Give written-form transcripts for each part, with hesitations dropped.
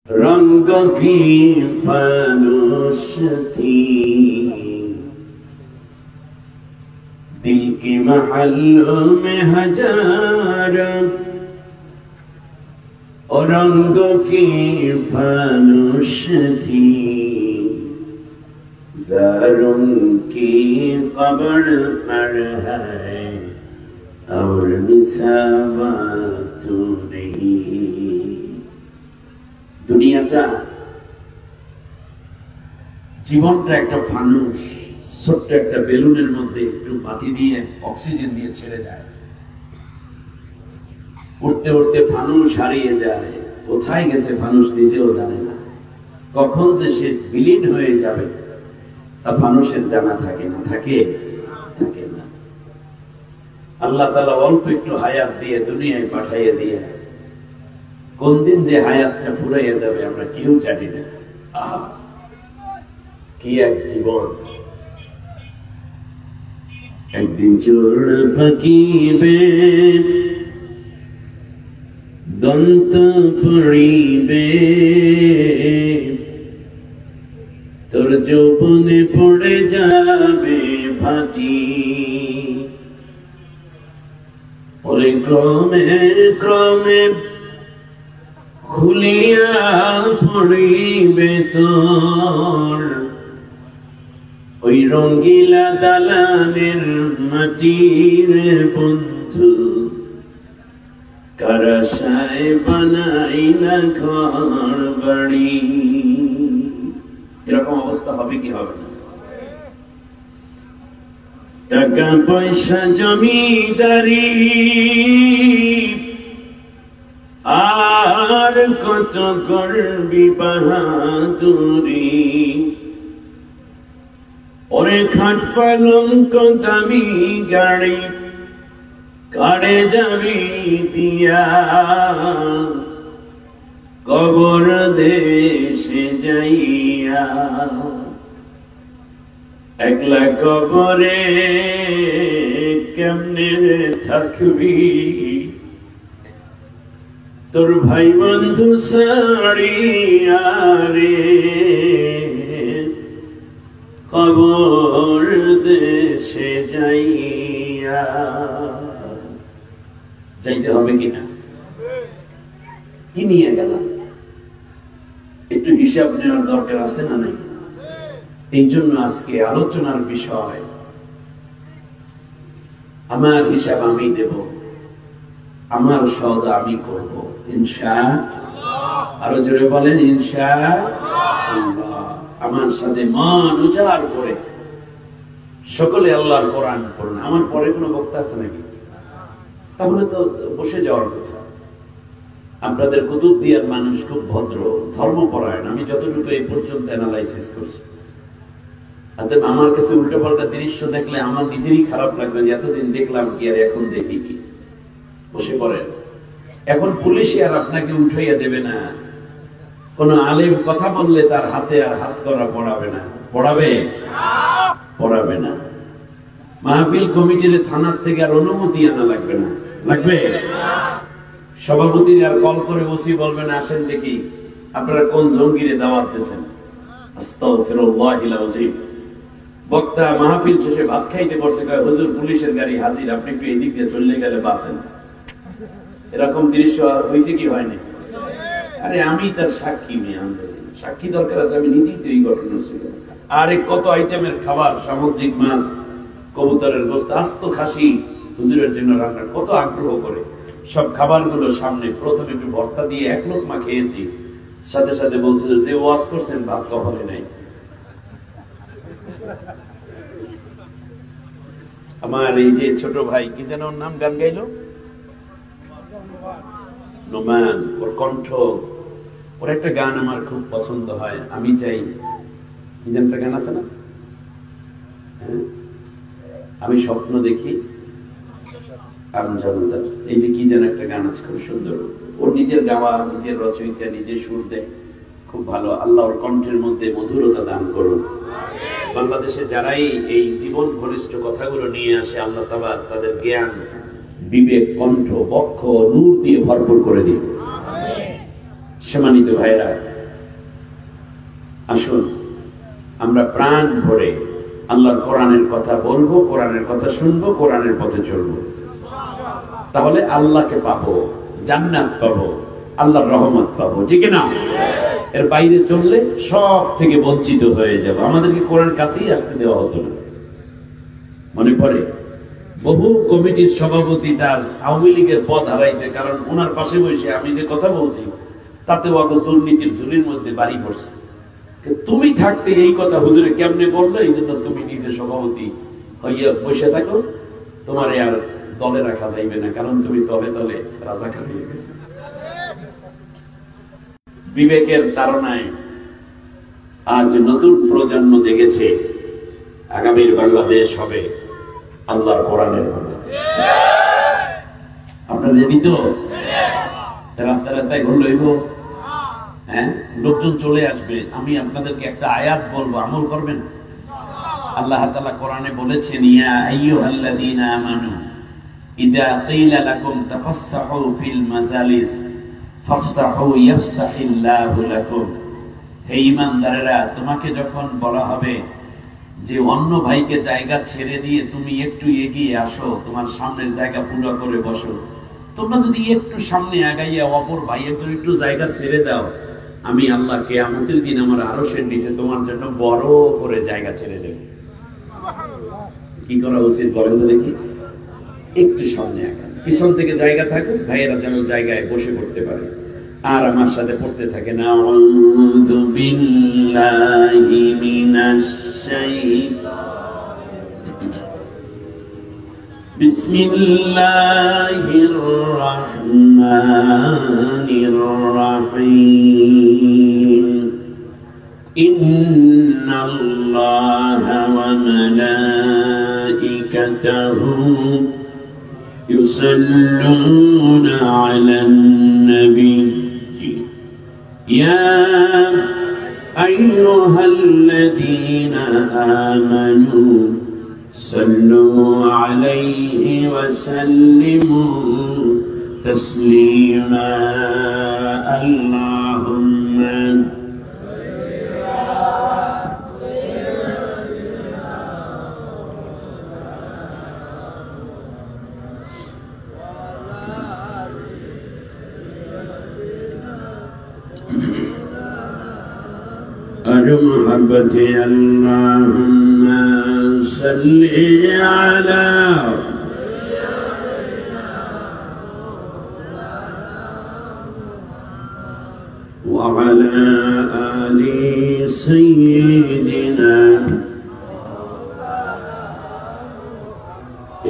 रंग की फानुस थी, दिल के महलों में हजार, और रंगों की फानुस थी, ज़ारों की कब्र पर है और निसाबतु नहीं। দুনিয়াটা জীবনটা একটা ফানুস, ছোট্ট একটা বেলুনের মধ্যে একটু বাতি দিয়ে অক্সিজেন দিয়ে ছেড়ে যায়, উঠতে উঠতে ফানুস হারিয়ে যায়, কোথায় গেছে ফানুস নিজেও জানে না, কখন যে সে বিলীন হয়ে যাবে তা ফানুসের জানা থাকে না। থাকে না। আল্লাহ তাআলা অল্প একটু হায়াত দিয়ে দুনিয়ায় পাঠাইয়ে দিয়ে কোন দিন যে হায়াতটা ফুরাইয়া যাবে আমরা কেউ জানি না। আহা, কি এক জীবন! একদিন চোর ফাঁকিবে, দন্ত পড়িবে, তোর যৌবনে পড়ে যাবে ভাটি, ওরে ক্রমে ক্রমে খুলিয়া পড়িবে তোর ওই রঙ্গিলা দালানের মাটির বন্ধু, কারাশায় বানাইলা ঘর বাড়ি। এরকম অবস্থা হবে কি হবে না? টাকা পয়সা জমিদারি আর কত করবি বাহাদুরি, ওরে খাট পালঙ্ক দামি গাড়ি কারে যাবি দিয়া, কবর দেশে যাইয়া একলা কবরে কেমনে থাকবি, তোর ভাই বন্ধু ছাড়িয়া রে কবর দেশে যাইয়া। যাইতে হবে কিনা? কি নিয়ে গেলাম একটু হিসাব নেওয়ার দরকার আছে না নাই? এই জন্য আজকে আলোচনার বিষয়, আমার হিসাব আমি দেব, আমার সওদা আমি করব ইনশাআল্লাহ। আরো জোরে বলেন ইনশাআল্লাহ। আমার সাথে মন উজাড় করে সকলে আল্লাহর কোরআন পড়ুন। আমার পরে কোনো বক্তা আছে নাকি? তাহলে তো বসে যাওয়ার কথা। আপনাদের কুতুবদিয়ার মানুষ খুব ভদ্র, ধর্মপরায়ণ, আমি যতটুকু এই পর্যন্ত অ্যানালাইসিস করছি। আমার কাছে উল্টোপাল্টা দৃশ্য দেখলে আমার নিজেরই খারাপ লাগবে যে এতদিন দেখলাম কি আর এখন দেখি কি। বসে পড়েন। এখন পুলিশে আর আপনাকে উঠাইয়া দেবে না, কোন আলেম কথা বললে তার হাতে আর হাত করা পড়াবে না। পড়াবে না। মাহফিল কমিটির থানার থেকে আর অনুমতি আনা লাগবে না। লাগবে? সভাপতি আর কল করে ওসি বলবেন আসেন দেখি আপনারা কোন জঙ্গিরে দাওয়াত দিয়েছেন। আস্তাগফিরুল্লাহিল আযীম। বক্তা মাহফিল শেষে ভাত খাইতে বসে কয় হুজুর পুলিশের গাড়ি হাজির, আপনি একটু এদিক দিয়ে চলে গেলে বাঁচেন। এরকম দৃশ্য হয়েছে কি হয়নি? আরে আমি তার সাক্ষী মেয়ে আনতেছি, সাক্ষী দরকার আছে, আমি নিজেই তো এই ঘটনা ছিল। আরে কত আইটেমের খাবার, সামুদ্রিক মাছ, কবুতরের গোশত, আস্ত খাসি হুজুরের জন্য রান্না, কত আগ্রহ করে সব খাবারগুলো সামনে। প্রথমে একটু ভর্তা দিয়ে এক লোকমা খেয়েছি, সাথে সাথে বলছিল যে ওয়াজ করছেন ভাত কখনো নাই। আমার এই যে ছোট ভাই কি যেন ওর নাম, গান গাইলো নোমান, ওর কণ্ঠ, ওর একটা গান আমার খুব পছন্দ হয়, আমি চাই কি যেন একটা গান আছে না, আমি স্বপ্ন দেখি আমজাদুল্লাহ, এই যে কি যেন একটা গান আছে খুব সুন্দর, ওর নিজের গাওয়া, নিজের রচয়িতা, নিজে সুর দেয়, খুব ভালো। আল্লাহ ওর কণ্ঠের মধ্যে মধুরতা দান করুন। বাংলাদেশে যারাই এই জীবন ঘনিষ্ঠ কথাগুলো নিয়ে আসে আল্লাহ তাআলা তাদের জ্ঞান, বিবেক, কণ্ঠ, বক্ষ নূর দিয়ে ভরপুর করে দিন। সম্মানিত ভাইরা, আসুন আমরা প্রাণ ভরে আল্লাহর কোরআনের কথা বলবো, কোরআনের কথা শুনবো, কোরআনের পথে চলবো। তাহলে আল্লাহকে পাবো, জান্নাত পাবো, আল্লাহর রহমত পাবো, ঠিক না? এর বাইরে চললে সব থেকে বঞ্চিত হয়ে যাব। আমাদেরকে কোরআন কাছেই আসতে দেওয়া হতো না। মনে পড়ে বহু কমিটির সভাপতি তার আওয়ামী লীগের পদ হারাইছে, কারণ ওনার পাশে বসে আমি যে কথা বলছি তাতে অত দুর্নীতির ঝুলির মধ্যে বাড়ি পড়ছে। তুমি থাকতে এই কথা হুজুরে কেমনে বললো, এই জন্য তুমি নিজে সভাপতি হইয়া বসে থাকো, তোমার আর দলে রাখা যাইবে না, কারণ তুমি তলে তলে রাজাকার হয়ে গেছে। বিবেকের তাড়নায় আজ নতুন প্রজন্ম জেগেছে। আগামীর বাংলাদেশ হবে আল্লাহর কোরআনের বাংলাদেশ। আপনারা রেডি তো? রাস্তায় রাস্তায় ঘুরলে হইব, হ্যাঁ, লোকজন চলে আসবে। আমি আপনাদেরকে একটা আয়াত বলবো, আমল করবেন। আল্লাহ তাআলা কোরআনে বলেছেন, ইয়া আইয়ুহাল্লাযীনা আমানু ইযা কিলা লাকুম তাফাসসাহু ফিল মাজালিস ফাফসাহু ইয়াফসাহিল্লাহু লাকুম। হে ঈমানদারেরা, তোমাকে যখন বলা হবে যে অন্য ভাইকে জায়গা ছেড়ে দিয়ে তুমি একটু এগিয়ে আসো, তোমার সামনের জায়গা পুরো করে বসো, তোমরা যদি একটু সামনে আগাইয়া অপর ভাইয়ের জন্য একটু জায়গা ছেড়ে দাও, আমি আল্লাহ কিয়ামতের দিন আমার আরশের নিচে তোমার জন্য বড় করে জায়গা ছেড়ে দেব। কি করা উচিত বলেন তো দেখি? একটু সামনে আগান, পিছন থেকে জায়গা থাকুক, ভাইয়েরা যেন জায়গায় বসে পড়তে পারে। আর আমার সাথে পড়তে থাকে না, আউযু বিল্লাহি মিনাশ শাইতানির বিসমিল্লাহির রাহমানির রাহিম। ইন্নাল্লাহা ওয়া মালাইকাতাহু ইউসাল্লুনা আলান নবী ইয়া আইয়ুহাল্লাযীনা আমানু সাল্লু আলাইহি ওয়া সাল্লিমু তাসলিমা। আল্লাহুম্মা محبتي اللهم صل على وعلى آل سيدنا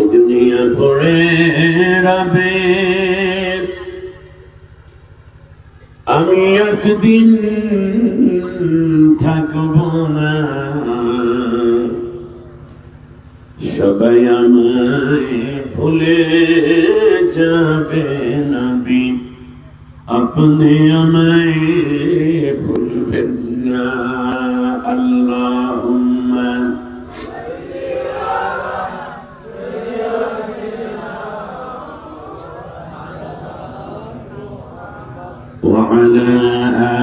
الدنيا ربي আমি একদিন থাকবো না, সবাই আমায় ভুলে যাবে নবী, আপনি আমায় ভুলবেন না। আল্লাহুম্মা وعلى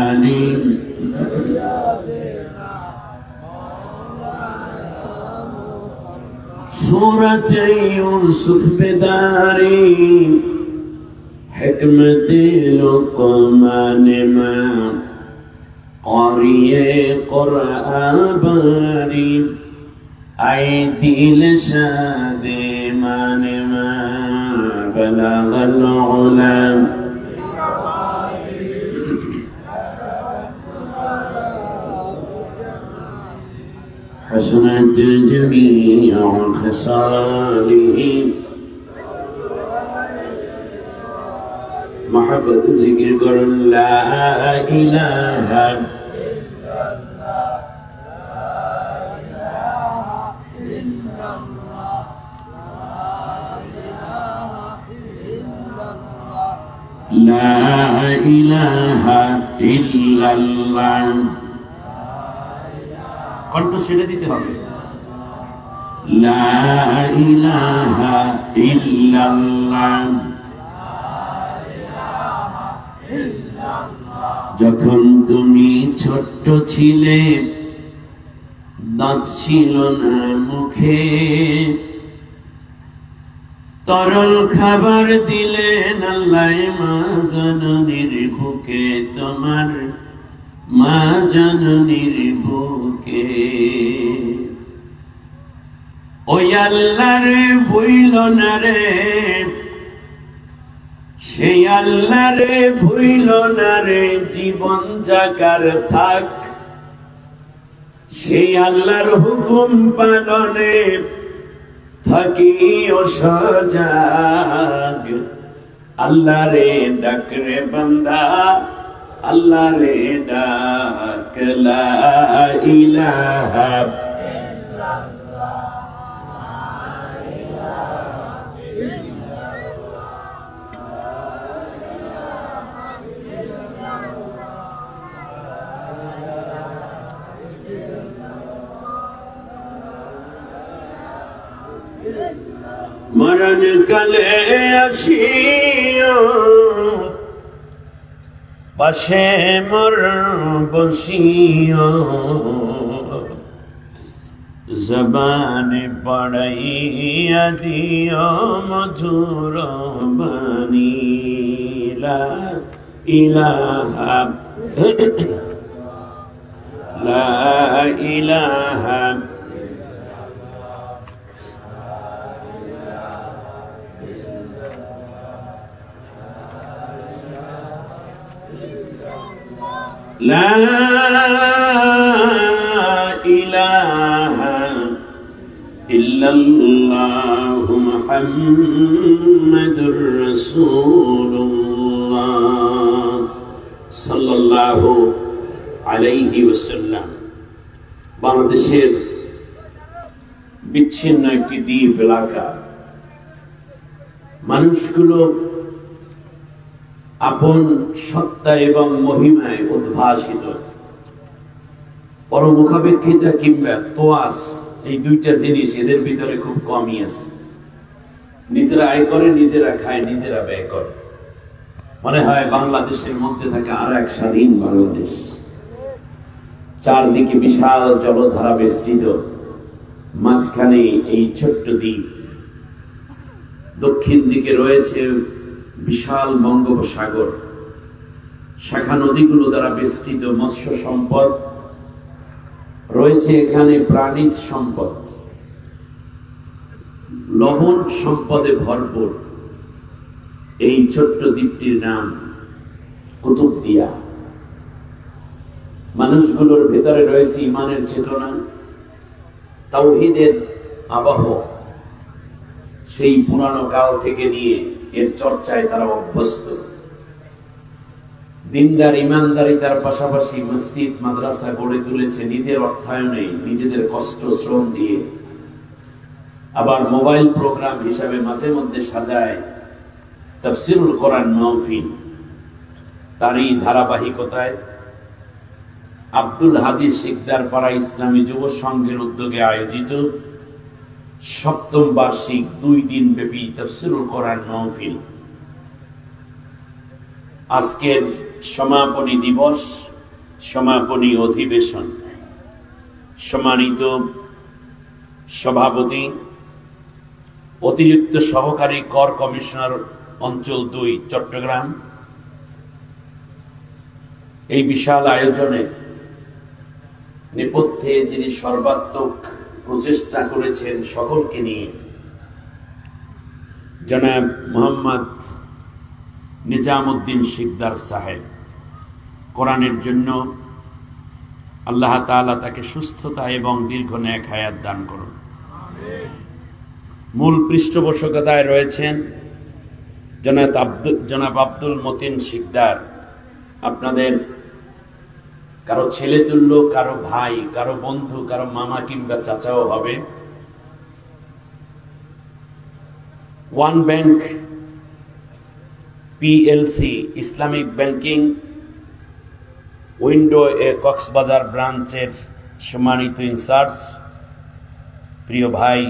آل سورة يوسف بداري حكمة لقمان ما قارئ قرآن باري أيدي لشاد من ما بلغ العلم حسنت جميع خصاله محبت ذکر کر لا الہ لا إله إلا الله কণ্ঠ ছেড়ে দিতে হবে লা ইলাহা ইল্লাল্লাহ যখন তুমি ছোট্ট ছিলে দাঁত ছিল না মুখে, তরল খাবার দিলেন আল্লাহ মা জননীর বুকে, তোমার মা জননীর বুকে। ওই আল্লাহ রে ভুইল না রে, সেই আল্লাহ রে ভুইল না রে, জীবন জাগার থাক সেই আল্লাহর হুকুম পালনে থাকি ও সজাগ। আল্লাহ রে ডাক রে বান্দা, আল্লাহ রে ডাক, লা ইলাহা মরণ কালে আসিও, পাশে মোর বসিও, জবানে পড়াইয়া দিও মধুর বাণী, লা ইলাহা লা ইলাহা লা ইলাহা ইল্লাল্লাহু মুহাম্মাদুর রাসূলুল্লাহ সাল্লাল্লাহু আলাইহি ওয়াসাল্লাম। বাংলাদেশের বিচ্ছিন্ন একটি দ্বীপ এলাকা, মানুষগুলো আপন সত্তা এবং মহিমায় উদ্ভাসিত। পরমুখাপেক্ষিতা কিংবা তোয়াস, এই দুইটা জিনিস এদের ভিতরে খুব কমই আছে। নিজেরা আয় করে, নিজেরা খায়, নিজেরা ব্যয় করে। মনে হয় বাংলাদেশের মধ্যে থাকে আর এক স্বাধীন বাংলাদেশ। চারদিকে বিশাল জলধারা বেষ্টিত, মাঝখানে এই ছোট্ট দ্বীপ। দক্ষিণ দিকে রয়েছে বিশাল বঙ্গোপসাগর, শাখা নদীগুলো দ্বারা বেষ্টিত মৎস্য সম্পদ রয়েছে এখানে, প্রাণীজ সম্পদ, লবণ সম্পদে ভরপুর। এই ছোট্ট দ্বীপটির নাম কুতুবদিয়া। মানুষগুলোর ভেতরে রয়েছে ইমানের চেতনা, তাওহীদের আবহ। সেই পুরানো কাল থেকে নিয়ে এর চর্চায় তারা অভ্যস্ত। দিনদার ইমানদারিতার পাশাপাশি মসজিদ মাদ্রাসা গড়ে তুলেছে নিজের অর্থায়নে, নিজেদের কষ্ট শ্রম দিয়ে। আবার মোবাইল প্রোগ্রাম হিসাবে মাঝে মধ্যে সাজায় তাফসীরুল কোরআন মাহফিল। তারই ধারাবাহিকতায় আব্দুল হাদী শিকদার পাড়া ইসলামী যুব সংঘের উদ্যোগে আয়োজিত ৭ম বার্ষিক ২ দিন ব্যাপী তাফসীরুল কোরআন মাহফিল আজকের সমাপনী দিবস, সমাপনী অধিবেশন। সম্মানিত সভাপতি, অতিরিক্ত সহকারী কর কমিশনার অঞ্চল ২ চট্টগ্রাম, এই বিশাল আয়োজনে নেপথ্যে যিনি সর্বাত্মক প্রচেষ্টা করেছেন সকলকে নিয়ে, জনাব মোহাম্মদ নিজামউদ্দিন শিকদার সাহেব, কোরআনের জন্য আল্লাহ তাআলা তাকে সুস্থতা এবং দীর্ঘ নেক হায়াত দান করুন। মূল পৃষ্ঠপোষকতায় রয়েছেন জনাব আব্দুল মতিন শিকদার, আপনাদের কারো ছেলে তুল্য, কারো ভাই, কারো বন্ধু, কারো মামা কিংবা চাচাও হবে। One bank PLC Islamic banking window এ কক্সবাজার ব্রাঞ্চের সম্মানিত ইনচার্জ প্রিয় ভাই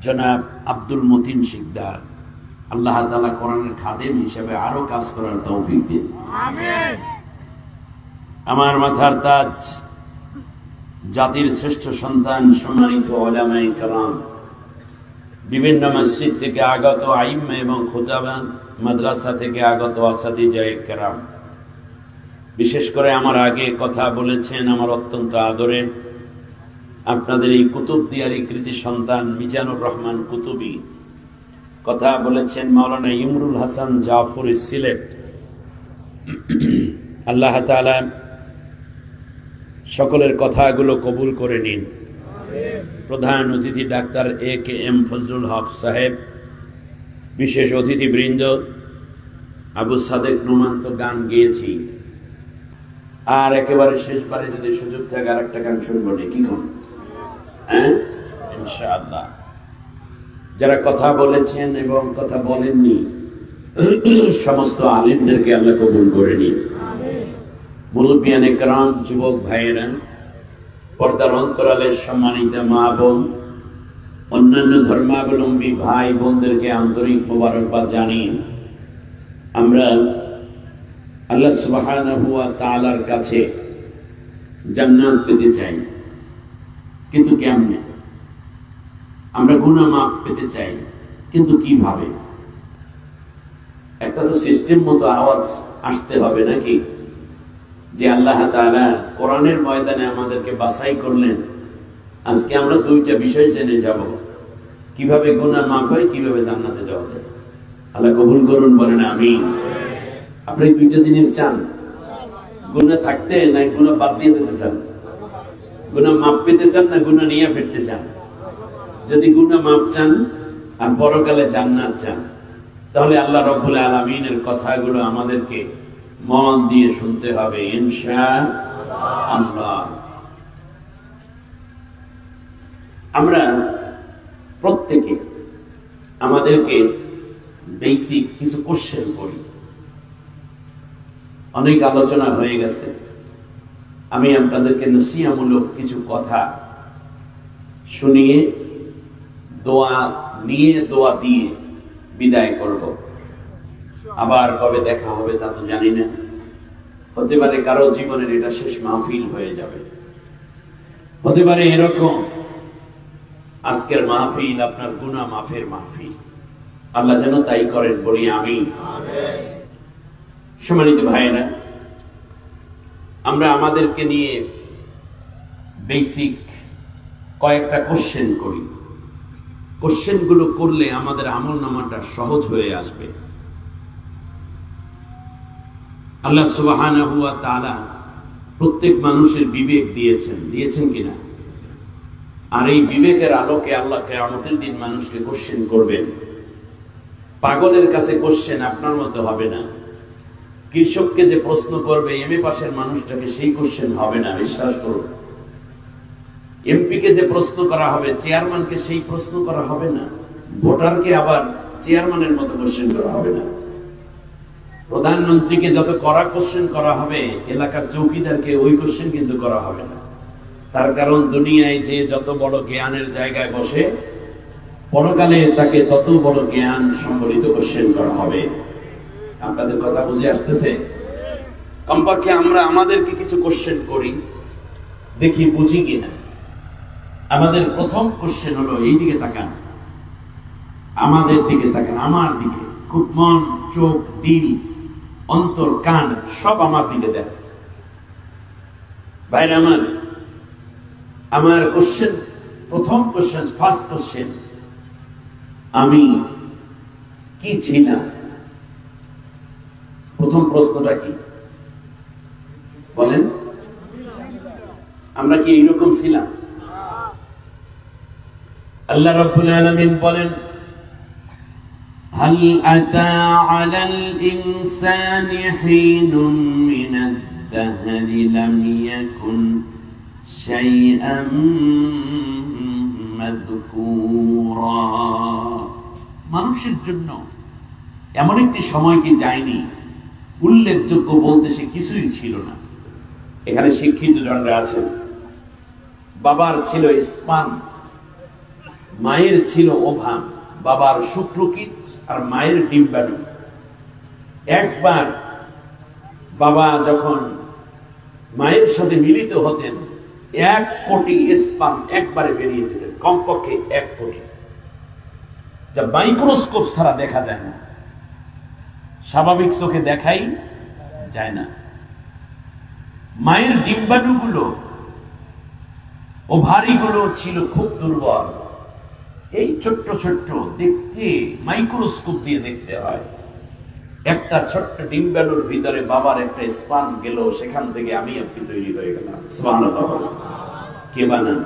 জনাব আব্দুল মতিন শিকদার, আল্লাহ তাআলা কোরআনের খাদেম হিসেবে আরো কাজ করার তৌফিক দিন। আমিন। আমার মাথার তাজ, জাতির শ্রেষ্ঠ সন্তান, সম্মানিত উলামায়ে কেরাম, বিভিন্ন মসজিদ থেকে আগত আইম্মা এবং খুতাবা, মাদ্রাসা থেকে আগত আসাতিজায়ে কেরাম, বিশেষ করে আমার আগে কথা বলেছেন আমার অত্যন্ত আদরের আপনাদের এই কুতুবদিয়ারি কৃতি সন্তান মিজানুর রহমান কুতুবী, কথা বলেছেন মাওলানা ইমরুল হাসান জাফর সিলেট। আল্লাহ তাআলা সকলের কথাগুলো কবুল করে নিন। প্রধান অতিথি ডাক্তার A.K.M. ফজলুল হক সাহেব, বিশেষ অতিথিবৃন্দ, আবু সাদেক নোমান তো গান গেয়েছি, আর একেবারে শেষবারে যদি সুযোগ থাকে আর একটা গান শুনবো না, কি কোন? হ্যাঁ, ইনশাআল্লাহ। যারা কথা বলেছেন এবং কথা বলেননি সমস্ত আলিমদেরকে আল্লাহ কবুল করে নিন। মুরব্বিয়ানে কেরাম, যুবক ভাইয়েরা, পর্দার অন্তরালের সম্মানিত মা বোন, অন্যান্য ধর্মাবলম্বী ভাই বোনদেরকে আন্তরিক মোবারকবাদ জানিয়ে আমরা আল্লাহ সুবহানাহু ওয়া তাআলার কাছে জান্নাত পেতে চাই, কিন্তু কেমনে? আমরা গুনাহ মাফ পেতে চাই, কিন্তু কিভাবে? একটা তো সিস্টেম মতো আওয়াজ আসতে হবে নাকি? যে আল্লাহ তাআলা কোরআনের ময়দানে আমাদেরকে বাছাই করলেন, আজকে আমরা দুইটা বিষয় জেনে যাব, কিভাবে গুনাহ মাফ হয়, কিভাবে জান্নাতে যাওয়া যায়। আল্লাহ কবুল করুন, বলেন আমিন। আপনি দুইটা জিনিস চান, গুনাহ থাকতে না গুনাহ বাদ দিয়ে দিতে চান? গুনাহ মাফ পেতে চান না গুনাহ নিয়ে ফিরতে চান? যদি গুনাহ মাফ চান আর পরকালে জান্নাত চান, তাহলে আল্লাহ রাব্বুল আলামিনের কথাগুলো আমাদেরকে মন দিয়ে শুনতে হবে ইনশাআল্লাহ। আমরা প্রত্যেকে আমাদেরকে বেসিক কিছু কোশ্চেন করি। অনেক আলোচনা হয়ে গেছে, আমি আপনাদেরকে নসিহতমূলক কিছু কথা শুনিয়ে দোয়া নিয়ে দোয়া দিয়ে বিদায় করব। আবার কবে দেখা হবে তা তো জানি না, হতে পারে কারো জীবনের এটা শেষ মাহফিল হয়ে যাবে, হতে পারে এরকম আজকের মাহফিল আপনার গুনাহ মাফের মাহফিল। আল্লাহ যেন তাই করেন, বলি আমিন। সম্মানিত ভাইয়েরা, আমরা আমাদেরকে নিয়ে বেসিক কয়েকটা কোশ্চেন করি। কোশ্চেনগুলো করলে আমাদের আমলনামাটা সহজ হয়ে আসবে। আল্লাহ সুবহানাহু ওয়া তাআলা প্রত্যেক মানুষের বিবেক দিয়েছেন কিনা? আর এই বিবেকের আলোকে আল্লাহ কিয়ামতের দিন মানুষকে কোশ্চেন করবেন। পাগলের কাছে কোশ্চেন আপনার মতো হবে না। কৃষককে যে প্রশ্ন করবে এমএ পাশের মানুষটাকে, সেই কোশ্চেন হবে না, বিশ্বাস করুন। এমপি কে যে প্রশ্ন করা হবে, চেয়ারম্যানকে সেই প্রশ্ন করা হবে না। ভোটারকে আবার চেয়ারম্যানের মতো কোশ্চেন করা হবে না। প্রধানমন্ত্রীকে যত কড়া কোশ্চেন করা হবে, এলাকার চৌকিদারকে ওই কোশ্চেন কিন্তু করা হবে না। তার কারণ দুনিয়ায় যে যত বড় জ্ঞানের জায়গায় বসে, পরকালে তাকে তত বড় জ্ঞান সম্বলিত কোশ্চেন করা হবে। আপনাদের কথা বুঝে আসতেছে? কমপক্ষে আমরা আমাদেরকে কিছু কোশ্চেন করি, দেখি বুঝি কিনা। আমাদের প্রথম কোশ্চেন হলো, এই দিকে তাকান, আমাদের দিকে তাকান, আমার দিকে। খুব মন, চোখ, দিল, অন্তর, কান সব আমার দিকে দেন। ভাইরা আমার কোশ্চেন, প্রথম কোশ্চেন, ফার্স্ট কোশ্চেন, আমি কি ছিলাম? প্রথম প্রশ্নটা কি বলেন? আমরা কি এইরকম ছিলাম? আল্লাহ রাব্বুল আলামিন বলেন, হাল আতা আলাল ইনসানি হিনুম মিনাদ দাহরি লাম ইয়াকুন শাইআম মাযকুরা। মানুষের জন্য এমন একটি সময় কি যায়নি উল্লেখযোগ্য বলতে সে কিছুই ছিল না। এখানে শিক্ষিত জনরা আছেন, বাবার ছিল স্পাম, মায়ের ছিল ওভাম, বাবার শুক্রকীট আর মায়ের ডিম্বাণু। একবার বাবা যখন মায়ের সাথে মিলিত হতেন 1 কোটি স্পার্ম একবারে বেরিয়ে যেতেন, কমপক্ষে 1 কোটি, যা মাইক্রোস্কোপ ছাড়া দেখা যায় না, স্বাভাবিক চোখে দেখাই যায় না। মায়ের ডিম্বাণুগুলো ওভারিগুলো ছিল খুব দুর্বল, এই ছোট্ট ছোট্ট, দেখতে মাইক্রোস্কোপ দিয়ে দেখতে হয়। একটা ছোট্ট ডিম্বাণুর ভিতরে বাবার একটা স্পার্ম গেল, সেখান থেকে আমি আপনি তৈরি হয়ে গেলাম। সুবহানাল্লাহ। কে বানান?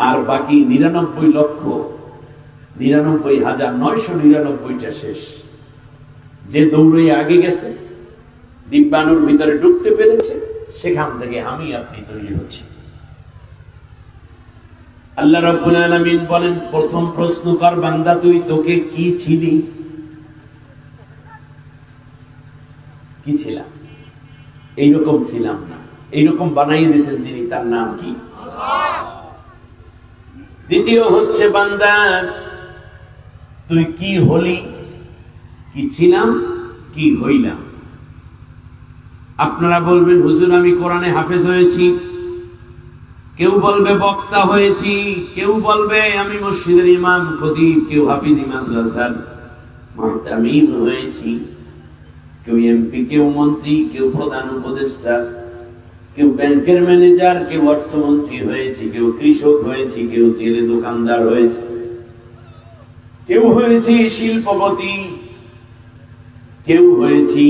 আর বাকি 99,99,999টা শেষ। যে দৌড়ে আগে গেছে, ডিম্বাণুর ভিতরে ঢুকতে পেরেছে, সেখান থেকে আমি আপনি তৈরি হচ্ছি। আল্লাহ রাব্বুল আলামিন বলেন, প্রথম প্রশ্ন কর বান্দা, তুই তোকে কি ছিলি? কি ছিলাম? এইরকম ছিলাম না, এইরকম বানাইয়ে দিয়েছেন যিনি, তার নাম কি? আল্লাহ। দ্বিতীয় হচ্ছে বান্দা, তুই কি হলি? কি ছিলাম, কি হইলাম? আপনারা বলবেন, হুজুর আমি কোরআনে হাফেজ হয়েছি, কেউ বলবে বক্তা হয়েছি, কেউ বলবে আমি মসজিদের ইমাম খতিব, কেউ হাফিজ মাদ্রাসার মুহতামিম হয়েছি, কেউ এমপি, কেউ মন্ত্রী, কেউ প্রধান উপদেষ্টা, কেউ ব্যাংকের ম্যানেজার, কেউ অর্থমন্ত্রী হয়েছে, কেউ কৃষক হয়েছে, কেউ জেলে দোকানদার হয়েছে, কেউ হয়েছে শিল্পপতি, কেউ হয়েছি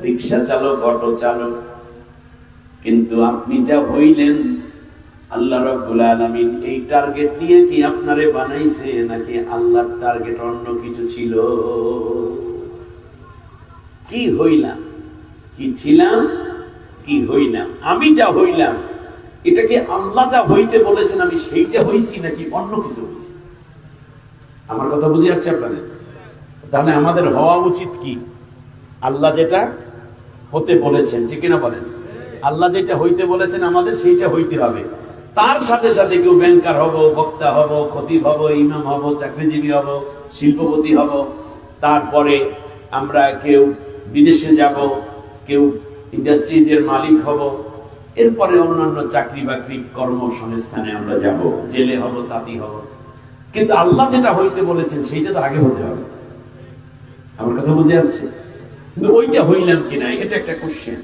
রিক্সা চালক, অটো চালক। কিন্তু আপনি যা হইলেন, আল্লাহ রাব্বুল আলামিন এই টার্গেট দিয়ে কি আপনারে বানাইছে, নাকি আল্লাহর টার্গেট অন্য কিছু ছিল? কি হইলাম, কি ছিলাম, কি হইলাম? আমি যা হইলাম, এটা কি আল্লাহ যা হইতে বলেছেন আমি সেইটা হইছি, নাকি অন্য কিছু হইছি? আমার কথা বুঝে আসছে আপনাদের? তাহলে আমাদের হওয়া উচিত কি? আল্লাহ যেটা হতে বলেছেন, ঠিক না বলেন? আল্লাহ যেটা হইতে বলেছেন আমাদের সেইটা হইতে হবে। তার সাথে সাথে কেউ ব্যাংকার হব, বক্তা হব, খতিব হব, ইমাম হব, চাকরিজীবী হব, শিল্পপতি হব, তারপরে আমরা কেউ বিদেশে যাব, কেউ ইন্ডাস্ট্রিজের মালিক হব, এরপরে অন্যান্য চাকরি বাকরি কর্মসংস্থানে আমরা যাব, জেলে হব, তাঁতি হব। কিন্তু আল্লাহ যেটা হইতে বলেছেন সেইটা তো আগে হতে হবে। আমার কথা বুঝে যাচ্ছে? কিন্তু ওইটা হইলাম কিনা, এটা একটা কোশ্চেন।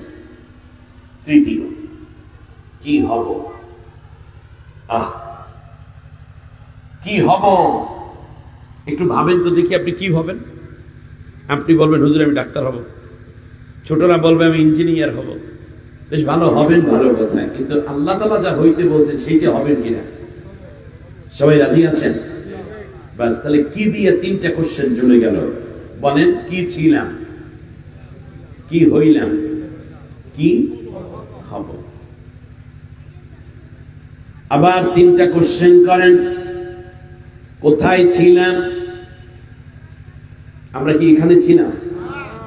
তৃতীয়, কি হব? কি হব? একটু ভাবেন তো দেখি, আপনি কি হবেন? আপনি বলবেন, হুজুর আমি ডাক্তার হব, ছোটরা বলবে আমি ইঞ্জিনিয়ার হব। বেশ ভালো, হবেন, ভালো কথা। কিন্তু আল্লাহ তাআলা যা হইতে বলছেন সেইটা হবেন কিনা? সবাই রাজি আছেন? বাস, তাহলে কি দিয়ে 3টা কোশ্চেন চলে গেল। বলেন, কি ছিলাম, কি হইলাম, কি হব? আবার 3টা কোশ্চেন করেন, কোথায় ছিলাম? আমরা কি এখানে ছিলাম?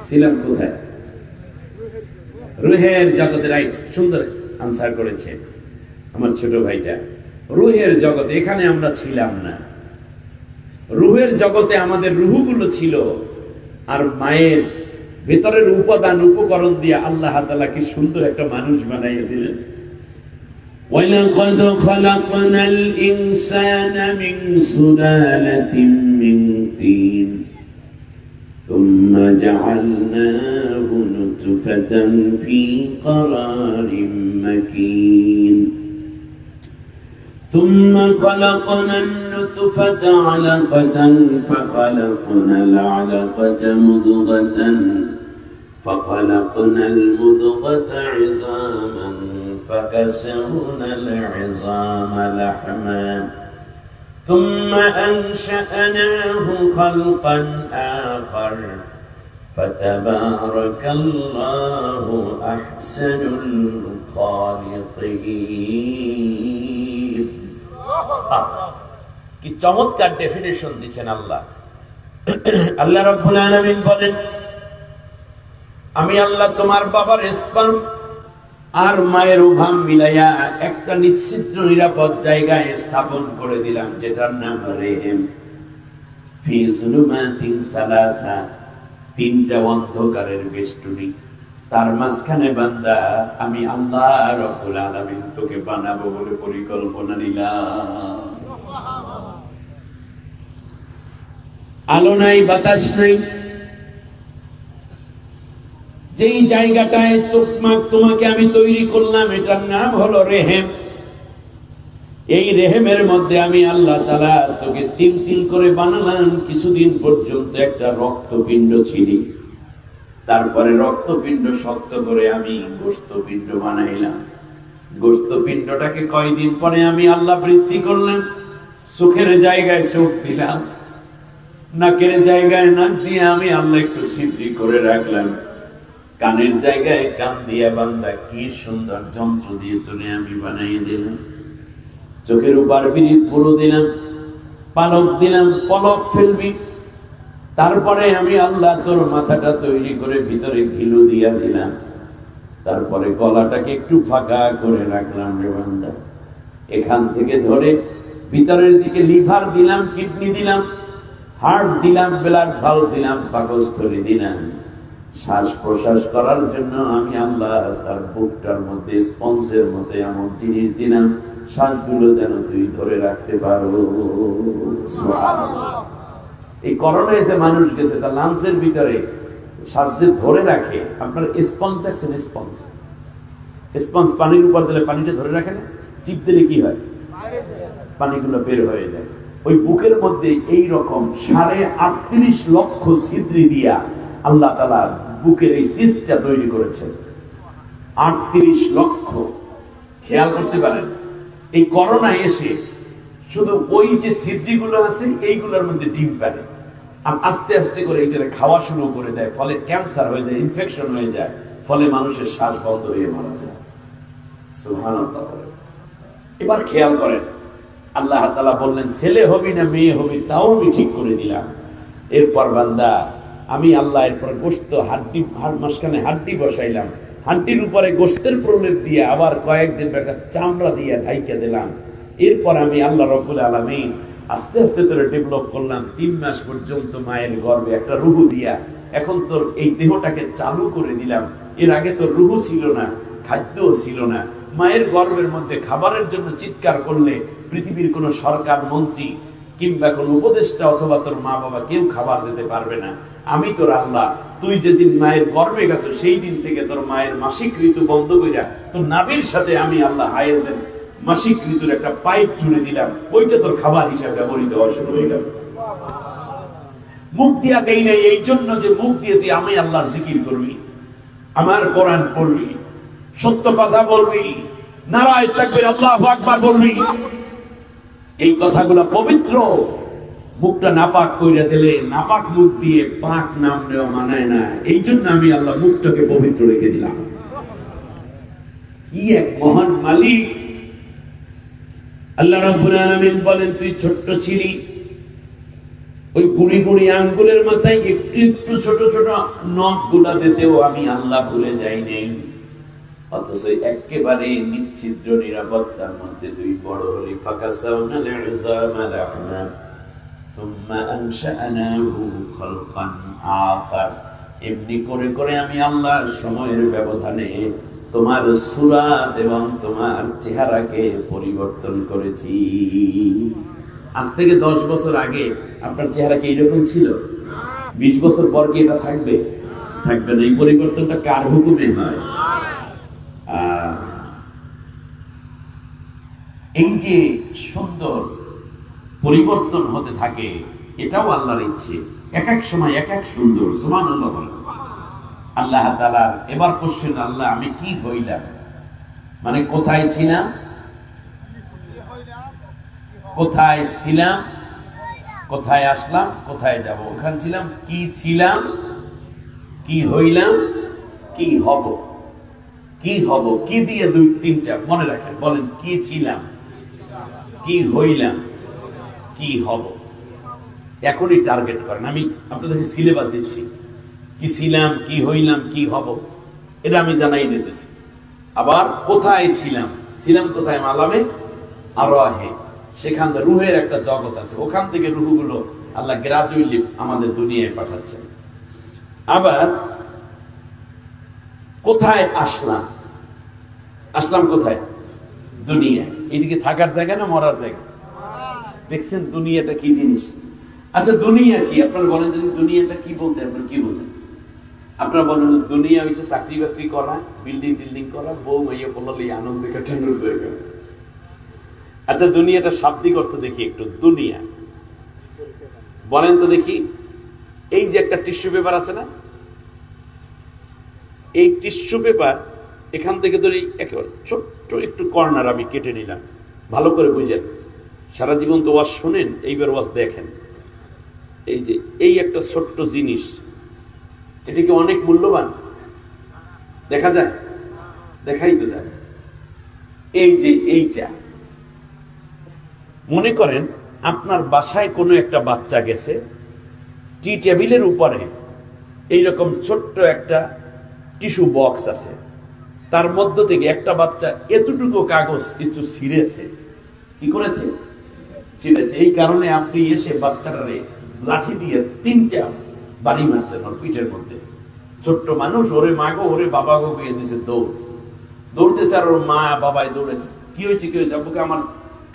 ছিলাম কোথায়? রুহের জগতে। রাইট, সুন্দর আনসার করেছে আমার ছোট ভাইটা। রুহের জগতে, এখানে আমরা ছিলাম না। রুহের জগতে আমাদের রুহগুলো ছিল, আর মায়ের ভেতরের উপাদান উপকরণ দিয়ে আল্লাহ তাআলা কি সুন্দর একটা মানুষ বানাইয়ে দিলেন। وَلَقَدْ خَلَقْنَا الْإِنسَانَ مِنْ سُلَالَةٍ مِنْ طِينٍ ثُمَّ جَعَلْنَاهُ نُطْفَةً فِي قَرَارٍ مَكِينٍ ثُمَّ خَلَقْنَا النُّطْفَةَ عَلَقَةً فَخَلَقْنَا الْعَلَقَةَ مُضْغَةً فَخَلَقْنَا الْمُضْغَةَ عِظَامًا فَكَسَوْنَا الْعِظَامَ لَحْمًا ثُمَّ أَنشَأْنَاهُ خَلْقًا آخَرَ فَتَبَارَكَ اللَّهُ أَحْسَنُ الْخَالِقِينَ। কি চমৎকার ডেফিনেশন দিচ্ছেন আল্লাহ। আল্লাহ রাব্বুল আলামিন বলেন, আমি আল্লাহ তোমার বাবার স্পার্ম আর মায়ের ওভাম মিলাইয়া একটা নিশ্চিত নিরাপদ জায়গায় স্থাপন করে দিলাম, যেটার নাম রেহেম। ফি যুলুমাতিন সালাসা, 3টা অন্ধকারের বেষ্টনী। তার মাঝখানে বান্দা আমি আল্লাহ রাব্বুল আলামিন তোকে বানাবো বলে পরিকল্পনা নিলাম। আলো নাই, বাতাস নাই, যেই জায়গাটায় তোমাকে আমি তৈরি করলাম এটার নাম হলো রেহেম। এই রেহেমের মধ্যে আমি আল্লাহ তাআলা তোকে তিল তিল করে বানালাম। কিছুদিন পর্যন্ত একটা রক্তপিণ্ড ছিলি, তারপরে রক্তপিণ্ড শক্ত করে আমি গোশতপিণ্ড বানাইলাম। গোশতপিণ্ডটাকে কয়দিন পরে আমি আল্লাহ বৃদ্ধি করলাম। চোখের জায়গায় চোখ দিলাম, নাকের জায়গায় নাক দিয়ে আমি আল্লাহ একটু ছিদ্রি করে রাখলাম, কানের জায়গায় কান দিয়ে বান্দা কি সুন্দর যন্ত্র দিয়ে তুলে আমি বানাইয়ে দিলাম। চোখের উপর বিরিপ পুরো দিলাম, পালক দিলাম, পলক ফেলবি। তারপরে আমি আল্লাহ তোর মাথাটা তৈরি করে ভিতরে ঘিলু দিয়া দিলাম। তারপরে গলাটাকে একটু ফাঁকা করে রাখলাম রে বান্দা। এখান থেকে ধরে ভিতরের দিকে লিভার দিলাম, কিডনি দিলাম, হার্ট দিলাম, ব্লাড ভাল্ব দিলাম, পাকস্থলী দিলাম। শ্বাস প্রশ্বাস করার জন্য আমি আল্লাহ তার বুকটার মধ্যে স্পঞ্জের মতো এমন জিনিস দিলাম, শ্বাসগুলো যেন তুই ধরে রাখতে পারো। সুবহানাল্লাহ। এই করোনায় যে মানুষ গেছে তার লাংসের ভিতরে শ্বাস যে ধরে রাখে, আপনার স্পঞ্জ দেখছেন? স্পঞ্জ স্পঞ্জ পানির উপর দিলে পানিটা ধরে রাখে না, চিপ দিলে কি হয়? পানিগুলো বের হয়ে যায়। ওই বুকের মধ্যে এই রকম ৩৮.৫ লক্ষ ছিদ্রি দিয়া আল্লাহ তাআলা বুকের এই সিস্টটা তৈরি করেছেন। ৩৮ লক্ষ। খেয়াল করতে পারেন, এই করোনা এসে শুধু ওই যে ছিদ্রিগুলো আছে এইগুলোর মধ্যে ডিম পারে, আর আস্তে আস্তে করে এইটা খাওয়া শুরু করে দেয়, ফলে ক্যান্সার হয়ে যায়, ইনফেকশন হয়ে যায়, ফলে মানুষের শ্বাস বন্ধ হয়ে মারা যায়। সুবহানাল্লাহ। এবার খেয়াল করেন, আল্লাহ তাআলা বললেন ছেলে হবি না মেয়ে হবি তাও আমি ঠিক করে দিলাম। এরপর বান্দা আমি আল্লাহ এরপর গোশত হাড্ডি মাঝখানে হাড্ডি বসাইলাম, হাড্ডির উপরে গোশতের প্রলেপ দিয়ে আবার কয়েকদিন একটা চামড়া দিয়ে ঢাইকা দিলাম। এরপর আমি আল্লাহ রাব্বুল আলামিন আস্তে আস্তে করে ডেভেলপ করলাম। ৩ মাস পর্যন্ত মায়ের গর্ভে একটা রুহু দিয়া এখন তোর এই দেহটাকে চালু করে দিলাম। এর আগে তোর রুহু ছিল না, খাদ্যও ছিল না। মায়ের গর্ভের মধ্যে খাবারের জন্য চিৎকার করলে পৃথিবীর কোন সরকার মন্ত্রী কিংবা কোন উপদেষ্টা অথবা তোর মা বাবা কেউ খাবার দিতে পারবে না। আমি তোর আল্লাহ, তুই যেদিন মায়ের গর্ভে গেছো সেই দিন থেকে তোর মায়ের মাসিক ঋতু বন্ধ কইরা তোর নাভির সাথে আমি আল্লাহ হায়েজের মাসিক ঋতুর একটা পাইপ জুড়ে দিলাম, ওইটা তোর খাবার হিসাবে ব্যবহৃত হওয়া শুরু হয়ে গেল। মুখ দিয়া দেই নাই এই জন্য যে মুখ দিয়ে তুই আমি আল্লাহর জিকির করবি, আমার কোরআন পড়বি, সত্য কথা বলবি, নারায়ে তাকবীর আল্লাহু আকবার বলবি। এই কথাগুলো পবিত্র। মুখটা নাপাক কইরা দিলে নাপাক মুখ দিয়ে পাক নাম নেওয়া মানায় না। এই জন্য আমি আল্লাহ মুখটাকে পবিত্র রেখে দিলাম। কি এক মহান মালিক! আল্লাহ রাব্বুল আলামিন বলেন তুই ছোট্ট ছিলি, ওই গুড়ি গুড়ি আঙ্গুলের মাথায় একটু একটু ছোট ছোট নখ গুলা দিতেও আমি আল্লাহ ভুলে যাই নাই। অথচ একেবারে নিশ্চিদ্র নিরাপত্তার মধ্যে তুই বড় হলি। ফাকাসাউনাল ইযামা লাহমা সুম্মা আনশা'নাহু খালকান আখার। এমনি করে করে আমি আল্লাহ সময়ের ব্যবধানে তোমার সূরাত এবং তোমার চেহারাকে পরিবর্তন করেছি। আজ থেকে 10 বছর আগে আপনার চেহারা কি এরকম ছিল? 20 বছর পর কি এটা থাকবে? থাকবে না। এই পরিবর্তনটা কার হুকুমে হয়? এই যে সুন্দর পরিবর্তন হতে থাকে, এটাও আল্লাহর ইচ্ছে। এক এক সময় এক এক সুন্দর। সুবহানাল্লাহ। আল্লাহ তাআলার এবার কোশ্চেন, আল্লাহ আমি কি হইলাম, মানে কোথায় ছিলাম, কোথায় ছিলাম, কোথায় আসলাম, কোথায় যাব। ওখানে ছিলাম, কি ছিলাম, কি হইলাম, কি হব। কি হব, কি দিয়ে 2-3টা মনে রাখেন, বলেন কি ছিলাম, কি হইলাম, কি হব। এখনই টার্গেট করেন। আমি আপনাদেরকে সিলেবাস দিচ্ছি, কি ছিলাম, কি হইলাম, কি হব, এটা আমি জানাই দিতেছি। আবার কোথায় ছিলাম, ছিলাম কোথায়? মালামে আরওয়াহে, সেখান থেকে রুহের একটা জগৎ আছে, ওখান থেকে রুহগুলো আল্লাহ গ্রাজুয়ালি আমাদের দুনিয়ায় পাঠাচ্ছেন। আবার কোথায় আসলাম? আসলাম কোথায়? দুনিয়ায়। এদিকে থাকার জায়গা না মরার জায়গা? দেখছেন দুনিয়াটা কি জিনিস? আচ্ছা দুনিয়া কি? আপনারা বলেন যদি দুনিয়াটা কি বলতে আপনারা কি বোঝেন? আপনারা বলেন দুনিয়া হচ্ছে চাকরি বাকরি করা, বিল্ডিং টিল্ডিং করা, বউ মাইয়া পড়লে আনন্দ কাটানোর জায়গা। আচ্ছা দুনিয়াটা শাব্দিক অর্থ দেখি একটু। দুনিয়া বলেন তো দেখি, এই যে একটা টিস্যু পেপার আছে না, এই টিস্যু পেপার এখান থেকে ধরে একেবারে ছোট্ট একটু কর্নার আমি কেটে নিলাম, ভালো করে বুঝেন। সারা জীবন তো ওয়াজ শোনেন, এইবার ওয়াজ দেখেন। এই যে এই একটা ছোট্ট জিনিস, এটা কি অনেক মূল্যবান? দেখা যায়? দেখাই তো যায়। এই যে এইটা মনে করেন আপনার বাসায় কোনো একটা বাচ্চা গেছে, টি টেবিলের উপরে এইরকম ছোট্ট একটা টিস্যু বক্স আছে, তার মধ্য থেকে একটা বাচ্চা এতটুকু কাগজ কিছু ছিঁড়েছে। কি করেছে? ছিঁড়েছে। এই কারণে আপনি এসে বাচ্চাটারে লাঠি দিয়ে 3টা বাড়ি মারছেন ওর পিঠের মধ্যে। ছোট্ট মানুষ, ওরে মাগো ওরে বাবা গো গিয়ে দিছে দৌড়তেছে, আর ওর মা বাবাই দৌড়েছে। কি হয়েছে কি হয়েছে? আব্বুকে আমার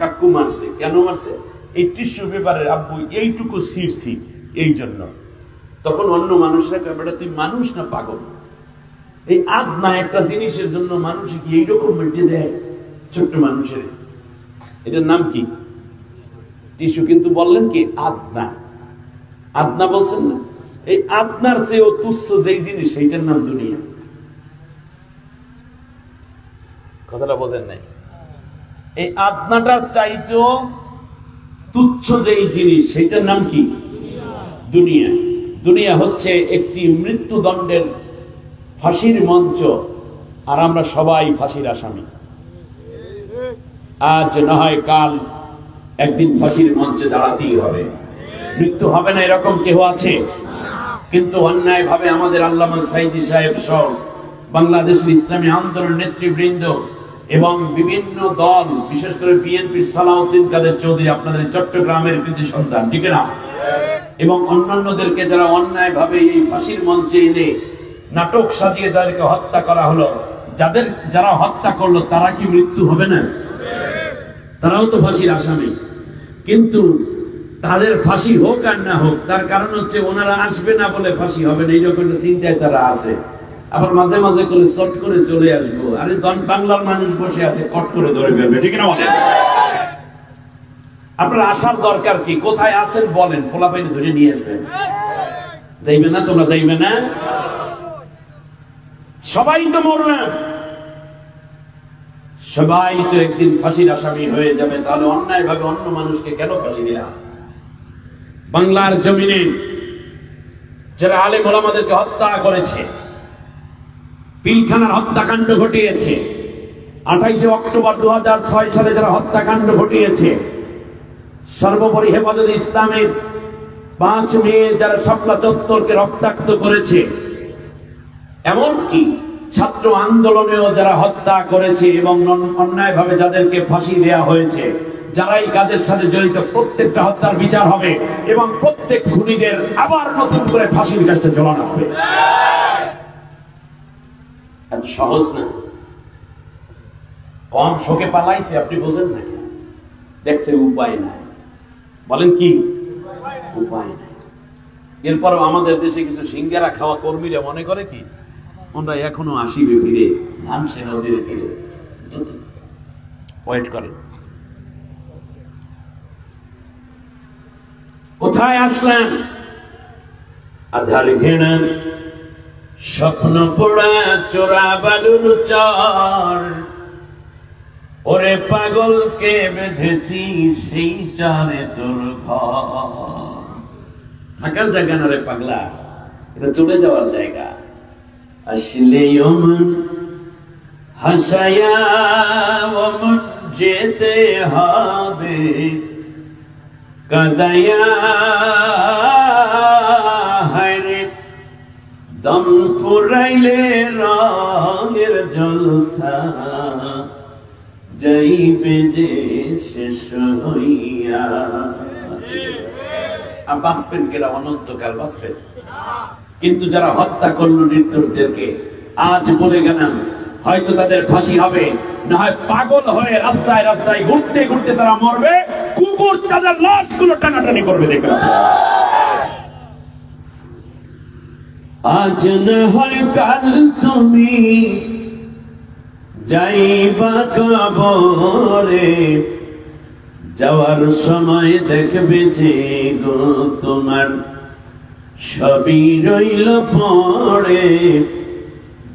কাকু মারছে। কেন মারছে? এই টিস্যু পেপারের আব্বু এইটুকু ছিঁড়ছি এই জন্য। তখন অন্য মানুষরা কয় বেটা তুই মানুষ না পাগল? এই আদনা একটা জিনিসের জন্য মানুষ কি এইরকম মেটে দেয় ছোট্ট মানুষের? এটার নাম কি? টিস্যু। কিন্তু বললেন কি আদনা? আদনা বলছেন না? এই আদনার চেয়েও তুচ্ছ যেই জিনিস সেইটার নাম দুনিয়া। কথাটা বোঝেন নাই? এই আদনাটার চাইতেও তুচ্ছ যেই জিনিস সেইটার নাম কি? দুনিয়া। দুনিয়া হচ্ছে একটি মৃত্যুদণ্ডের ফাঁসির মঞ্চ, আর আমরা সবাই ফাঁসির আসামি। আজ না হয় কাল একদিন ফাঁসির মঞ্চে দাঁড়াতেই হবে। মৃত্যু হবে না এরকম কেউ আছে? কিন্তু অন্যায় ভাবে আমাদের আল্লামা সাইদি সাহেব সহ বাংলাদেশের ইসলামী আন্দোলন নেতৃবৃন্দ এবং বিভিন্ন দল, বিশেষ করে বিএনপির সালাউদ্দিন কাদের চৌধুরী, আপনাদের চট্টগ্রামের কৃতি সন্তান, ঠিক না? এবং অন্যান্যদেরকে যারা অন্যায় ভাবে এই ফাঁসির মঞ্চে এনে নাটক সাজিয়ে তাদেরকে হত্যা করা হলো, যারা হত্যা করলো তারা কি মৃত্যু হবে না? তারাও তো ফাঁসির আসামি। কিন্তু তাদের ফাঁসি হোক আর না হোক, তার কারণ হচ্ছে ওনারা আসবে না বলে ফাঁসি হবে না, এইরকম চিন্তায় তারা আছে। আবার মাঝে মাঝে করে চট করে চলে আসবো। আরে বাংলার মানুষ বসে আছে, কট করে ধরে ফেলবে, ঠিক না বলেন? আপনার আসার দরকার কি? কোথায় আছেন বলেন, পোলাপাইনে ধরে নিয়ে আসবেন। যাইবে না? তোমরা যাইবে না? সবাই তো মরবে, সবাই তো একদিন ফাঁসির আসামি হয়ে যাবে। তাহলে অন্যায় ভাবে অন্য মানুষকে কেন ফাঁসি দিলাম? বাংলার জমিনে যারা আলেম ওলামাদেরকে হত্যা করেছে, পিলখানার হত্যাকাণ্ড ঘটিয়েছে, 28 অক্টোবর 2006 সালে যারা হত্যাকাণ্ড ঘটিয়েছে, সর্বোপরি হেফাজতে ইসলামের 5 মেয়ে যারা শাপলা চত্বরকে রক্তাক্ত করেছে, এমনকি ছাত্র আন্দোলনেও যারা হত্যা করেছে এবং অন্যায়ভাবে যাদেরকে ফাঁসি দেয়া হয়েছে, যারাই কাজের সাথে জড়িত প্রত্যেকটা হত্যার বিচার হবে এবং প্রত্যেক খুনিদের আবার নতুন করে ফাঁসির কাছে ঝোলানো হবে। এত সহজ না। কম শোকে পালাইছে, আপনি বোঝেন না? দেখছে উপায় নাই। বলেন কি উপায় নাই? এরপরও আমাদের দেশে কিছু সিঙ্গারা খাওয়া কর্মীরা মনে করে কি ওনারা এখনো আসিবে ফিরে, ধানসে নদীরে ফিরে। ওয়েট করে। কোথায় আসলাম? আধার ঘেনা স্বপ্ন পোড়া চোরা বালুর চর, ওরে পাগলকে বেঁধেছি সেই চরে তোর ঘর। থাকার জায়গা না রে পাগলা, এটা চলে যাওয়ার জায়গা। আসলে ওমন হাসায়া ওমন যেতে হবে, কাদায়া হায়রে দম ফুরাইলে রঙের জলসা যাইবে যে শেষ হইয়া। আর বাঁচবেন কেরা? অনন্তকাল বাঁচবেন। কিন্তু যারা হত্যা করলো নির্দোষদেরকে, আজ বলে গেলাম, হয়তো তাদের ফাঁসি হবে, না হয় পাগল হয়ে রাস্তায় রাস্তায় ঘুরতে ঘুরতে তারা মরবে, কুকুর তাদের লাশগুলো টানাটানি করবে। দেখবেন আজ না হয় কাল তুমি যাইবা কবরে, যাওয়ার সময় দেখবে যে গো তোমার সবই রইল পড়ে,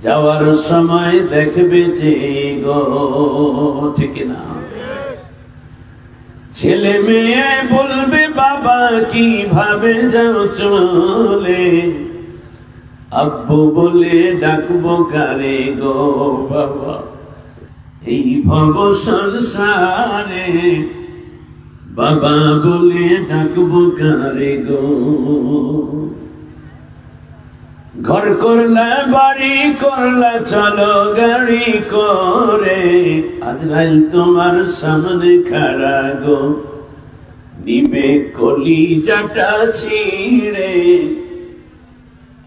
যাওয়ার সময় দেখবে যে গো, ঠিক না? ছেলে মেয়ে বলবে বাবা কিভাবে যাও চলে, আব্বু বলে ডাকবো কারে গো বাবা, এই ভব সংসারে বাবা বলে ডাকবো কারে গো। ঘর করলা বাড়ি করলা চলো গাড়ি করে, আজরাইল তোমার সামনে খাড়া গো, নিবে কলিজাটা ছিঁড়ে,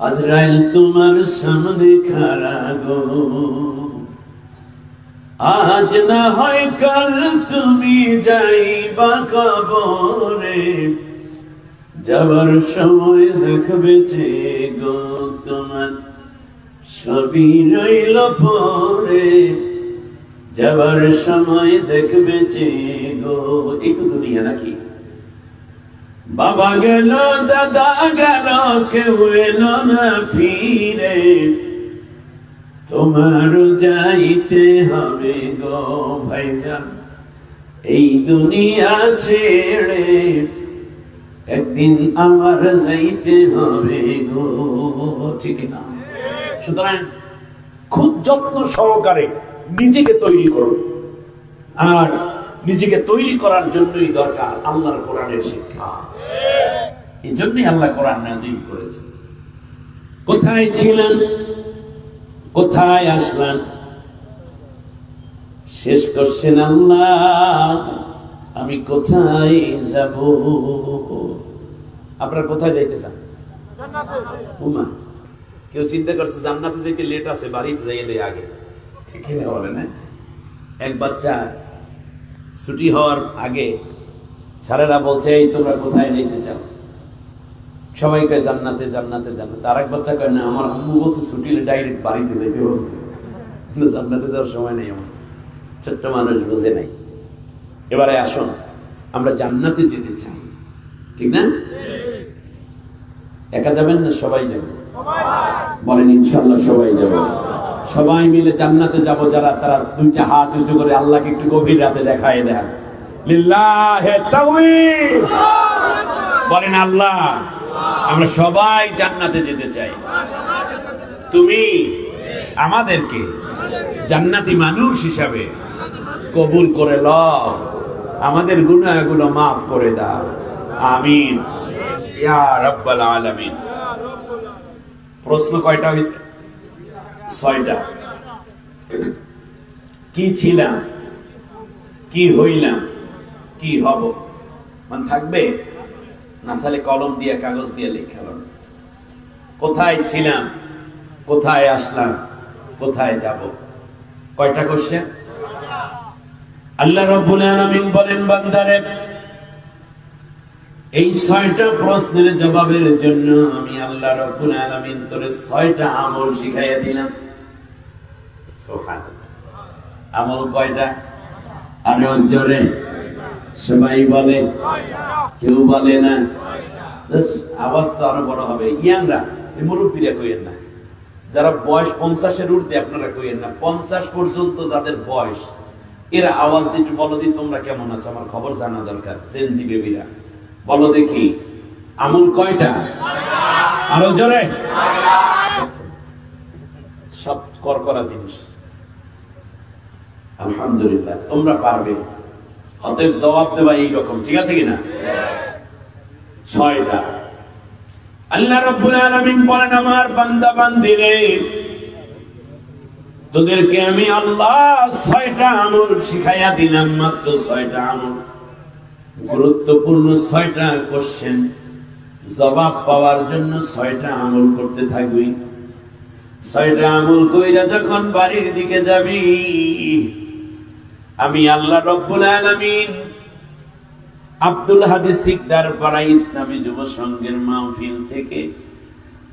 আজরাইল তোমার সামনে খাড়া গো। আজ না হয় কাল তুমি যাইবা কবরে, যাবার সময় দেখবে যে গো তোমার সবই রইল পরে, যাবার সময় দেখবে যে গো। এই তো দুনিয়া নাকি? বাবা গেল দাদা গেল কেউ এলো না ফিরে, তোমারও যাইতে হবে গো ভাইজান এই দুনিয়া ছেড়ে, একদিন আমার যাইতে হবে গো, ঠিক না? সুতরাং খুব যত্ন সহকারে নিজেকে তৈরি করুন, আর নিজেকে তৈরি করার জন্যই দরকার আল্লাহর কোরআনের শিক্ষা। এই জন্যই আল্লাহ কোরআন নাযিল করেছেন। কোথায় ছিলেন, কোথায় আসলেন, শেষ করছেন আল্লাহ আমি কোথায় যাব। আপনারা কোথায় যাইতে চান? জান্নাতে। কেউ চিন্তা করছে জান্নাতে যেতে লেট আছে, বাড়িতে যাইলে আগে, ঠিক না বলেন? এক বাচ্চা ছুটি হওয়ার আগে স্যারেরা বলছে এই তোমরা কোথায় যেতে চাও, সবাই কয় জান্নাতে জান্নাতে জান্নাতে। আর এক বাচ্চা কয় না আমার আম্মু বলছে ছুটি হলে ডাইরেক্ট বাড়িতে যাইতে বলছে, জান্নাতে যাওয়ার সময় নেই আমার। ছোট্ট মানুষ বুঝে নাই। এবারে আসুন আমরা জান্নাতে যেতে চাই, ঠিক না? একা যাবেন না সবাই যাবে? বলেন ইনশাআল্লাহ সবাই যাবে। সবাই মিলে জান্নাতে যাব যারা, তারা দুইটা হাত উঁচু করে আল্লাহকে একটু গভীর রাতে দেখায় দেন লিল্লাহে তাকবীর। বলেন আল্লাহ আমরা সবাই জান্নাতে যেতে চাই, তুমি আমাদেরকে জান্নাতি মানুষ হিসাবে কবুল করে লও, আমাদের গুনাহগুলো মাফ করে দাও, আমিন ইয়া রাব্বাল আলামিন। প্রশ্ন কয়টা হয়েছে? 6টা। কি ছিলাম, কি হইলাম, কি হব, মানে থাকবে না তাহলে কলম দিয়ে কাগজ দিয়ে লিখলাম। কোথায় ছিলাম, কোথায় আসলাম, কোথায় যাব। কয়টা কোশ্চেন? আল্লাহ রাব্বুল আলামিন বলেন বান্দারে এই 6টা প্রশ্নের জবাবের জন্য আমি আল্লাহ রাব্বুল আলামিন তোরে 6টা আমল শিখাইয়া দিলাম। সুবহানাল্লাহ। আমল কয়টা? আরে জোরে সবাই বলে, কেউ বলে না। আওয়াজ তো আরো বড় হবে। ইয়াংরা মুরব্বীরা কইেন না, যারা বয়স 50-এর ঊর্ধ্বে আপনারা কইেন না, 50 পর্যন্ত যাদের বয়স এরা আওয়াজ দিয়ে একটু বলো দি তোমরা কেমন আছো, আমার খবর জানা দরকার। জেনজি বেবিরা বলো দেখি আমল কয়টা? আরো জোরে। সব করকরা জিনিস। আলহামদুলিল্লাহ তোমরা পারবে, অতএব জবাব দেবা এইরকম, ঠিক আছে কিনা? 6টা। আল্লাহ রাব্বুল আলামিন বলেন আমার বান্দা বান্দিরে তোদেরকে আমি আল্লাহ 6টা আমল শিখাইয়া দিলাম, মাত্র 6টা আমল। গুরুত্বপূর্ণ 6টা কোশ্চেন জবাব পাওয়ার জন্য 6টা আমল করতে থাকবি। ছয়টা আমল কইরা যখন বাড়ির দিকে যাবি, আমি আল্লাহ রব্বুল আলামিন আব্দুল হাদী সিকদার পাড়া ইসলামী যুব সংঘের মাহফিল থেকে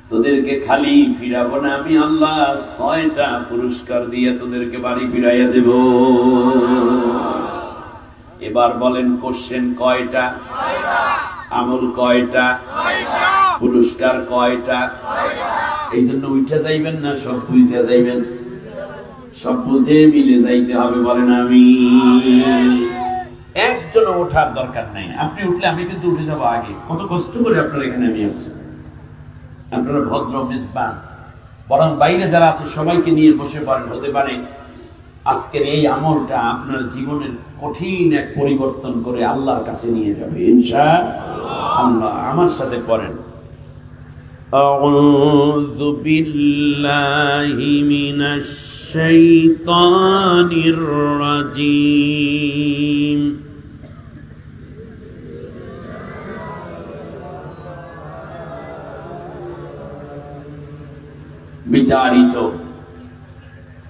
তোদেরকে খালি ফিরাবো না, আমি আল্লাহ 6টা পুরস্কার দিয়ে তোদেরকে বাড়ি ফিরাইয়া দেব। এবার বলেন কোশ্চেন কয়টা? আমল কয়টা? পুরস্কার কয়টা? এই জন্য উঠে যাইবেন না, সব বুঝে যাইবেন, সব বুঝে মিলে যাইতে হবে। বলেন আমি একজন ওঠার দরকার নাই, আপনি উঠলে আমি কিন্তু উঠে যাবো আগে। কত কষ্ট করে আপনার এখানে আমি আছি, আপনারা ভদ্র মেজবান, বরং বাইরে যারা আছে সবাইকে নিয়ে বসে পড়েন। হতে পারে আজকের এই আমলটা আপনার জীবনের কঠিন এক পরিবর্তন করে আল্লাহর কাছে নিয়ে যাবে ইনশাআল্লাহ। আমার সাথে পড়েন, আউযু বিল্লাহি মিনাশ শাইতানির রাজীম। বিতাড়িত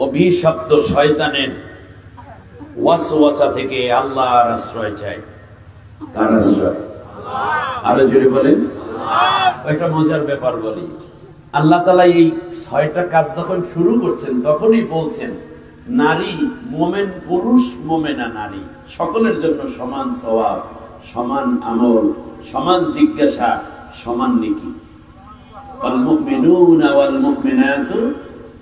অভিশপ্ত শয়তানের ওয়াসওয়াসা থেকে আল্লাহর আশ্রয় চাই। কার আশ্রয়? আরো জোরে বলেন। একটা মজার ব্যাপার বলি, আল্লাহ তাআলা এই 6টা কাজ যখন শুরু করছেন তখনই বলছেন নারী মোমেন, পুরুষ মোমেনা নারী সকলের জন্য সমান সওয়াব, সমান আমল, সমান জিজ্ঞাসা, সমান নেকি। ওয়াল মুমিনুনা ওয়াল মুমিনাতু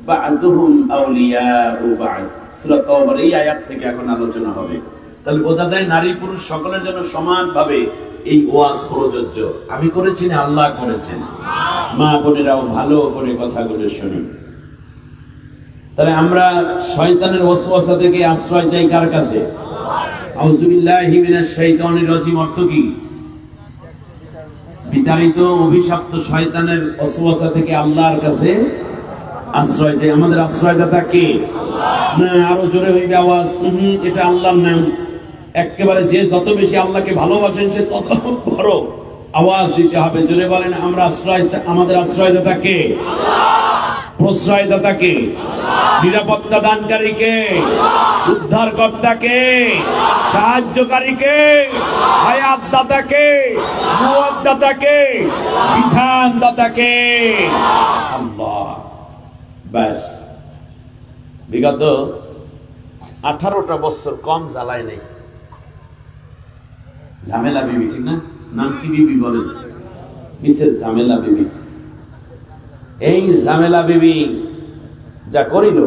বা'দুহুম আউলিয়াউ বা'দ। সূরা তাওবার এই আয়াত থেকে এখন আলোচনা হবে। তাহলে বোঝা যায় নারী পুরুষ সকলের জন্য সমানভাবে এই ওয়াজ প্রযোজ্য। আমি করেছি না, আল্লাহ করেছেন। মা বোনেরাও ভালো করে কথাগুলো শুনুন। তাহলে আমরা শয়তানের ওয়াসওয়াসা থেকে আশ্রয় চাই কার কাছে? আউযু বিল্লাহি মিনাশ শাইতানির রাজীম অর্থ কি? বিতাড়িত অভিশপ্ত শয়তানের ওয়াসওয়াসা থেকে আল্লাহর কাছে আশ্রয় চাই। আমাদের আশ্রয়দাতা কে? না, আরো জোরে হইবে আওয়াজ। এটা আল্লাহর নাম। একেবারে যে যত বেশি আল্লাহকে ভালোবাসেন সে তত বড় আওয়াজ দিতে হবে। জোরে বলেন, আমরা আশ্রয়, আমাদের আশ্রয়দাতা কে? প্রশ্রয়দাতা কে? নিরাপত্তা দানকারী কে? উদ্ধারকর্তা কে? সাহায্যকারী কে? হায়াত দাতা কে? মুয়াত দাতা কে? বিধান দাতা কে? আল্লাহ। ব্যাস, বিগত 18টা বছর কম জ্বালায় নাই ঝামেলা বিবি, ঠিক না? নাম কি বিবি বলেন? মিসেস ঝামেলা বিবি। এই ঝামেলা বিবি যা করিল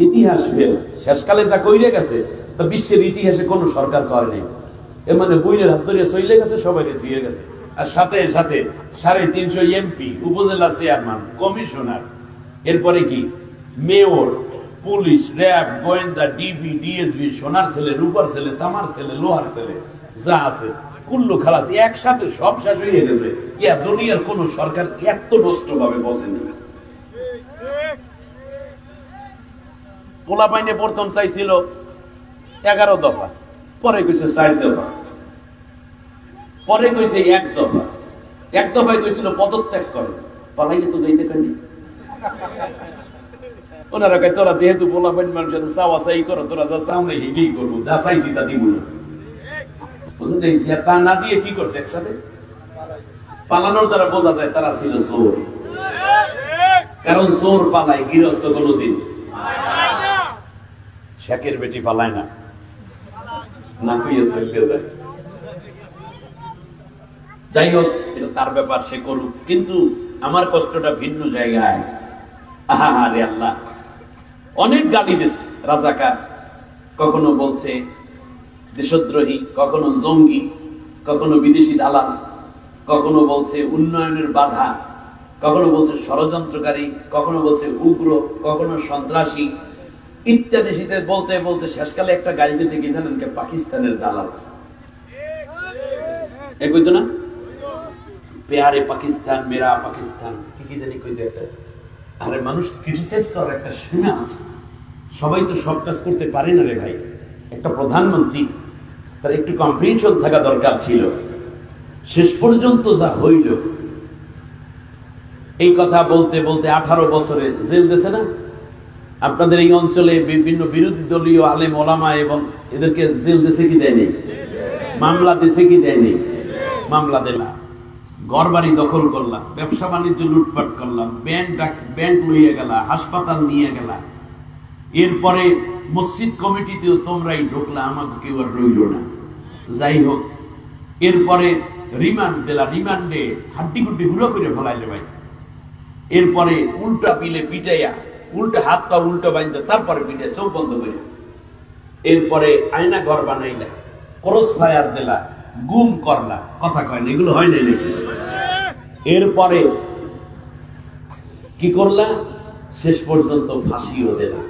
ইতিহাস ফেল, শেষকালে যা কইরে গেছে তা বিশ্বের ইতিহাসে কোন সরকার করে নাই। এর মানে বইয়ের হাত ধরে চলে গেছে, সবাই ধুয়ে গেছে। আর সাথে সাথে 350 এমপি, উপজেলা চেয়ারম্যান, কমিশনার, এরপরে কি মেয়র, পুলিশ, র্যাব, গোয়েন্দা, ডিবি, ডিএসবি, সোনার ছেলে, রূপার ছেলে, তামার ছেলে, লোহার ছেলে যা আছে কুল্লু খালাস একসাথে সব শেষ হয়ে গেছে। ইয়া দুনিয়ার কোন সরকার এত নষ্ট ভাবে বসেনি। পোলাপাইনে প্রথম চাইছিল 11 দফা, পরে কইছে 4 দফা, পরে কইছে 1 দফা। 1 দফায় কইছিল পদত্যাগ করে, পালাইয়ে তো যাইতে পারি। ওনারা কয় তোরা যেহেতু পোলাপাইন মানুষের চাওয়া চাই করো, তোরা যা চাও না হেঁটেই করবো, যা চাইছি তা দিব না। তা না দিয়ে কি করছে? একসাথে পালানোর দ্বারা বোঝা যায় তারা ছিল চোর। কারণ চোর পালায়, গৃহস্থ কোনদিন শেখের বেটি পালায় না, না কইয়া চলতে যায়। যাই হোক, এটা তার ব্যাপার, সে করুক। কিন্তু আমার কষ্টটা ভিন্ন জায়গায়। আহা রে আল্লাহ, অনেক গালি দিচ্ছে। রাজাকার কখনো বলছে দেশদ্রোহী, কখনো জঙ্গি, কখনো বিদেশি দালাল, কখনো বলছে উন্নয়নের বাধা, কখনো বলছে ষড়যন্ত্রকারী, কখনো বলছে উগ্র, কখনো সন্ত্রাসী ইত্যাদি। শীতে বলতে বলতে শেষকালে একটা গালি দিতে কি জানেন? পাকিস্তানের দালাল। এ কইতো না, প্যারে পাকিস্তান, মেরা পাকিস্তান, কি জানি কইতো একটা। আরে মানুষ ক্রিটিসাইজ করার একটা সীমা আছে। সবাই তো সব কাজ করতে পারে না রে ভাই। একটা প্রধানমন্ত্রী, তার একটু কম্প্রিহেনশন থাকা দরকার ছিল। শেষ পর্যন্ত যা হইল, এই কথা বলতে বলতে 18 বছরে জেল দিয়েছে না? আপনাদের এই অঞ্চলে বিভিন্ন বিরোধী দলীয় আলেম ওলামা এবং এদেরকে জেল দিয়েছে কি দেয়নি? মামলা দিয়েছে কি দেয়নি? মামলা দিলাম, ঘরবাড়ি দখল করলাম, ব্যবসা বাণিজ্য লুটপাট করলাম, ব্যাংক নিয়ে গেলা, হাসপাতাল নিয়ে গেলা, এরপরে মসজিদ কমিটিতেও তোমরাই ঢুকলা, আমাকে কেউ আর রইল না। যাই হোক, এরপরে রিমান্ড দিলা, রিমান্ডে হাড্ডি গুড্ডি গুঁড়ো করে ফেলাইলে ভাই। এরপরে উল্টা পিলে পিটাইয়া, উল্টা হাত পা উল্টো বাইন্দা, তারপরে পিটাই চোখ বন্ধ করে, এরপরে আয়না ঘর বানাইলা, ক্রস ফায়ার দিলা, গুম করলা, কথা কয় না, এগুলো হয় নাই নাকি? এরপরে কি করলা? শেষ পর্যন্ত ফাঁসিও দিলা,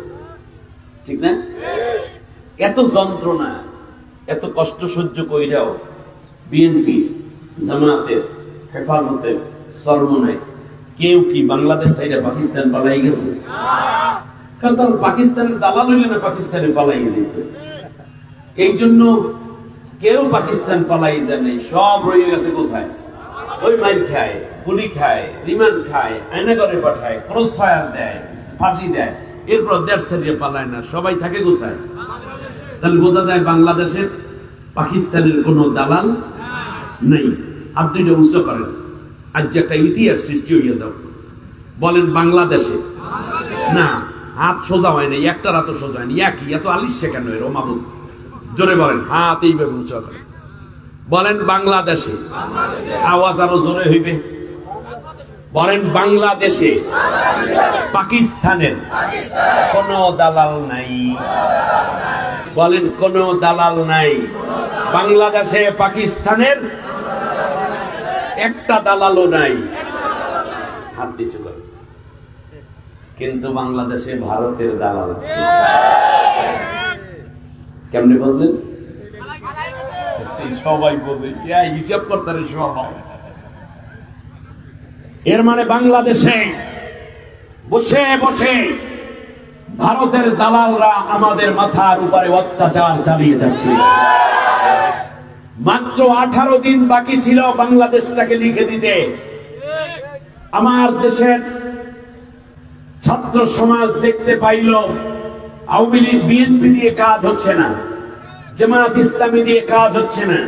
ঠিক না? এত যন্ত্রণা, এত কষ্ট সহ্য কইরাও বিএনপি, জামাতের, হেফাজতের সরমনায় কেউ কি বাংলাদেশ সাইডে পাকিস্তান পালাই গেছে? কারণ তার পাকিস্তানের দালাল হইলে না পাকিস্তানে পালাই যেত। এই জন্য কেউ পাকিস্তান পালাই যায় নাই, সব রয়ে গেছে কোথায়? ওই মাইর খায়, গুলি খায়, রিমান্ড খায়, আয়নাগরে পাঠায়, ক্রস ফায়ার দেয়, ফাঁসি দেয়, এরপর দেশ ছেড়ে পালায় না, সবাই থাকে কোথায়? তাহলে বোঝা যায় বাংলাদেশের পাকিস্তানের কোন দালাল নেই। হাত দুইটা উঁচু করেন, আজ একটা ইতিহাস সৃষ্টি হইয়া যাও, বলেন বাংলাদেশে না, হাত সোজা হয় নাই, একটা রাত সোজা হয়নি, একই এত আলিশ কেন? রোমাবুল জোরে বলেন, হাত এইভাবে উঁচু করেন, বলেন বাংলাদেশে। আওয়াজ আরো জোরে হইবে, বলেন বাংলাদেশে পাকিস্তানের কোন দালাল নাই, বলেন কোন দালাল নাই। বাংলাদেশে পাকিস্তানের একটা দালালও নাই, হাত দিচ্ছে করে। কিন্তু বাংলাদেশে ভারতের দালাল আছে। কেমনে বুঝলেন? সবাই বোঝে, হিসাব করতে সবাই। এর মানে বাংলাদেশে বসে বসে ভারতের দালালরা আমাদের মাথার উপরে অত্যাচার চালিয়ে যাচ্ছে। মাত্র 18 দিন বাকি ছিল বাংলাদেশটাকে লিখে দিতে। আমার দেশের ছাত্র সমাজ দেখতে পাইল আওয়ামী লীগ বিএনপি দিয়ে কাজ হচ্ছে না, জামাত ইসলামী দিয়ে কাজ হচ্ছে না,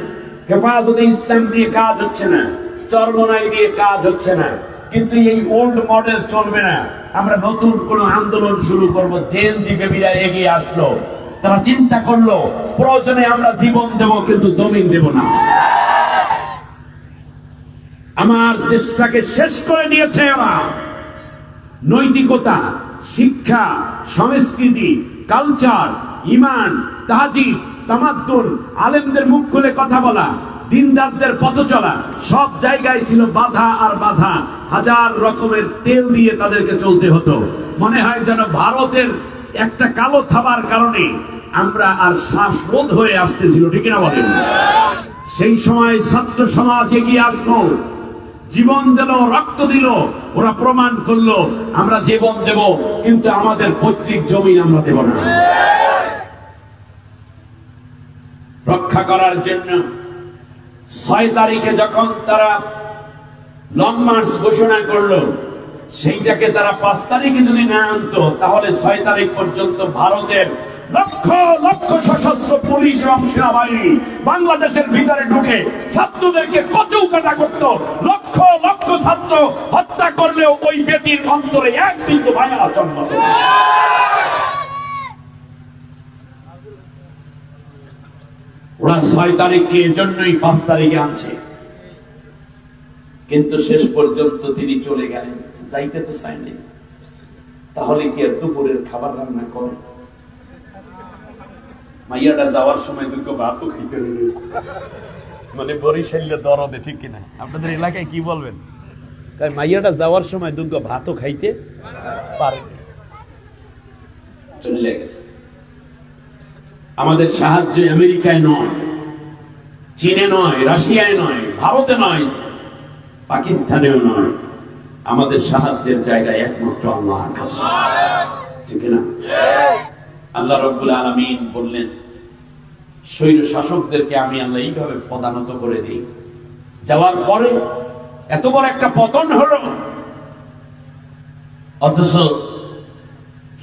হেফাজতে ইসলাম দিয়ে কাজ হচ্ছে না, চরমনাই দিয়ে কাজ হচ্ছে না। কিন্তু এই ওল্ড মডেল চলবে না, আমরা নতুন কোন আন্দোলন শুরু করব। জেএনজি বেবিরা এগিয়ে আসলো, তারা চিন্তা করলো প্রয়োজনে আমরা জীবন দেব, কিন্তু জমিন দেব না। আমার দেশটাকে শেষ করে দিয়েছে এরা। নৈতিকতা, শিক্ষা, সংস্কৃতি, কালচার, ঈমান, তাহজিব, তামাদ্দুন, আলেমদের মুখ খুলে কথা বলা, দিনদারদের পথ চলা, সব জায়গায় ছিল বাধা আর বাধা। হাজার রকমের তেল দিয়ে তাদেরকে চলতে হতো। মনে হয় যেন ভারতের একটা কালো থাবার কারণে আমরা আর শ্বাসরোধ হয়ে আসতেছিল, ঠিক না বলেন? সেই সময় ছাত্র সমাজ এগিয়ে আসলো, জীবন দিল, রক্ত দিল। ওরা প্রমাণ করলো আমরা জীবন দেব, কিন্তু আমাদের পৈতৃক জমি আমরা দেব না। রক্ষা করার জন্য 6 তারিখে যখন তারা লং মার্চ ঘোষণা করলো, সেইটাকে তারা 5 তারিখে যদি না আনতো, তাহলে 6 তারিখ পর্যন্ত ভারতের লক্ষ লক্ষ সশস্ত্র পুলিশ এবং সেনাবাহিনী বাংলাদেশের ভিতরে ঢুকে ছাত্রদেরকে কচৌকাটা করত। লক্ষ লক্ষ ছাত্র হত্যা করলেও ওই ব্যক্তির অন্তরে এক বিন্দু ভাঙা জন্মাত। ওরা 6 তারিখকে এজন্যই 5 তারিখে আনছে। কিন্তু শেষ পর্যন্ত তিনি চলে গেলেন, যাইতে তো চাইনি। তাহলে কি আর দুপুরের খাবার রান্না করে? মাইয়াটা যাওয়ার সময় দুটো ভাতও খাইতে রইল, মানে বরিশালে দরদে, ঠিক কিনা? আপনাদের এলাকায় কি বলবেন? তাই মাইয়াটা যাওয়ার সময় দুটো ভাতও খাইতে পারে, চলে গেছে। আমাদের সাহায্য আমেরিকায় নয়, চীনে নয়, রাশিয়ায় নয়, ভারতে নয়, পাকিস্তানেও নয়। আমাদের সাহায্যের জায়গায় একমাত্র আল্লাহর কাছে, ঠিক না? আল্লাহ রাব্বুল আলামিন বললেন, স্বৈর শাসকদেরকে আমি আল্লাহ এইভাবে পদানত করে দিই। যাওয়ার পরে এত বড় একটা পতন হলো, অথচ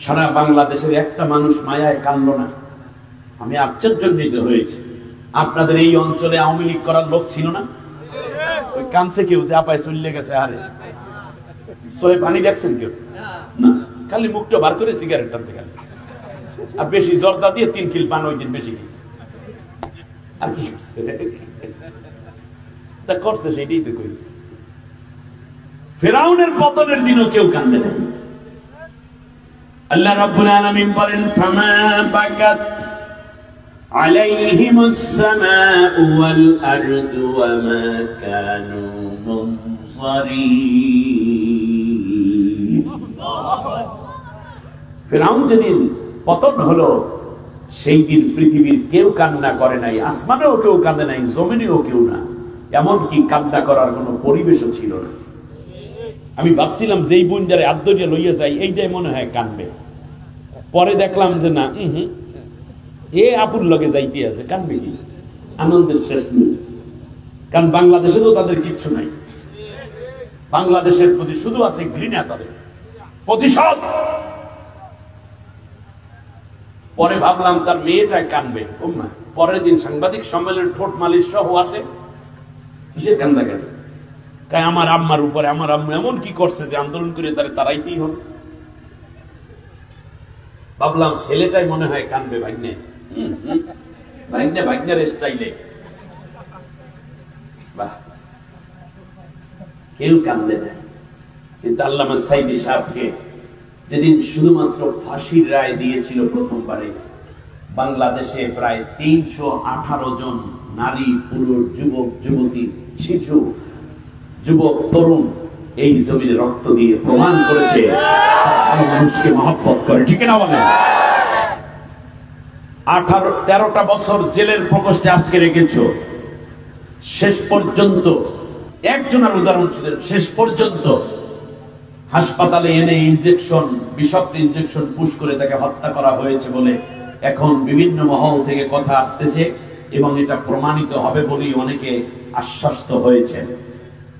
সারা বাংলাদেশের একটা মানুষ মায়ায় কাঁদল না। আমি আশ্চর্যান্বিত হয়েছি। আপনাদের এই অঞ্চলে আওয়ামী লীগ করার লোক ছিল না? ওই কানছে কেউ যে আপায় চলে গেছে, আরে সোয়ে পানি দেখছেন কেউ না? খালি মুখটা বার করে সিগারেট টানছে খালি, আর বেশি জর্দা দিয়ে 3 কিল পান ওই দিন বেশি খেয়েছে। আর কি করছে? যা করছে সেটাই তো কই। ফিরআউনের পতনের দিনও কেউ কান্দে না। আল্লাহ রাব্বুল আলামিন বলেন, ফামা বাকাত আলাইহিমুস সামাউ ওয়াল আরদু ওয়া মা কানু মুনজারিন। ফিরআউন যেদিন পতন হলো সেই দিন পৃথিবীর কেউ কান্না করে নাই, আসমানেও কেউ কাঁদে নাই, জমিনেও কেউ না, এমনকি কান্না করার কোনো পরিবেশও ছিল না। আমি ভাবছিলাম যেই বুনজারে আদ্দরিয়া লইয়া যাই এইটাই মনে হয় কানবে, পরে দেখলাম যে না, এ আপুর লগে যাইতে আছে, কানবে কি? আনন্দের শেষ নেই। কারণ বাংলাদেশে তো তাদের কিচ্ছু নাই, বাংলাদেশের প্রতি শুধু আছে ঘৃণা, তাদের প্রতিশোধ। পরে ভাবলাম তার মেয়েটাই কানবে। পরের দিন সাংবাদিক সম্মেলন ঠোঁট মালিশ সহ আসে, কিসের কান্দা কেন? তাই আমার আম্মার উপরে আমার আম্মু এমন কি করছে যে আন্দোলন করে তারা তারাইতেই হবে। ভাবলাম ছেলেটাই মনে হয় কানবে, ভাগ্নে ভাগ্নে ভাগ্নের স্টাইলে। বাহ, কেউ কান্দে না। কিন্তু আল্লামা সাইদি সাহেবকে যেদিন শুধুমাত্র ফাঁসির রায় দিয়েছিল প্রথমবারে, বাংলাদেশে প্রায় 318 জন নারী, পুরুষ, যুবক, যুবতী, শিশু, যুবক, তরুণ এই জমিনে রক্ত দিয়ে প্রমাণ করেছে মানুষকে মহব্বত করে, ঠিক না বলেন? 13টা বছর জেলের প্রকোষ্ঠে আটকে রেখেছ, শেষ পর্যন্ত একজনের উদাহরণ ছিল, শেষ পর্যন্ত হাসপাতালে এনে ইনজেকশন, বিষাক্ত ইনজেকশন পুশ করে তাকে হত্যা করা হয়েছে বলে এখন বিভিন্ন মহল থেকে কথা আসতেছে, এবং এটা প্রমাণিত হবে বলেই অনেকে আশ্বস্ত হয়েছে।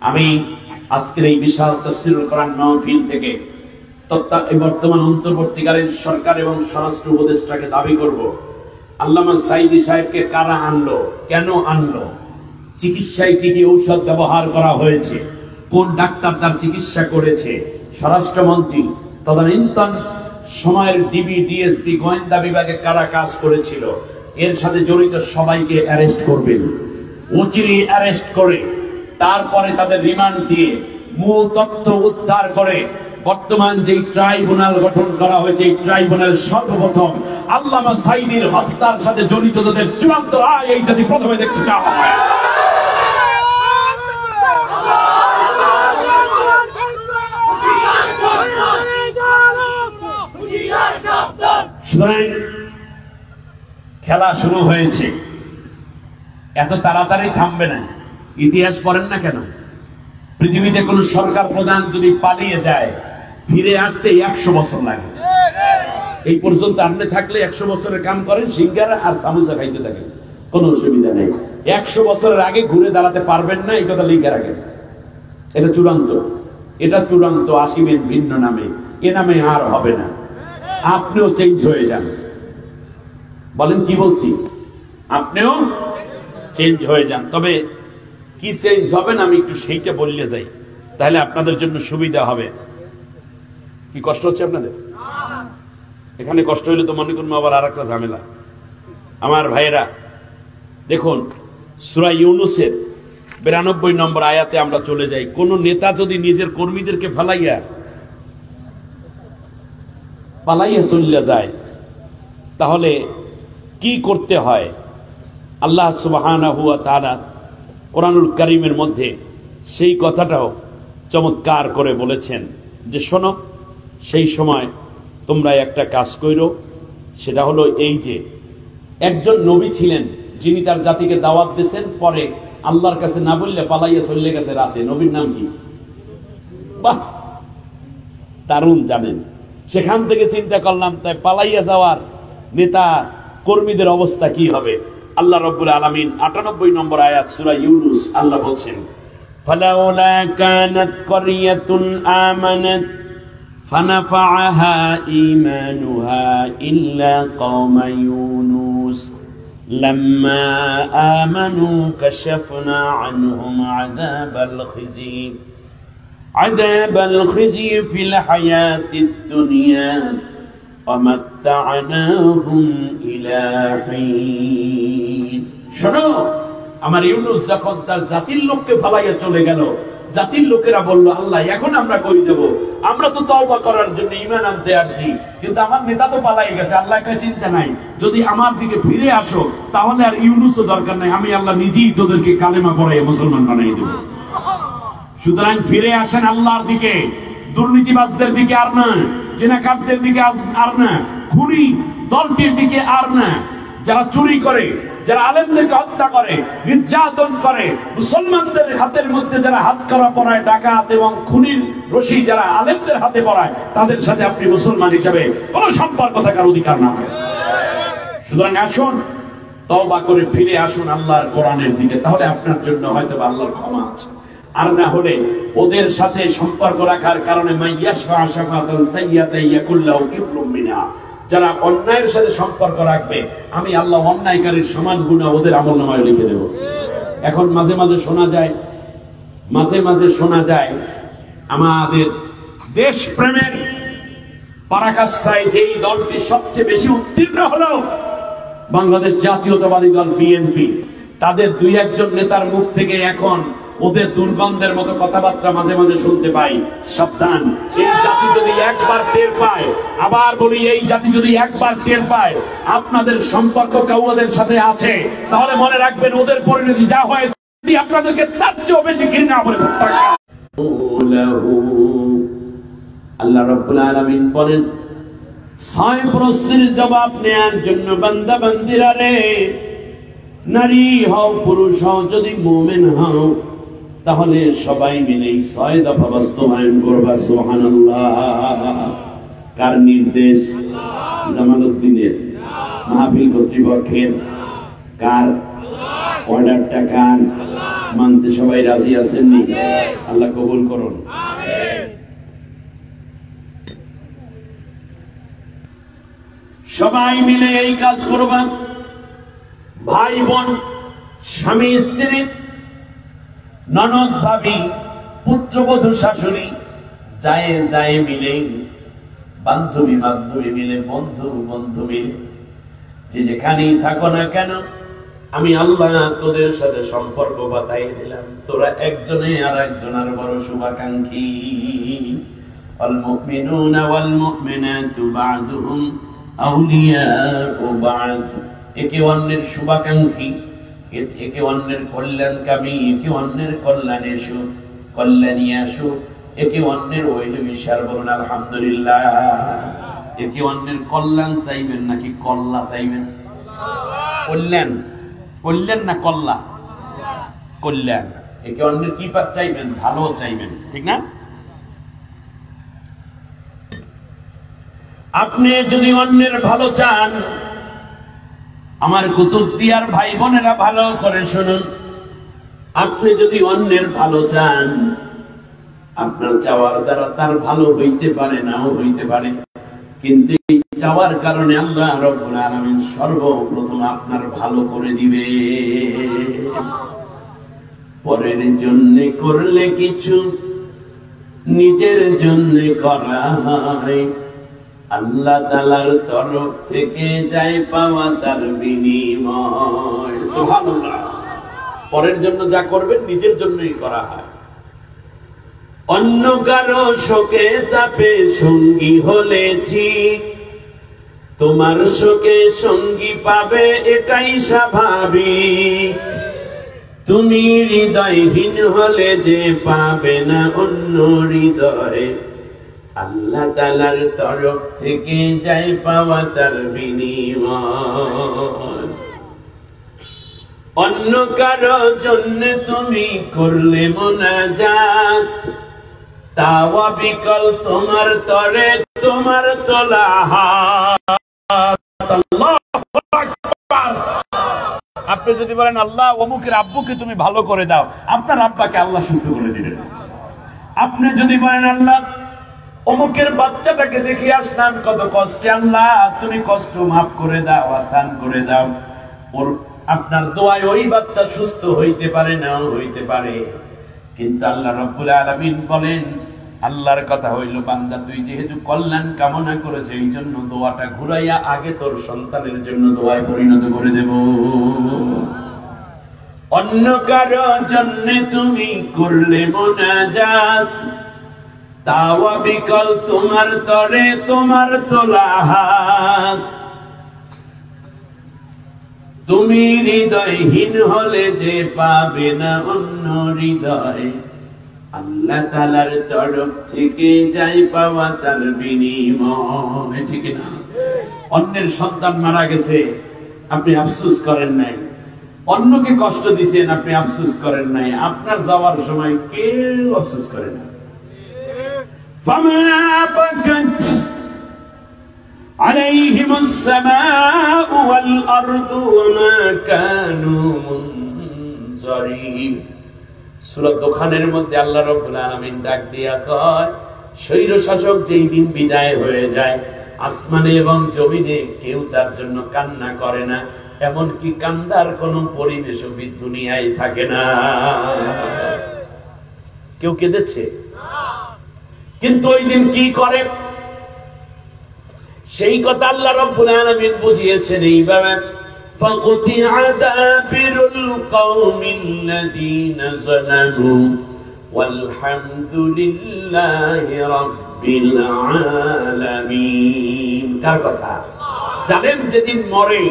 আমি আজকের এই বিশাল তাফসীরুল কোরআন মাহফিল থেকে বর্তমান অন্তর্বর্তীকালীন সরকার এবং স্বরাষ্ট্র উপদেষ্টাকে দাবি করব, আল্লামা সাইদি সাহেবকে কারা আনলো, কেন আনলো, চিকিৎসায় কি কি ঔষধ ব্যবহার করা হয়েছে, কোন ডাক্তার তার চিকিৎসা করেছে, স্বরাষ্ট্রমন্ত্রী তদানীন্তন সময়ের ডিবি, ডিএসপি, গোয়েন্দা বিভাগে কারা কাজ করেছিল, এর সাথে জড়িত সবাইকে অ্যারেস্ট করবেন। অচিরেই অ্যারেস্ট করে তারপরে তাদের রিমান্ড দিয়ে মূল তথ্য উদ্ধার করে বর্তমান যে ট্রাইব্যুনাল গঠন করা হয়েছে, এই ট্রাইব্যুনাল সর্বপ্রথম আল্লামা সাইদির হত্যার সাথে জড়িত তাদের চূড়ান্ত রায় এই যদি প্রথমে দেখতে চাওয়া হয়। খেলা শুরু হয়েছে, এত তাড়াতাড়ি থামবে না। ইতিহাস পড়েন না কেন? পৃথিবীতে কোন সরকার প্রধান যদি পালিয়ে যায়, ফিরে আসতে 100 বছর লাগে। এই পর্যন্ত আপনি থাকলে 100 বছরের কাম করেন, সিঙ্গারা আর সামোসা খাইতে থাকেন, কোনো অসুবিধা নেই। 100 বছরের আগে ঘুরে দাঁড়াতে পারবেন না, এই কথা লিখে রাখেন। এটা চূড়ান্ত, এটা চূড়ান্ত। আসিবেন ভিন্ন নামে, এ নামে আর হবে না। আপনিও চেঞ্জ হয়ে যান। বলেন কি বলছি? আপনিও চেঞ্জ হয়ে যান। তবে কি চেঞ্জ হবেন আমি একটু সেইটা বললে যাই, তাহলে আপনাদের জন্য সুবিধা হবে। কি কষ্ট হচ্ছে আপনাদের? এখানে কষ্ট হইলে তো মনে করুন আবার আর একটা ঝামেলা। আমার ভাইয়েরা দেখুন, সূরা ইউনূসের 92 নম্বর আয়াতে আমরা চলে যাই। কোন নেতা যদি নিজের কর্মীদেরকে পালাইয়া চলে যায়, তাহলে কি করতে হয়? আল্লাহ সুবহানাহু ওয়া তাআলা কোরআনুল কারীমের মধ্যে সেই কথাটাও চমৎকার করে বলেছেন যে শোনো, সেই সময় তোমরা একটা কাজ করো, সেটা হলো এই যে একজন নবী ছিলেন যিনি তার জাতিকে দাওয়াত দিয়েছেন, পরে আল্লাহর কাছে না বললে পালাইয়া চলে গেছে রাতে। নবীর নাম কি? বাহ, দারুণ জানেন। সেখান থেকে চিন্তা করলাম, তাই পালাইয়া যাওয়ার নেতা কর্মীদের অবস্থা কি হবে? আল্লাহ রাব্বুল আলামিন 98 নম্বর আয়াত সূরা ইউনূস, আল্লাহ বলছেন ফালাউলা কানাত ক্বরিয়াতুন আমানাত فنفعها إيمانها إلا قوم يونس لما آمنوا كشفنا عنهم عذاب الخزي في الحياة الدنيا ومتعناهم إلى حين. শোনো, আমার ইউনুস যখন তার জাতির লোককে ফালাইয়া চলে গেল, জাতির লোকেরা বলল, আল্লাহ এখন আমরা কই যাব? আমরা তো তওবা করার জন্য ঈমান আনতে আসছি, কিন্তু আমার নেতা তো পালাই গেছে। আল্লাহ কে চিন্তা নাই, যদি আমার দিকে ফিরে আসো তাহলে আর ইউনুসও দরকার নাই, আমি আল্লাহ নিজেই তোদেরকে কালেমা পড়াইয়া মুসলমান বানাই দেব। সুতরাং ফিরে আসেন আল্লাহর দিকে, দুর্নীতিবাজদের দিকে আর না, জিনাকারদের দিকে আর না, খুনি দলটির দিকে আর না, যারা চুরি করে, যারা আলেমদেরকে হত্যা করে, নির্যাতন করে, মুসলমানদের হাতের মধ্যে যারা হাত করা পড়ায়, ডাকাত এবং খুনির রশি যারা আলেমদের হাতে পড়ায়, তাদের সাথে আপনি মুসলমান হিসাবে কোন সম্পর্ক থাকার অধিকার না হয়। সুতরাং আসুন, তওবা করে ফিরে আসুন আল্লাহর কোরআনের দিকে, তাহলে আপনার জন্য হয়তো আল্লাহর ক্ষমা আছে। আর না হলে ওদের সাথে সম্পর্ক রাখার কারণে মাইয়াশফা শাফাতান সাইয়্যাতান ইয়াকুল্লাহু কিফলুম মিনহা, যারা অন্যায়ের সাথে সম্পর্ক রাখবে আমি আল্লাহ অন্যায়কারীর সমান গুনাহ ওদের আমলনামায় লিখে দেব। এখন মাঝে মাঝে শোনা যায় আমাদের দেশপ্রেমের পরাকাষ্ঠায় যেই দলটি সবচেয়ে বেশি উত্তীর্ণ হলো বাংলাদেশ জাতীয়তাবাদী দল বিএনপি, তাদের দুই একজন নেতার মুখ থেকে এখন ওদের দুর্গন্ধের মতো কথাবার্তা মাঝে মাঝে শুনতে পাই। সাবধান, এই জাতি যদি একবার টের পায়, আবার বলি এই জাতি যদি একবার টের পায় আপনাদের সম্পর্ক কাউদের সাথে আছে, তাহলে মনে রাখবেন ওদের পরিণতি যা হয়েছে আপনাদেরকে তার চেয়েও বেশি ঘৃণা করে। আল্লাহ রাব্বুল আলামিন বলেন, 6 প্রশ্নের জবাব নেয়ার জন্য বান্দা বান্দিরা রে, নারী হও পুরুষ হও, যদি মুমিন হও তাহলে সবাই মিলে 6 দফা বাস্তবায়ন করবা। সুবহানাল্লাহ। কার নির্দেশ? জামালউদ্দিনের, মাহফিল কর্তৃপক্ষের। কার অর্ডারটা? কার? মানতে সবাই রাজি আছেন নি? আল্লাহ কবুল করুন। সবাই মিলে এই কাজ করবা। ভাই বোন, স্বামী স্ত্রী, ননদ ভাবি, পুত্রবধূ শাশুড়ি, যায় মিলে, বান্ধবী মিলে, বন্ধু মিলে, যে যেখানেই থাকো না কেন আমি আল্লাহ তোদের সাথে সম্পর্ক বাতাই দিলাম। তোরা একজনে আর একজনের বড় শুভাকাঙ্ক্ষী। আল মুমিনুনা ওয়াল মুমিনাতু বা'দুহুম আউলিয়াউ বা'দ। একে অন্যের শুভাকাঙ্ক্ষী, একে অন্যের কল্যাণকামী, একে অন্যের কল্যাণিয়াসু, একে অন্যের ওয়েলউইশার। বলুন আলহামদুলিল্লাহ। একে অন্যের কল্যাণ চাইবেন নাকি কল্লা চাইবেন? কল্যাণ না কল্লা? কল্যাণ। একে অন্যের কি চাইবেন? ভালো চাইবেন, ঠিক না? আপনি যদি অন্যের ভালো চান, আমার কুতুবদিয়ার ভাই বোনেরা ভালো করে শুনুন, আপনি যদি অন্যের ভালো চান, আপনার চাওয়ার দ্বারা তার ভালো হইতে পারে, নাও হইতে পারে, কিন্তু এই চাওয়ার কারণে আল্লাহ রাব্বুল আলামিন সর্বপ্রথম আপনার ভালো করে দিবে। পরের জন্য করলে কিছু নিজের জন্য করা হয়, আল্লাহ তাআলার তরফ থেকে যায় পাওয়া তার বিনিময়। সুবহানাল্লাহ। পরের জন্য যা করবেন নিজের জন্যই করা হয়। অন্য কারো শোকে তাপে সঙ্গী হলে ঠিক, তোমার শোকে সঙ্গী পাবে এটাই স্বাভাবিক। তুমি হৃদয়হীন হলে যে পাবে না অন্য হৃদয়, আল্লাহ তাআলার তরফ থেকে যায় পাওয়া তার বিনিময়। অন্য কারো জন্য তুমি করলে মুনাজাত, তাওয়া বিকল তোমার তরে তোমার তোলা হাত। আল্লাহু আকবার। আপনি যদি বলেন আল্লাহ অমুকের আব্বুকে তুমি ভালো করে দাও, আপনার আব্বাকে আল্লাহ সুস্থ করে দিবেন। আপনি যদি বলেন আল্লাহ অমুকের বাচ্চাটাকে দেখে আসলাম কত কষ্টে, আল্লাহ তুমি কষ্ট মাফ করে দাও, আসান করে দাও। ওর আপনার দোয়ায় ওই বাচ্চা সুস্থ হইতে পারে, নাও হইতে পারে, কিন্তু আল্লাহ রাব্বুল আলামিন বলেন, আল্লাহর কথা হইল, বান্দা তুই যেহেতু কল্যাণ কামনা করেছে, এই জন্য দোয়াটা ঘুরাইয়া আগে তোর সন্তানের জন্য দোয়ায় পরিণত করে দেব। অন্য কারো জন্য তুমি করলে মোনাজাত, তাওয়া বিকল তোমার তরে তোমার তোলা হাত। তুমি হৃদয়হীন হলে যে পাবে না অন্য হৃদয়, আল্লাহ তাআলার তরফ থেকে যাই পাওয়া তার বিনিময়। ঠিক না? অন্যের সন্তান মারা গেছে, আপনি আফসোস করেন নাই, অন্যকে কষ্ট দিয়েছেন, আপনি আফসোস করেন নাই, আপনার যাওয়ার সময় কেউ আফসোস করে না। ফামা বাকাত আলাইহিমুস সামাউ ওয়াল আরদু ওয়া কানু মুনজারিন। সূরা দোখানের মধ্যে আল্লাহ রাব্বুল আলামিন ডাক দিয়া কয়, স্বৈর শাসক যেই দিন বিদায় হয়ে যায়, আসমানে এবং জমিনে কেউ তার জন্য কান্না করে না, এমনকি কান্দার কোন পরিবেশও দুনিয়ায় থাকে না। কেউ কেঁদেছে? কিন্তু ওই দিন কি করে, সেই কথা আল্লাহ রাব্বুল আলামিন বুঝিয়েছেন এইভাবে, فَقُطِعَ دَابِرُ الْقَوْمِ الَّذِينَ ظَلَمُوا وَالْحَمْدُ لِلَّهِ رَبِّ الْعَالَمِينَ। কার কথা? জানেন যেদিন মরে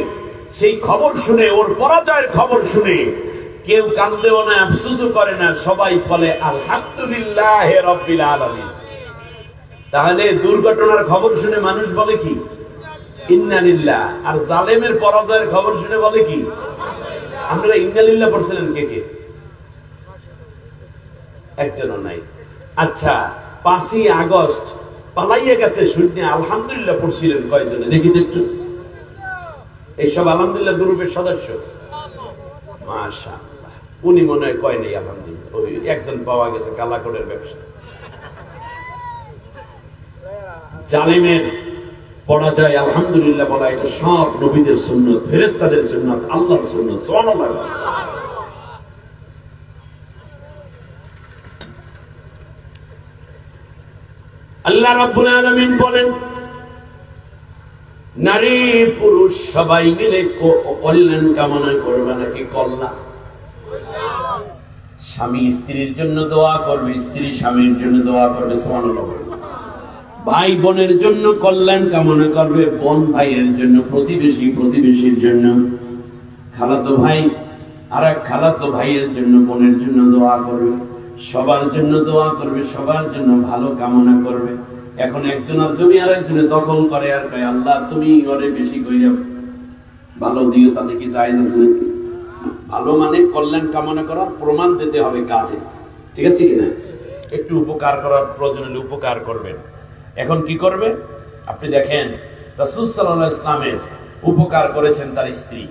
সেই খবর শুনে, ওর পরাজয়ের খবর শুনে কেউ কান্দেও না, আফসোসও করে না, সবাই বলে আলহামদুলিল্লাহ রাব্বিল আলামিন। তাহলে দুর্ঘটনার খবর শুনে মানুষ বলে কি? ইন্না লিল্লাহ। আর জালেমের পরাজয়ের খবর শুনে বলে কি? আপনারা ইন্না লিল্লাহ পড়ছিলেন কে কে? একজনও নাই। আচ্ছা, 5ই আগস্ট পালাইয়া গেছে শুনে আলহামদুলিল্লাহ পড়ছিলেন কয়জনে? দেখি তো একটু। এইসব আলহামদুলিল্লাহ গ্রুপের সদস্য? মাশাআল্লাহ। উনি মনে হয় কয় নেই আলহামদুলিল্লাহ। ওই একজন পাওয়া গেছে কালাকোটের ব্যবসা। জালেমের পরাজয় আলহামদুলিল্লাহ বলা, এটা সব নবীদের সুন্নাত, ফেরেশতাদের সুন্নাত, আল্লাহর সুন্নাত। সুবহানাল্লাহ। আল্লাহ রাব্বুল আলামিন বলেন, নারী পুরুষ সবাই মিলে কল্যাণ কামনা করবে নাকি কল্যাণ? স্বামী স্ত্রীর জন্য দোয়া করবে, স্ত্রী স্বামীর জন্য দোয়া করবে। সুবহানাল্লাহ। ভাই বোনের জন্য কল্যাণ কামনা করবে, বোন ভাইয়ের জন্য, প্রতিবেশী প্রতিবেশীর জন্য, খালাতো ভাই আর এক খালাতো ভাইয়ের জন্য বোনের জন্য দোয়া করবে, সবার জন্য দোয়া করবে, সবার জন্য ভালো কামনা করবে। এখন একজনের জমি আর একজনের দখল করে আর কয় আল্লাহ তুমি ওরে বেশি কইরা ভালো দিও, তাতে কি জায়েজ আছে নাকি? ভালো মানে কল্যাণ কামনা করার প্রমাণ দিতে হবে কাজে, ঠিক আছে কিনা? একটু উপকার করার প্রয়োজন হলে উপকার করবেন। এখন কি করবে? আপনি দেখেন রাসূল সাল্লাল্লাহু আলাইহি ওয়াসাল্লামের উপকার করেছেন তার স্ত্রী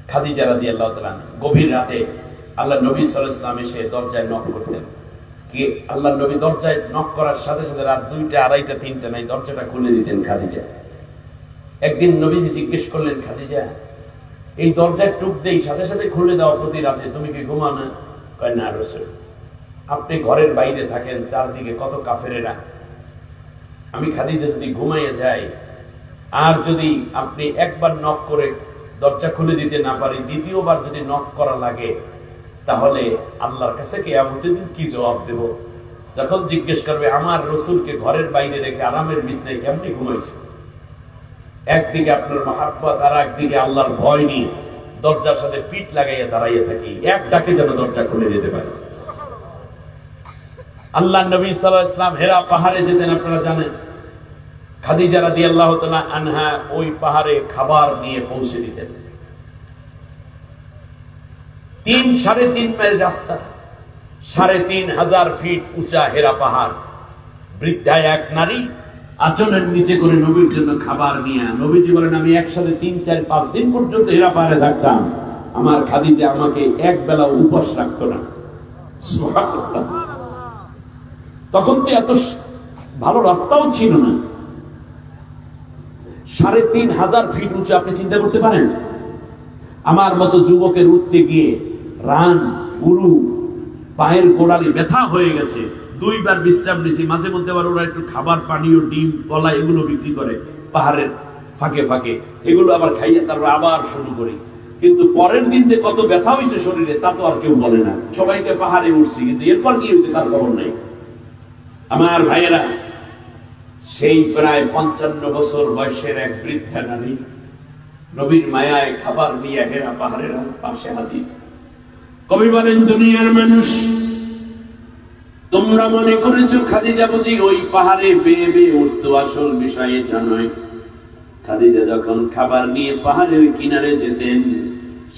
খাদিজা রাদিয়াল্লাহু তাআলা। গভীর রাতে আল্লাহ নবী সাল্লাল্লাহু আলাইহি ওয়াসাল্লাম এসে দরজায় নক করতেন। কি আল্লাহ নবী দরজায় নক করার সাথে সাথে রাত 2টা, 2:30, 3টা নাই, দরজাটা খুলে দিতেন খাদিজা। একদিন নবীজি জিজ্ঞেস করলেন, খাদিজা এই দরজায় টুক দেই সাথে সাথে খুলে দাও প্রতি রাতে, তুমি কি ঘুমাও না? কয় না রাসূল, আপনি ঘরের বাইরে থাকেন, চারদিকে কত কাফেরেরা, আমি খাদিজা যদি ঘুমাইয়া যাই আর যদি আপনি একবার নক করে দরজা খুলে দিতে না পারি, দ্বিতীয়বার যদি নক করা লাগে, তাহলে আল্লাহর কাছে কিয়ামতের দিন কি জবাব দেব? যখন জিজ্ঞেস করবে আমার রাসূলকে ঘরের বাইরে রেখে আরামের বিছানায় কেমনি ঘুমাইছে, একদিকে আপনার মহাব্বত আর একদিকে আল্লাহর ভয় নিয়ে দরজার সাথে পিঠ লাগাইয়া দাঁড়াইয়া থাকি, এক ডাকে যেন দরজা খুলে দিতে পারে। আল্লাহ নবী সাল্লাল্লাহু আলাইহি ওয়াসাল্লাম হেরা পাহাড়ে যেতেন, আপনারা জানেন। খাদিজা রাদিয়াল্লাহু তাআলা আনহা ওই পাহাড়ে খাবার নিয়ে পৌঁছে দিতেন। 3-3.5 মাইল রাস্তা, 3500 ফিট উঁচা হেরা পাহাড়। বৃদ্ধা এক নারী আঁচলের নিচে করে নবীর জন্য খাবার নিয়ে, নবীজি বলেন আমি একসাথে 3-4-5 দিন পর্যন্ত হেরা পাহাড়ে থাকতাম, আমার খাদিজা আমাকে এক বেলা উপবাস রাখতো না। সুবহানাল্লাহ। তখন তো এত ভালো রাস্তাও ছিল না। ৩,৫০০ ফিট উঁচু, আপনি চিন্তা করতে পারেন? আমার মতো যুবকের উঠতে গিয়ে রান উরু পায়ের গোড়ালি ব্যথা হয়ে গেছে। 2 বার বিশ্রাম নিছি, মাঝে মধ্যে আবার ওরা একটু খাবার পানীয় ডিম কলা এগুলো বিক্রি করে পাহাড়ের ফাঁকে ফাঁকে, এগুলো আবার খাইয়ে তারপর আবার শুরু করি। কিন্তু পরের দিন যে কত ব্যথা হয়েছে শরীরে তা তো আর কেউ বলে না। সবাইকে পাহাড়ে উঠছি, কিন্তু এরপর কি হয়েছে তার খবর নাই। আমার ভাইয়েরা, সেই প্রায় 55 বছর বয়সের এক বৃদ্ধা নারী নবীর মায়ায় খাবার নিয়ে হেরা পাহাড়ের পাশে হাজির। কবি বলেন, দুনিয়ার মানুষ তোমরা মনে করেছো খাদিজা বুঝি ওই পাহাড়ে বেয়ে বেয়ে উঠতো, আসল বিষয় এটা নয়। খাদিজা যখন খাবার নিয়ে পাহাড়ের কিনারে যেতেন,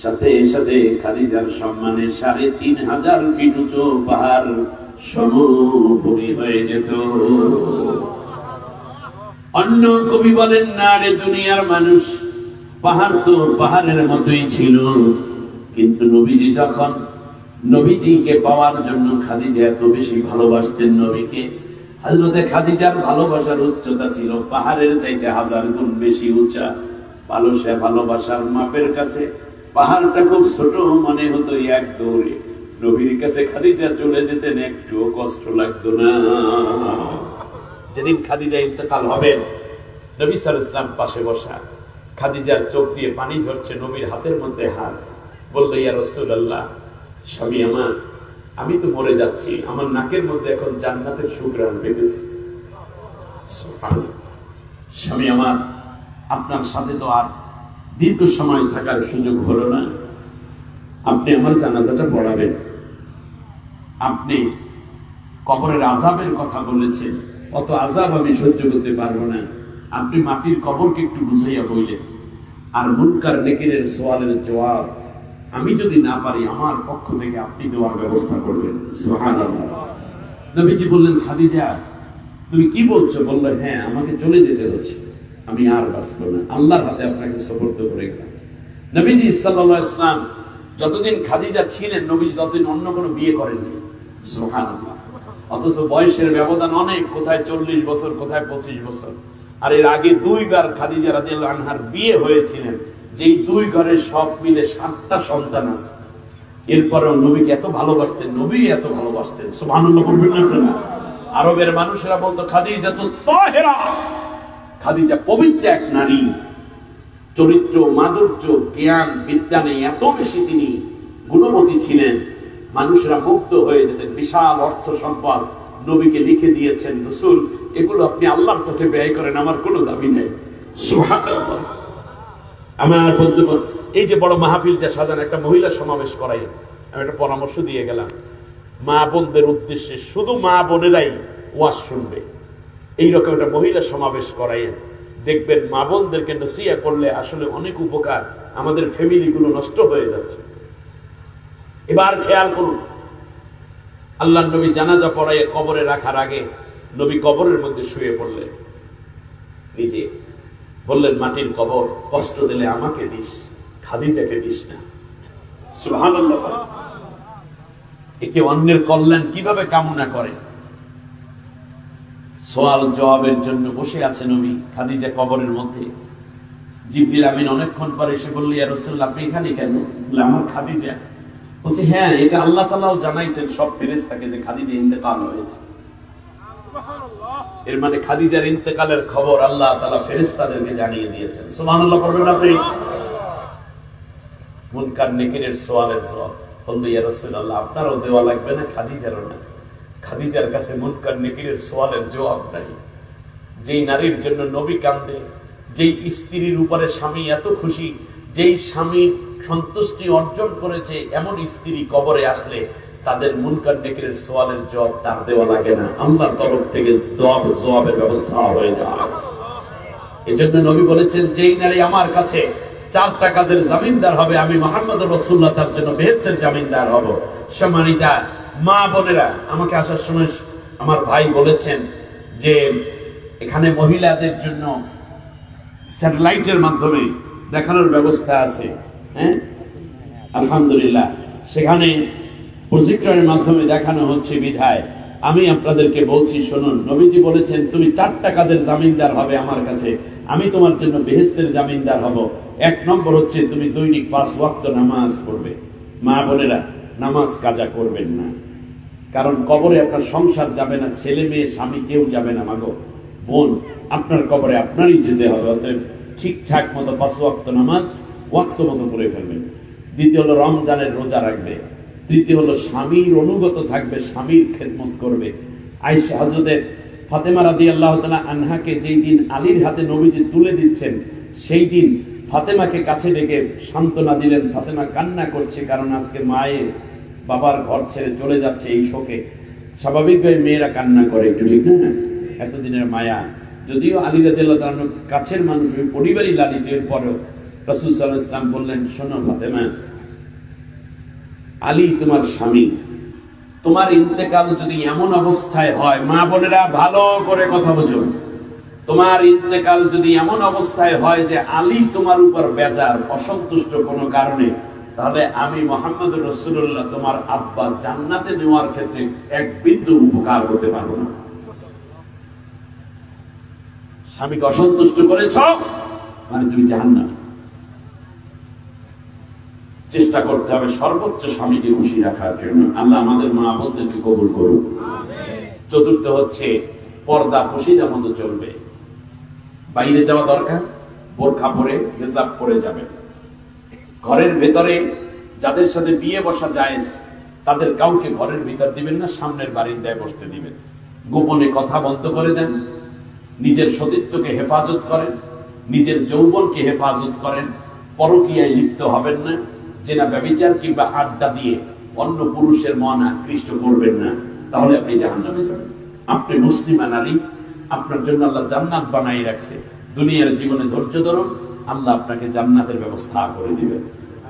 সাথে সাথে খাদিজার সম্মানে ৩,৫০০ ফিট উঁচু পাহাড় সমপরি হয়ে যেত। অন্য কবি বলেন, না রে দুনিয়ার মানুষ, পাহাড় তো পাহাড়ের মতোই ছিল, কিন্তু নবীজি যখন নবীজিকে পাওয়ার জন্য খাদিজা এত বেশি ভালোবাসতেন নবীকে, হযরতে খাদিজার ভালোবাসার উচ্চতা ছিল পাহাড়ের চাইতে 1000 গুণ বেশি উঁচা। ভালোবাসার মাপের কাছে পাহাড়টা খুব ছোট মনে হতো। এক দৌড়ে নবীর কাছে খাদিজা চলে যেতেন, একটুও কষ্ট লাগতো না। যেদিন খাদিজা ইন্তেকাল হবেন, নবী সাল্লাল্লাহু আলাইহি ওয়াসাল্লাম পাশে বসা, খাদিজার চোখ দিয়ে পানি ঝরছে, নবীর হাতের মধ্যে হাত। বলল, ইয়া রাসূলুল্লাহ, স্বামী আমার, আমি তো মরে যাচ্ছি, আমার নাকের মধ্যে এখন জান্নাতের সুঘ্রাণ পেতেছি। সুবহানাল্লাহ। স্বামী আমার, আপনার সাথে তো আর দীর্ঘ সময় থাকার সুযোগ হলো না, আপনি আমার জানাজাটা পড়াবেন। আপনি কবরের আযাবের কথা বলেছেন, অত আযাব আমি সহ্য করতে পারবো না, আপনি মাটির কবরকে একটু বুঝাইয়া বললেন। আর মুনকার নেকিরের সওয়ালের জবাব আমি যদি না পারি, আমার পক্ষ থেকে আপনি দেওয়ার ব্যবস্থা করবেন। সুবহানাল্লাহ। নবীজি বললেন, খাদিজা তুমি কি বলছো? বলল, হ্যাঁ, আমাকে চলে যেতে হচ্ছে, আমি আর বাঁচবো না, আল্লাহর হাতে আপনাকে সুপর্দ করে গেলাম। নবীজি সাল্লাল্লাহু আলাইহি ওয়াসাল্লাম যতদিন খাদিজা ছিলেন, নবীজি ততদিন অন্য কোনো বিয়ে করেননি। সুবহানাল্লাহ। অথচ বয়সের ব্যবধান অনেক, কোথায় 40 বছর, কোথায় 25 বছর। আর এর আগে 2 বার খাদিজা রাদিয়াল্লাহু আনহার বিয়ে হয়েছিলেন, যেই 2 ঘরে সব মিলে 7টা সন্তান আছে। এরপরেও নবীকে এত ভালোবাসতেন, নবী এত ভালোবাসতেন। সুবহানাল্লাহ বলবেন না আপনারা? আরবের মানুষেরা বলতো খাদিজা তো তাহেরা, খাদিজা পবিত্র এক নারী। চরিত্র, মাধুর্য, জ্ঞান, বিজ্ঞানে এত বেশি তিনি গুণবতী ছিলেন, মানুষেরা মুগ্ধ হয়ে যেতেন। বিশাল অর্থ সম্পদ নবীকে লিখে দিয়েছেন, রাসূল এগুলো আপনি আল্লাহর পথে ব্যয় করেন, আমার কোনো দাবি নেই। সুবহানাল্লাহ। আমার বন্ধুগণ, এই যে বড় মাহফিলটা সাজানো, একটা মহিলা সমাবেশ করাই, আমি একটা পরামর্শ দিয়ে গেলাম, মা বোনদের উদ্দেশ্যে, শুধু মা বোনেরাই ওয়াজ শুনবে, এইরকম একটা মহিলা সমাবেশ করাই। দেখবেন মা বোনদেরকে নসিহত করলে আসলে অনেক উপকার। আমাদের ফ্যামিলিগুলো নষ্ট হয়ে যাচ্ছে। এবার খেয়াল করুন, আল্লাহর নবী জানাজা পড়াইয়ে কবরে রাখার আগে নবী কবরের মধ্যে শুয়ে পড়লেন, নিজে বললেন, মাটির কবর, কষ্ট দিলে আমাকে দিস, খাদিজাকে দিস না। সুবহানাল্লাহ। একে অন্যের কল্যাণ কিভাবে কামনা করে। সওয়াল জবাবের জন্য বসে আছে নবী খাদিজা কবরের মধ্যে। জিবরিল আমিন অনেকক্ষণ পরে এসে বলল, ইয়া রাসূলুল্লাহ আপনি এখানে কেন? বলে, আমার খাদিজা। বলছে, হ্যাঁ, এটা আল্লাহ তাআলাও জানাইছেন সব ফেরেশতাকে যে খাদিজা ইন্তেকাল হয়েছে। এর মানে খাদিজার ইন্তেকালের খবর আল্লাহ তাআলা ফেরেশতাদেরকে জানিয়ে দিয়েছেন। সুবহানাল্লাহ পড়বেন আপনি? মুনকার নেকিরের সওয়ালের জবাব। বলল, ইয়া রাসূলুল্লাহ আপনারও দেওয়া লাগবে না, খাদিজারও না। খাদিজার কাছে মুনকার নেকিরের সওয়ালের জবাব নাই। যেই নারীর জন্য নবী কান্দে, যেই স্ত্রীর উপরে স্বামী এত খুশি, যেই স্বামী সন্তুষ্টি অর্জন করেছে, এমন স্ত্রী কবরে আসলে তাদের মুনকার নেকিরের সওয়ালের জবাব তার দেওয়া লাগে না, আল্লাহর তরফ থেকে জবাবের ব্যবস্থা হয়ে যায়। এজন্য নবী বলেছেন, যেই নারী আমার কাছে 4টা কাজের জামিনদার হবে, আমি মুহাম্মদুর রাসূলুল্লাহ তার জন্য বেহেশতের জামিনদার হব। সম্মানিতা মা বোনেরা, আমাকে আসার সময় আমার ভাই বলেছেন যে এখানে মহিলাদের জন্য স্যাটেলাইটের মাধ্যমে দেখানোর ব্যবস্থা আছে। হ্যাঁ, আলহামদুলিল্লাহ, সেখানে প্রজেক্টরের মাধ্যমে দেখানো হচ্ছে বিধায় আমি আপনাদেরকে বলছি শুনুন, নবীজি বলেছেন তুমি 4টা কাজের জামিনদার হবে আমার কাছে, আমি তোমার জন্য বেহেশতের জামিনদার হব। 1 নম্বর হচ্ছে তুমি দৈনিক 5 ওয়াক্ত নামাজ পড়বে। মা বোনেরা, নামাজ কাজা করবেন না, কারণ কবরে আপনার সংসার যাবে না, ছেলে মেয়ে স্বামী কেউ যাবে না। মাগো বোন, আপনার কবরে আপনারই যেতে হবে। অতএব ঠিকঠাক মতো 5 ওয়াক্ত নামাজ ওয়াক্ত মতো পড়ে ফেলবেন। দ্বিতীয় হলো রমজানের রোজা রাখবে। তৃতীয় হলো স্বামীর অনুগত থাকবে, স্বামীর খেদমত করবে। আয়েশা হযরতে ফাতেমা রাদিয়াল্লাহু তাআলা আনহাকে যেই দিন আলীর হাতে নবীজি তুলে দিচ্ছেন, সেই দিন ফাতেমাকে কাছে ডেকে সান্ত্বনা দিলেন। ফাতেমা কান্না করছে, কারণ আজকে মায়ের বাবার ঘর ছেড়ে চলে যাচ্ছে এই শোকে। স্বাভাবিকভাবে মেয়েরা কান্না করে একটু, ঠিক না? এতদিনের মায়া। যদিও আলী রাদিয়াল্লাহু তাআলা কাছের মানুষ, ওই পরিবারই লালিত। এরপরেও রাসূল সাল্লাল্লাহু আলাইহি ওয়াসাল্লাম বললেন, শোনো ফাতেমা, আলী তোমার স্বামী, তোমার ইন্তেকাল যদি এমন অবস্থায় হয়, মা বোনেরা ভালো করে কথা বুঝুন, তোমার ইন্তেকাল যদি এমন অবস্থায় হয় যে আলী তোমার উপর বেজার, অসন্তুষ্ট কোনো কারণে, তাহলে আমি মুহাম্মদুর রাসূলুল্লাহ তোমার আব্বা জান্নাতে নেওয়ার ক্ষেত্রে এক বিন্দু উপকার করতে পারবো না। স্বামীকে অসন্তুষ্ট করেছ মানে তুমি জাহান্নামী। চেষ্টা করতে হবে সর্বোচ্চ স্বামীকে খুশি রাখার জন্য। আল্লাহ আমাদের মা বোনদেরকে কবুল করুন। চতুর্থ হচ্ছে পর্দা পশিদা মতো চলবে। বাইরে যাওয়া দরকার, বোরকা পরে হিজাব পরে যাবে। ঘরের ভেতরে যাদের সাথে বিয়ে বসা জায়েজ, তাদের কাউকে ঘরের ভিতর দিবেন না, সামনের বারিন্দায় বসতে দিবেন। গোপনে কথা বন্ধ করে দেন। নিজের সতীত্বকে হেফাজত করেন, নিজের যৌবনকে হেফাজত করেন। পরকীয়ায় লিপ্ত হবেন না। জেনা, ব্যভিচার কিংবা আড্ডা দিয়ে অন্য পুরুষের মন আকৃষ্ট করবেন না, তাহলে আপনি জাহান্নামে যাবেন। আপনি মুসলিমা নারী, আপনার জন্য আল্লাহ জান্নাত বানাই রাখছে। দুনিয়ার জীবনে ধৈর্য ধরুন, আল্লাহ আপনাকে জান্নাতের ব্যবস্থা করে দিবেন।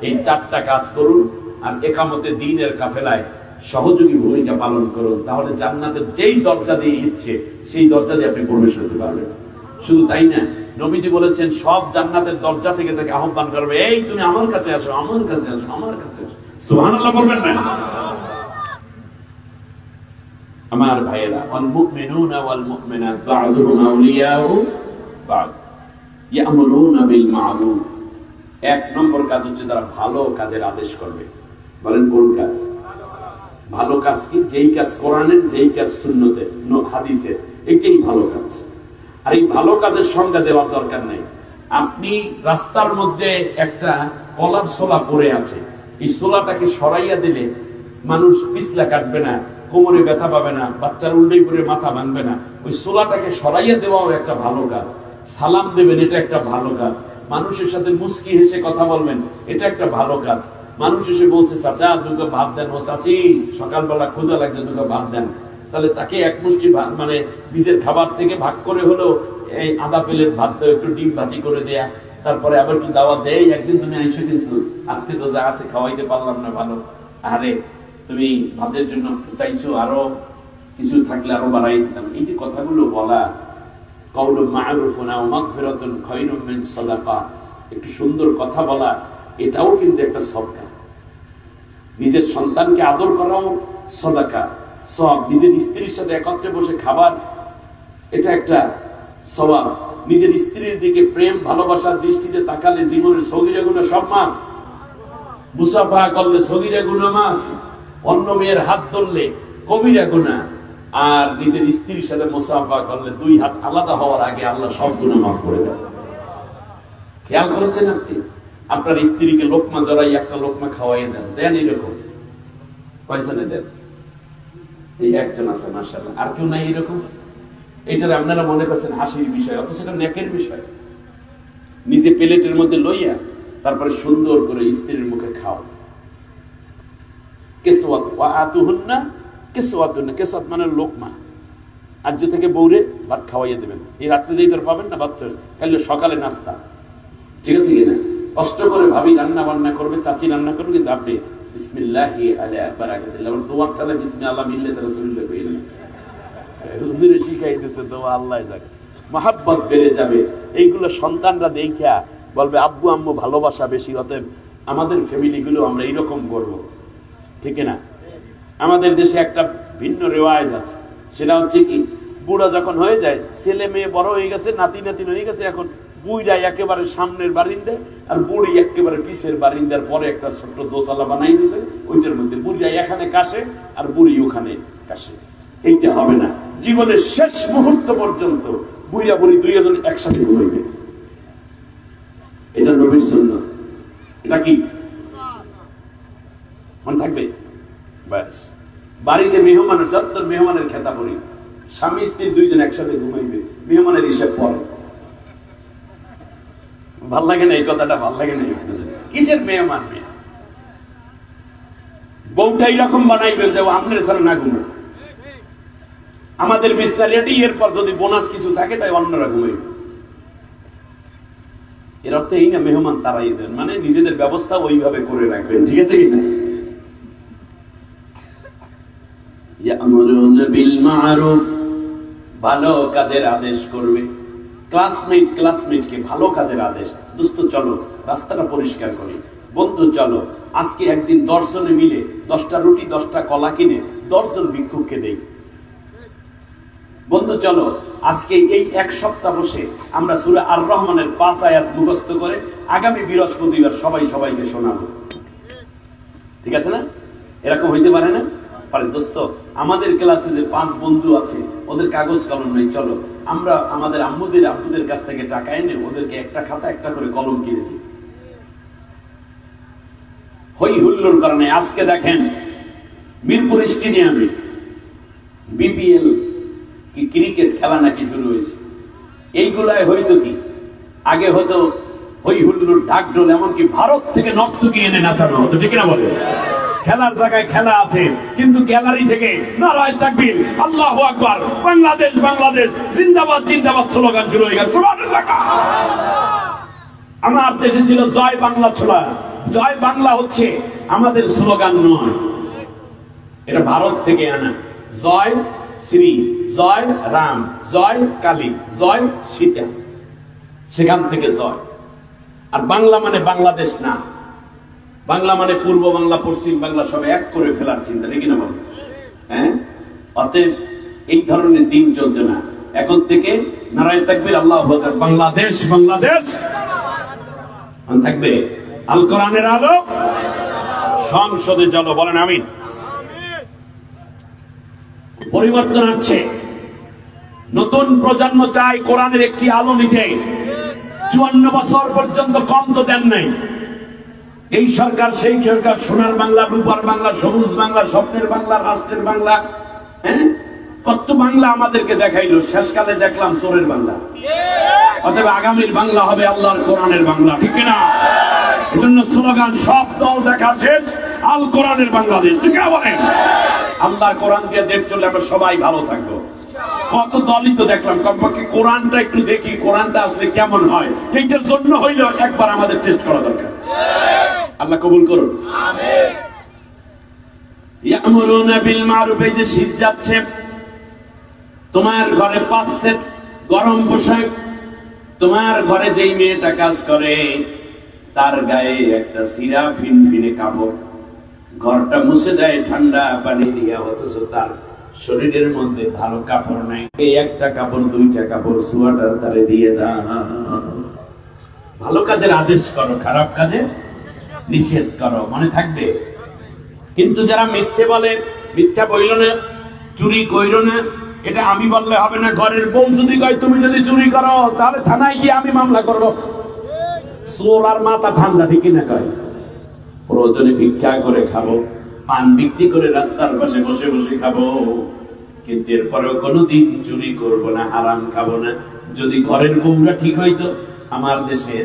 এই 4টা কাজ করুন, আর একামতে দ্বীনের কাফেলায় সহযোগী ভূমিকা পালন করুন। তাহলে জান্নাতের যেই দরজা দিয়ে ইচ্ছে সেই দরজা দিয়ে আপনি প্রবেশ করতে পারবেন। শুধু তাই না, নবীজি বলেছেন সব জান্নাতের দরজা থেকে তাকে আহ্বান করবে, এই তুমি আমার কাছে আসো, আমার কাছে আসো, আমার কাছে আসো। সুবহানাল্লাহ বলবেন না? আমার ভাইয়েরা, ওয়াল মুমিনুনা ওয়াল মুমিনাত বা'দুহুম আউলিয়াউ বা'দ ইয়ামুরুনা বিল মা'রুফ। 1 নম্বর কাজ হচ্ছে তারা ভালো কাজের আদেশ করবে। বলেন কোন কাজ? ভালো কাজ কি? যেই কাজ কোরআনের, যেই কাজ সুন্নতের, হাদিসের, এটাই ভালো কাজ। আর এই ভালো কাজের সংজ্ঞা দেওয়ার দরকার নেই। আপনি রাস্তার মধ্যে একটা কলার সোলা পড়ে আছে, এই সোলাটাকে সরাইয়া দিলে মানুষ পিছলা কাটবে না, কোমরে ব্যথা পাবে না, বাচ্চার উল্টে করে মাথা ভাঙবে না। ওই সোলাটাকে সরাইয়া দেওয়াও একটা ভালো কাজ। সালাম দেবেন, এটা একটা ভালো কাজ। মানুষের সাথে মুস্কি হেসে কথা বলবেন, এটা একটা ভালো কাজ। মানুষ এসে বলছে, চাচা দুটো ভাত দেন, ও চাচি সকালবেলা ক্ষুধা লাগছে, দুটো ভাত দেন, তাহলে তাকে এক মুষ্টি মানে নিজের খাবার থেকে ভাগ করে হলেও এই আধা প্লেট ভাত দেয়, একটু ডিম ভাজি করে দেয়া, তারপরে আবার একটু দাওয়াত দেয়, একদিন তুমি আইসো, কিন্তু আজকে তো যা আছে খাওয়াইতে পারলাম না, ভালো, আরে তুমি ভাতের জন্য চাইছো, আরো কিছু থাকলে আরো বাড়াই দিতাম। এই যে কথাগুলো বলা, কাউলুন মা'রুফুন আও মাগফিরাতুন খায়রুম মিন সাদাকা, একটু সুন্দর কথা বলা, এটাও কিন্তু একটা সদকা। নিজের সন্তানকে আদর করাও সাদাকা, সব। নিজের স্ত্রীর সাথে একত্রে বসে খাবার, এটা একটা সওয়াব। নিজের স্ত্রীর দিকে প্রেম ভালোবাসার দৃষ্টিতে তাকালে জীবনের সগীরা গুনাহ সব মাফ। মুসাফা করলে সগীরা গুনাহ মাফ। অন্য মেয়ের হাত ধরলে কবিরা গুনাহ। আর নিজের স্ত্রীর সাথে মুসাফা করলে 2 হাত আলাদা হওয়ার আগে আল্লাহ সব গুনাহ মাফ করে দেন। খেয়াল করেছেন আপনি? আপনার স্ত্রীকে লোকমা জড়াই একটা লোকমা খাওয়াই দেন, দেন এরকম কয়জনে দেন? এই একজন আছে মাশাআল্লাহ, আর কেউ নাই এরকম। এটার আপনারা মনে করছেন হাসির বিষয়, অথচ এটা নেকের বিষয়। নিজে প্লেটের মধ্যে লইয়া তারপরে সুন্দর করে স্ত্রীর মুখে খাও। কিসওয়াত ওয়া আতুহুন্না কিসওয়াতুন, কিসওয়াত মানে লোকমা। আজ থেকে বউরে ভাত খাওয়াইয়া দেবেন, এই রাত্রে যেই তোর পাবেন না ভাত, কাল সকালে নাস্তা, ঠিক আছে কিনা? কষ্ট করে ভাবি রান্না বান্না করবে, চাচি রান্না করবে, কিন্তু আপনি বিসমিল্লাহি আলা বারাকাতিল্লাহ, তোমার তাহলে বিসমিল্লাহ মিল্লাতে রাসূলুল্লাহ কইলেন, হুজুরে শিখাইতেছে, তো আল্লাহ জানে, মহাব্বত বেড়ে যাবে। এইগুলো সন্তানরা দেখা বলবে আব্বু আম্মু ভালোবাসা বেশি, অতএব আমাদের ফ্যামিলি গুলো আমরা এইরকম করবো, ঠিক না? আমাদের দেশে একটা ভিন্ন রেওয়াজ আছে। সেটা হচ্ছে কি, বুড়া যখন হয়ে যায়, ছেলে মেয়ে বড় হয়ে গেছে, নাতি নাতিন হয়ে গেছে, এখন বুড়া একেবারে সামনের বারিন্দা আর বুড়ি একেবারে পিছের বারিন্দার পরে একটা ছোট্ট দোসালা বানাই দিয়েছে, ওইটার মধ্যে বুড়া এখানে কাশে আর বুড়ি ওখানে কাশে। এইটা হবে না। জীবনের শেষ মুহূর্ত পর্যন্ত বুড়া বুড়ি দুইজন একসাথে ঘুমাইবে, এটা নবীর সুন্নাত। এটা কি মনে থাকবে? ব্যাস। বাড়িতে মেহমানের সত্তর মেহমানের খেতা করি, স্বামী স্ত্রী দুইজন একসাথে ঘুমাইবে, মেহমানের হিসেব পরে। ভাল লাগে না এই কথাটা? ভাল লাগে না? কিসের মেহমান? বউটা এইরকম বানাইবে যে আপনার ছাড়া না ঘুমে, আমাদের বিস্তার রেডি, এরপর যদি বোনাস কিছু থাকে তাই অন্যরা ঘুমাইবে। এর অর্থ এই না মেহমান তারাই দেন, মানে নিজেদের ব্যবস্থা ওইভাবে করে রাখবেন, ঠিক আছে কিনা? ইয়ামুরুনা বিল মা'রুফ, ভালো কাজের আদেশ করবে। ক্লাসমেটকে ভালো কাজের আদেশ। দোস্ত চলো রাস্তাটা পরিষ্কার করি, বন্ধু চলো আজকে একদিন 10 জনে মিলে 10টা রুটি 10টা কলা কিনে 10 জন ভিক্ষুককে দেই। বন্ধু চলো আজকে এই এক সপ্তাহ বসে আমরা সূরা আর রহমানের 5 আয়াত মুখস্থ করে আগামী বৃহস্পতিবার সবাই সবাইকে শোনাবো। ঠিক আছে না? এরকম হইতে পারে না? পারে। দোস্ত আমাদের ক্লাসে যে 5 বন্ধু আছে, ওদের কাগজ কলম নেই, চলো আমরা আমাদের আব্বুদের কাছ থেকে টাকা এনে ওদেরকে একটা খাতা একটা করে কলম কিনে দিই। হই হুল্লোর কারণে আজকে দেখেন মিরপুর স্টেডিয়ামে বিপিএল কি ক্রিকেট খেলা নাকি শুরু হয়েছে। এইগুলাই হয়তো কি আগে হতো হই হুল্লোর ঢাকঢোল, এমনকি ভারত থেকে নর্তকী এনে নাচানো হতো, ঠিক না বলে? খেলার জায়গায় খেলা আছে, কিন্তু গ্যালারি থেকে নারায়ে তাকবীর, আল্লাহু আকবার, বাংলাদেশ বাংলাদেশ জিন্দাবাদ জিন্দাবাদ স্লোগান শুরু হয়ে গেল। সুবহানাল্লাহ। আমার দেশে ছিল জয় বাংলা ছোড়া। জয় বাংলা হচ্ছে আমাদের স্লোগান নয়, এটা ভারত থেকে আনা। জয় শ্রী, জয় রাম, জয় কালী, জয় সীতা, সেখান থেকে জয়। আর বাংলা মানে বাংলাদেশ না, বাংলা মানে পূর্ব বাংলা পশ্চিম বাংলা সব এক করে ফেলার চিন্তা, নাকি না বল? হ্যাঁ, অতএব এই ধরনের দিন চলছে না। এখন থেকে নারায়ে তাকবীর, আল্লাহু আকবার, বাংলাদেশ বাংলাদেশ থাকবে। আল কোরআনের আলো সংসদে চলো, বলেন আমিন। পরিবর্তন আসছে, নতুন প্রজন্ম চাই কোরআনের একটি আলো নিতে। 54 বছর পর্যন্ত কম তো দেন নাই এই সরকার সেই সরকার। সোনার বাংলা, রূপার বাংলা, সবুজ বাংলা, স্বপ্নের বাংলা, রাষ্ট্রের বাংলা, হ্যাঁ কত বাংলা আমাদেরকে দেখাইলো, শেষকালে দেখলাম চোরের বাংলা। অতএব আগামীর বাংলা হবে আল্লাহর কোরআনের বাংলা, ঠিক না? এজন্য স্লোগান সব দল দেখা শেষ, আল কোরআনের বাংলাদেশ, ঠিক না বলেন? আল্লাহর কোরআন দিয়ে দেশ চললে আমরা সবাই ভালো থাকবো। কত দলই তো দেখলাম, কমপক্ষে কোরআনটা একটু দেখি, কোরআনটা আসলে কেমন হয়, এইটার জন্য হইলো একবার আমাদের টেস্ট করা দরকার। আল্লাহ কবুল করুন, আমিন। ইয়ামুরুনা বিল মারুফ, এই যে শীত যাচ্ছে, তোমার ঘরে 5 সেট গরম পোশাক, তোমার ঘরে যেই মেয়েটা কাজ করে তার গায়ে একটা সিরা ফিনফিনে কাপড়, ঘরটা মুছে দেয় ঠান্ডা পানি দিয়ে, অথচ তার শরীরের মধ্যে ভালো কাপড় নাই। এই একটা কাপড় 2টা কাপড় সোয়াটার তারে দিয়ে দাও। ভালো কাজের আদেশ করো, খারাপ কাজে নিষেধ করো, মনে থাকবে। কিন্তু যারা মিথ্যে বলে, মিথ্যা বইল না, চুরি কইল না, এটা আমি বললে হবে না। ঘরের বউ যদি কয় তুমি যদি চুরি করো তাহলে থানায় গিয়ে আমি মামলা করব, চোর আর মাথা ঠান্ডা, ঠিক না? কয় প্রয়োজনে ভিক্ষা করে খাবো, পান বিক্রি করে রাস্তার পাশে বসে বসে খাবো, কিন্তু এরপরেও কোনোদিন চুরি করব না, হারাম খাবো না। যদি ঘরের বউরা ঠিক হইতো, আমার দেশে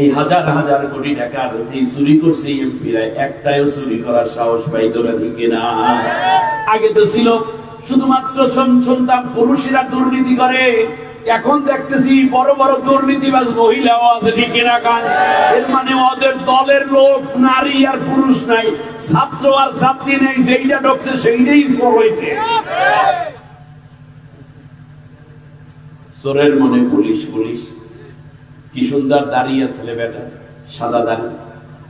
এই হাজার হাজার কোটি টাকার যে চুরি করছে এমপিরা একটাও চুরি করার সাহস পাইতো না, ঠিক না? আগে তো ছিল শুধুমাত্র শুনতাম পুরুষেরা দুর্নীতি করে, এখন দেখতেছি বড় বড় দুর্নীতিবাজ মহিলাও আছে, ঠিক না? এর মানে ওদের দলের লোক নারী আর পুরুষ নাই, ছাত্র আর ছাত্রী নেই, যেইটা ঢুকছে সেইটাই চোর হয়েছে। চোরের মনে পুলিশ পুলিশ। কি সুন্দর দাঁড়িয়ে ছেলে বেটা, সাদা দাড়ি,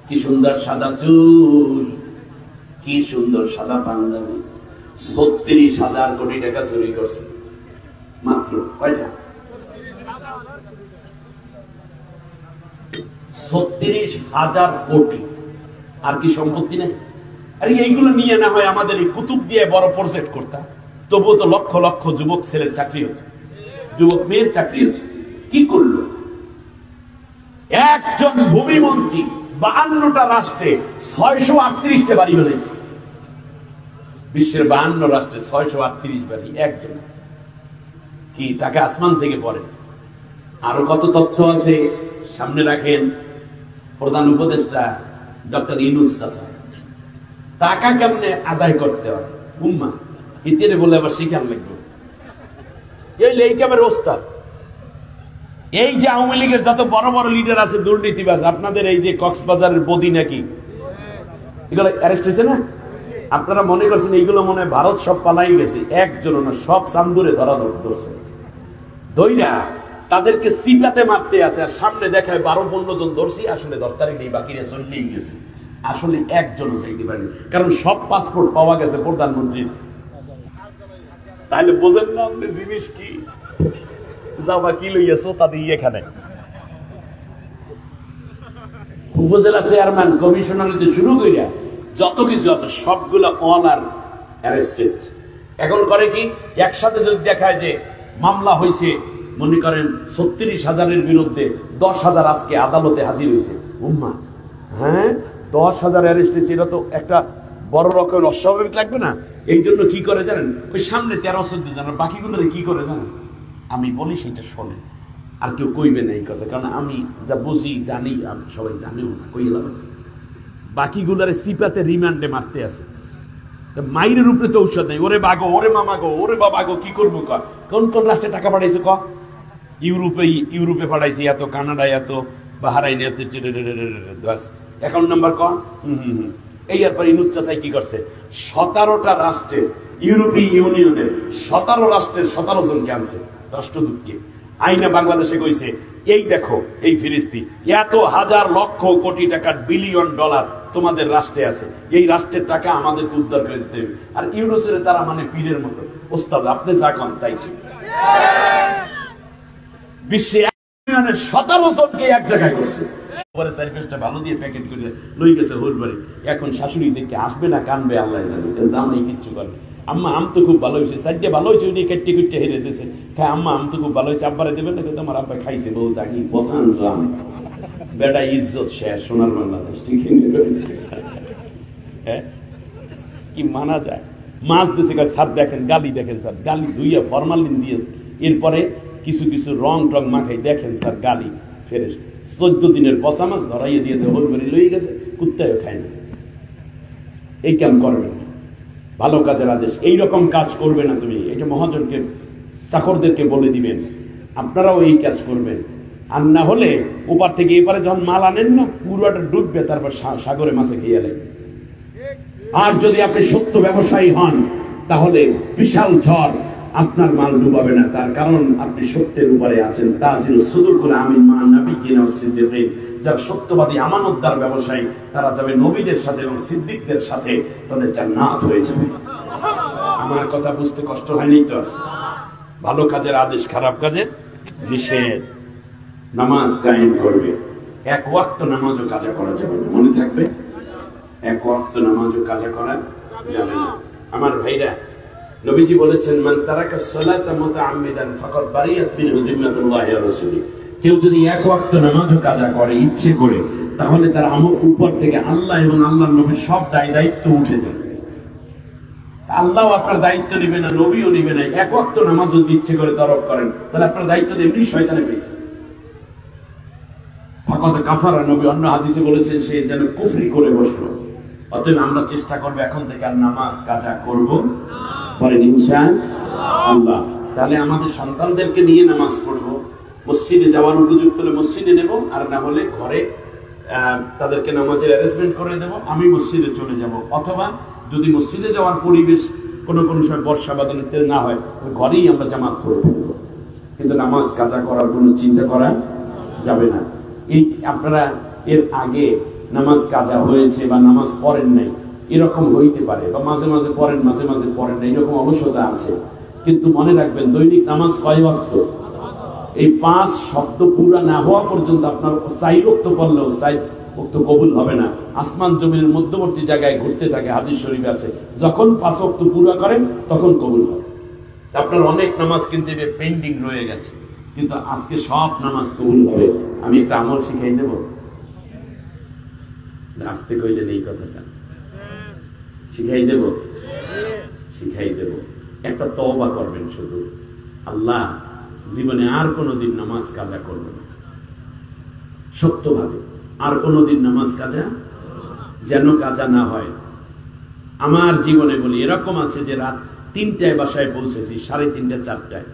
কি সুন্দর সাদা চুল, কি সুন্দর সাদা পাঞ্জাবি, 36,000 কোটি টাকা চুরি করছে। মাত্র কয়টা? 36,000 কোটি। আর কি সম্পত্তি নাই? আরে এইগুলো নিয়ে না হয় আমাদের এই কুতুব দিয়ে বড় প্রজেক্ট করতাম, তবুও তো লক্ষ লক্ষ যুবক ছেলের চাকরি হচ্ছে, যুবক মেয়ের চাকরি হচ্ছে। কি করলো একজন ভূমিমন্ত্রী? 52টা রাষ্ট্রে 638টা বাড়ি বানিয়েছে। বিশ্বের 52 রাষ্ট্রে 638 বাড়ি একজন। কি টাকা আসমান থেকে পড়ে? আরো কত তথ্য আছে সামনে রাখেন। প্রধান উপদেষ্টা ডক্টর ইউনূস চাচা, টাকা কেমনে আদায় করতে হয় উম্মা ইতিরে বলে আবার শিখান লাগবে। এই কেমন ওস্তাদ। এই যে আওয়ামী লীগের যত বড় বড় লিডার আছে দুর্নীতিবাজ, আপনাদের এই যে কক্সবাজারের বদি নাকি এগুলো অ্যারেস্ট হয়েছে না? আপনারা মনে করছেন এইগুলো মনে হয় ভারত সব পালাই গেছে? একজন না, সব সামদুরে ধরা ধরছে। দইরা তাদেরকে সিপাতে মারতে আছে, আর সামনে দেখায় 12-15 জন ধরছি, আসলে দরকারই নেই, বাকিরা চললেই গেছে। আসলে একজনও চাইতে পারেনি, কারণ সব পাসপোর্ট পাওয়া গেছে প্রধানমন্ত্রীর। তাহলে বোঝেন না আপনি জিনিস কি? যাবা কি লইয়াছো তাদের এখানে উপজেলা চেয়ারম্যান, কমিশনার হইতে শুরু কইরা যত কিছু আছে সবগুলো অল আর অ্যারেস্টেড। এখন করে কি, একসাথে যদি দেখায় যে মামলা হয়েছে, মনে করেন 36,000-এর বিরুদ্ধে 10,000 আজকে আদালতে হাজির হয়েছে। উম্মা, হ্যাঁ 10,000 অ্যারেস্ট হয়েছে, এটা তো একটা বড় রকমের অস্বাভাবিক লাগবে না? এই জন্য কি করে জানেন, ওই সামনে 13-14 জন, বাকিগুলো কি করে জানেন? আমি বলি সেটা শোনে, আর কেউ কইবে না এই কথা, কারণ আমি যা বুঝি জানি, সবাই জানেও না, কই এলাম আছে। বাকিগুলারে সিপাতে রিমান্ডে মারতে আছে। মাইরের উপরে তো ঔষধ নেই। ওরে বাগো, ওরে মামা গো, ওরে বাবা গো, কি করবো? কোন কোন রাষ্ট্রে টাকা পাঠাইছে? ইউরোপে পাঠাইছে এত, কানাডায় এত, বাহারাইনে এত, অ্যাকাউন্ট নাম্বার ক। এই এরপর ইউনূস চাচাই কি করছে, 17টা রাষ্ট্রের, ইউরোপীয় ইউনিয়নের 17 রাষ্ট্রের 17 জনকে আনছে, রাষ্ট্রদূতকে। আইনা বাংলাদেশে কইছে, এই দেখো এই ফিরিস্তি, এত হাজার লক্ষ কোটি টাকার বিলিয়ন ডলার তোমাদের রাষ্ট্রে আছে, এই রাষ্ট্রের টাকা আমাদেরকে উদ্ধার করে দিতে হবে। আর ইউনূসের তারা মানে পীরের মতো, ওস্তাদ আপনি যা কন তাই ঠিক। বিশ্বে 17 জনকে এক জায়গায় করছে, পরে 4-5টা ভালো দিয়ে প্যাকেট করে লই গেছে হোলবাড়ি। এখন শাশুড়ি দেখতে আসবে না কানবে আল্লাহ জানে, জামাই কিচ্ছু করবে। আম্মা আম তো খুব ভালো হয়েছে, সাইডে ভালো হয়েছে, ওই কেটে কেটে হেরে দিয়েছে, খায় আম্মা আম তো খুব ভালো হয়েছে, আব্বারে দেবেন না? তোমার আব্বা খাইছে বউ তাকি বসান জাম বেটা, ইজ্জত শেষ সোনার বাংলাদেশ। ঠিক হ্যাঁ, কি মানা যায়? মাছ দিছে স্যার, দেখেন গালি, দেখেন স্যার গালি ধুইয়া ফরমালিন দিয়ে, এরপরে কিছু কিছু রং টং মাখাই, দেখেন স্যার গালি ফেরেস। 14 দিনের পচা মাছ ধরাইয়ে দিয়ে হোলবাড়ি লই গেছে, কুত্তায়ও খায় না। এই কাম করবে না, ভালো কাজের আদেশ। এইরকম কাজ করবে না তুমি, এটা মহাজনকে চাকরদেরকে বলে দিবেন, আপনারাও এই কাজ করবেন। আর না হলে ওপার থেকে এপারে যখন মাল আনেন না, পুরোটা ডুববে, তারপর সাগরে মাছে খেয়ে এলেন। আর যদি আপনি সত্য ব্যবসায়ী হন, তাহলে বিশাল ঝড় আপনার মাল ডুবাবে না, তার কারণ আপনি সত্যের উপরে আছেন। তা ছিল সুদূর করে আমিন মা নবী কিনা সিদ্দিকিন, যারা সত্যবাদী আমানতদার ব্যবসায়ী, তারা যাবে নবীদের সাথে এবং সিদ্দিকদের সাথে, তাদের জান্নাত হয়ে যাবে। আমার কথা বুঝতে কষ্ট হয়নি তো? ভালো কাজের আদেশ, খারাপ কাজের নিষেধ। নামাজ কায়েম করবে, এক ওয়াক্ত নামাজও কাজা করা যাবে না, মনে থাকবে? এক ওয়াক্ত নামাজও কাজা করা যাবে না। আমার ভাইরা, নবীজি বলেছেন, মান তারাকা সালাতা মুতাআম্মিদান ফাকাদ বারিয়াত মিনহু জিম্মাতুল্লাহি ওয়া রাসূলিহি। কেউ যদি এক ওয়াক্ত নামাজও কাজা করে ইচ্ছে করে, তাহলে তার আমল উপর থেকে আল্লাহ এবং আল্লাহর নবীর সব দায়িত্ব উঠে যাবে। আল্লাহ আপনার দায়িত্ব নেবে না, নবীও নেবে না। এক ওয়াক্ত নামাজ যদি ইচ্ছে করে তরক করেন, তাহলে আপনার দায়িত্ব এমনি শয়তানে পেয়েছে। ফাকাদ কাফারা, নবী অন্য হাদিসে বলেছেন, সে যেন কুফরি করে বসলো। অতএব আমরা চেষ্টা করবো এখন থেকে আর নামাজ কাজা করব বলেন ইনশাআল্লাহ। তাহলে আমাদের সন্তানদেরকে নিয়ে নামাজ পড়বো, মসজিদে যাওয়ার উপযুক্ত হলে মসজিদে নেব, আর না হলে ঘরে তাদেরকে নামাজের অ্যারেঞ্জমেন্ট করে দেব, আমি মসজিদে চলে যাব। অথবা যদি মসজিদে যাওয়ার পরিবেশ কোনো সময় বর্ষা বাদলেতে না হয়, ঘরেই আমরা জামাত করে ফেলব, কিন্তু নামাজ কাজা করার কোনো চিন্তা করা যাবে না। এই আপনারা এর আগে নামাজ কাজা হয়েছে বা নামাজ পড়েন নাই, এরকম হইতে পারে, বা মাঝে মাঝে পড়েন মাঝে মাঝে পড়েন না, এরকম অলসতা আছে। কিন্তু মনে রাখবেন দৈনিক নামাজ কয় ওয়াক্ত? এই 5 শব্দ পুরা না হওয়া পর্যন্ত আপনার 4 ওয়াক্ত পড়লেও 4 ওয়াক্ত কবুল হবে না। আসমান জমিনের মধ্যবর্তী জায়গায় ঘুরতে থাকে, হাদিস শরীফে আছে, যখন 5 ওয়াক্ত পুরা করেন তখন কবুল হবে। আপনার অনেক নামাজ কিন্তু পেন্ডিং রয়ে গেছে, কিন্তু আজকে সব নামাজ কবুল হবে। আমি একটা আমল শিখাই দেব, আস্তে কইলেন এই কথাটা শিখাই দেব, শিখাই দেব। একটা তওবা করবেন শুধু, আল্লাহ জীবনে আর কোনোদিন নামাজ কাজা করব না, সত্যভাবে আর কোনোদিন নামাজ কাজা যেন কাজা না হয় আমার জীবনে। বলি এরকম আছে যে রাত 3টায় বাসায় পৌঁছেছি, 3:30 4টায়,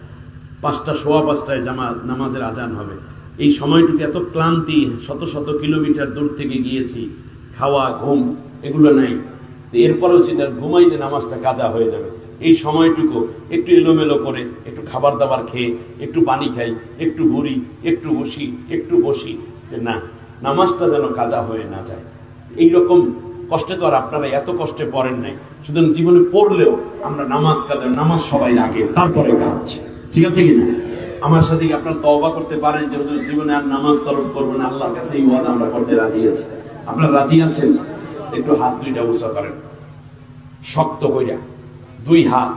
5টা সোয়া 5টায় নামাজের আজান হবে। এই সময়টুকু এত ক্লান্তি, শত শত কিলোমিটার দূর থেকে গিয়েছি, খাওয়া ঘুম এগুলো নাই, এরপরেও চিন্তা ঘুমাইলে নামাজটা কাজা হয়ে যাবে। এই সময়টুকু একটু এলোমেলো করে একটু খাবার দাবার খেয়ে একটু পানি খাই, একটু ঘুরি, একটু বসি, একটু বসি, যে না নামাজটা যেন কাজা হয়ে না যায়। এইরকম কষ্টে তো আর আপনারা এত কষ্টে পড়েন নাই, সুতরাং জীবনে পড়লেও আমরা নামাজ কাজা, নামাজ সবাই আগে তারপরে কাজ, ঠিক আছে কিনা? আমার সাথে আপনারা তওবা করতে পারেন যে জীবনে আর নামাজ তরফ করবো না, আল্লাহর কাছে এই ওয়াদা আমরা করতে রাজি আছি। আপনারা রাজি আছেন? একটু হাত দুইটা উঁচা করেন, শক্ত কইরা 2 হাত